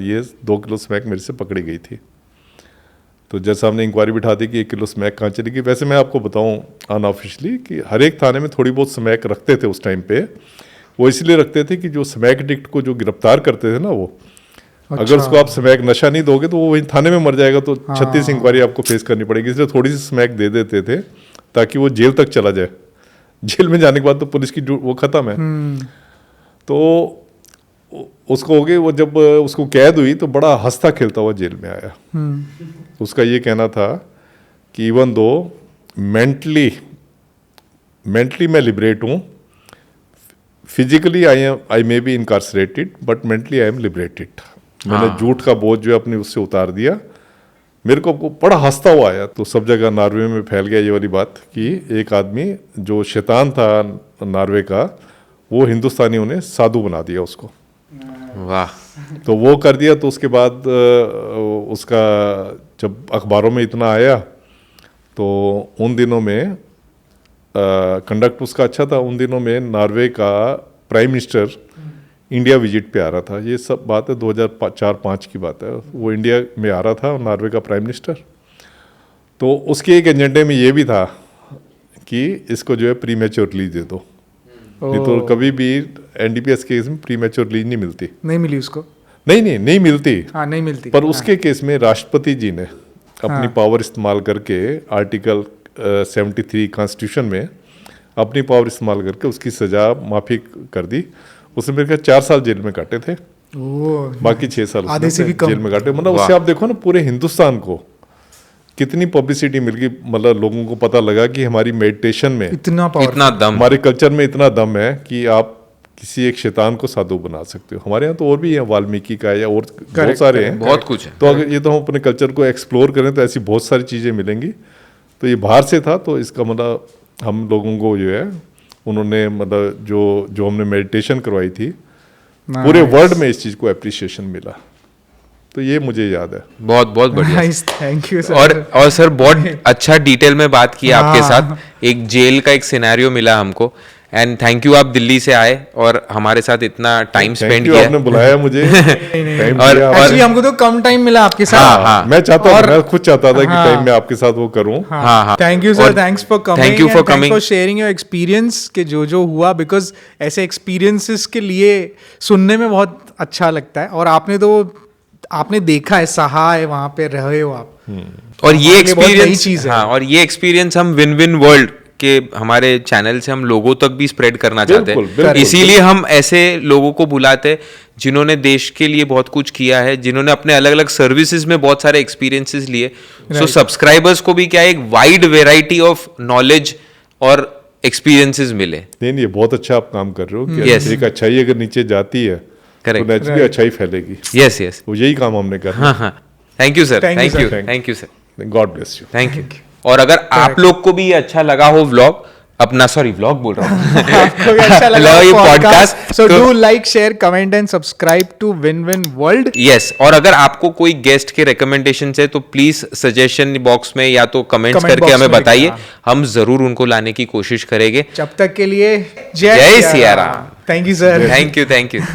ये 2 किलो स्मैक मेरे से पकड़ी गई थी। तो जज साहब ने इंक्वायरी बिठा दी कि 1 किलो स्मैक कहाँ चली गई। वैसे मैं आपको बताऊँ अनऑफिशियली कि हर एक थाने में थोड़ी बहुत स्मैक रखते थे उस टाइम पे। वो इसलिए रखते थे कि जो स्मैक एडिक्ट को जो गिरफ्तार करते थे ना, वो अगर उसको आप स्मैक नशा नहीं दोगे तो वो वहीं थाने में मर जाएगा, तो 36 इंक्वायरी आपको फेस करनी पड़ेगी। इसलिए थोड़ी सी स्मैक दे देते थे ताकि वो जेल तक चला जाए। जेल में जाने के बाद तो पुलिस की वो ख़त्म है। तो उसको हो गई, वो जब उसको कैद हुई तो बड़ा हंसता खेलता हुआ जेल में आया। उसका ये कहना था कि इवन दो मेंटली मैं लिबरेट हूँ, physically I may be incarcerated but mentally I am liberated. मैंने झूठ का बोझ जो है अपने उससे उतार दिया। मेरे को बड़ा हंसता हुआ आया। तो सब जगह नॉर्वे में फैल गया ये वाली बात कि एक आदमी जो शैतान था नॉर्वे का, वो हिंदुस्तानियों ने साधु बना दिया उसको। वाह। तो वो कर दिया। तो उसके बाद उसका जब अखबारों में इतना आया तो उन दिनों में कंडक्ट उसका अच्छा था। उन दिनों में नॉर्वे का प्राइम मिनिस्टर इंडिया विजिट पे आ रहा था। ये सब बात है 2004-05 की बात है। वो इंडिया में आ रहा था नॉर्वे का प्राइम मिनिस्टर। तो उसके एक एजेंडे में ये भी था कि इसको जो है प्री मैच्योर रिलीज दे दो, नहीं तो कभी भी एनडीपीएस केस में प्री मैच्योर रिलीज नहीं मिलती। नहीं मिली उसको? नहीं मिलती। हाँ, नहीं मिलती। पर उसके केस में राष्ट्रपति जी ने अपनी पावर इस्तेमाल करके आर्टिकल 73 कॉन्स्टिट्यूशन में अपनी पावर इस्तेमाल करके उसकी सजा माफी कर दी। उसने मेरे ख्याल 4 साल जेल में काटे थे, बाकी 6 साल आधे से भी कम जेल में काटे। मतलब उससे आप देखो ना पूरे हिंदुस्तान को कितनी पब्लिसिटी मिल गई। मतलब लोगों को पता लगा कि हमारी मेडिटेशन में इतना दम, हमारे कल्चर में इतना दम है कि आप किसी एक शैतान को साधु बना सकते हो। हमारे यहाँ तो और भी है, वाल्मीकि का या और बहुत सारे हैं, बहुत कुछ है। तो अगर ये तो हम अपने कल्चर को एक्सप्लोर करें तो ऐसी बहुत सारी चीज़ें मिलेंगी। तो ये बाहर से था, तो इसका मतलब हम लोगों को जो है उन्होंने मतलब जो हमने मेडिटेशन करवाई थी, पूरे वर्ल्ड में इस चीज़ को एप्रिसिएशन मिला। तो ये मुझे याद है। बहुत बहुत बढ़िया। Thank you sir. और सर बहुत अच्छा डिटेल में बात की आपके साथ। एक जेल का एक सिनेरियो मिला हमको। एंड थैंक यू, आप दिल्ली से आए और हमारे साथ इतना टाइम स्पेंड किया। आपने बुलाया मुझे। टाइम और दिया। एक्चुअली हमको तो कम टाइम मिला आपके साथ। हाँ। मैं खुद चाहता था कि टाइम में आपके साथ वो करूं। हाँ। Thank you sir, thanks for coming, thank you for coming, for sharing your experience के जो हुआ, बिकॉज ऐसे एक्सपीरियंसेस के लिए सुनने में बहुत अच्छा लगता है। और आपने देखा है, सहा है, वहां पे रहे हो आप। और ये एक्सपीरियंस एक्सपीरियंस, हाँ, और ये एक्सपीरियंस हम विन विन वर्ल्ड के हमारे चैनल से हम लोगों तक भी स्प्रेड करना चाहते हैं। इसीलिए हम ऐसे लोगों को बुलाते हैं जिन्होंने देश के लिए बहुत कुछ किया है, जिन्होंने अपने अलग अलग सर्विसेज में बहुत सारे एक्सपीरियंसेस लिए। सो सब्सक्राइबर्स को भी क्या एक वाइड वेराइटी ऑफ नॉलेज और एक्सपीरियंसेस मिले। नहीं, ये बहुत अच्छा आप काम कर रहे हो कि एक अच्छाई अगर नीचे जाती है तो नेचुरली अच्छाई फैलेगी। यस वो यही काम हमने करना। हाँ। Thank you sir, thank you sir, God bless you. Thank you. और अगर आप लोग को भी ये अच्छा लगा हो व्लॉग, अपना व्लॉग बोल रहा हूँ, आपको भी अच्छा लगा ये podcast, so do like, share, comment and subscribe to Win Win World. Yes, और अगर आपको कोई गेस्ट के रिकमेंडेशन है तो प्लीज सजेशन बॉक्स में या तो कमेंट्स करके हमें बताइए, हम जरूर उनको लाने की कोशिश करेंगे। जब तक के लिए जय Siya Ram. Thank you sir. Thank you.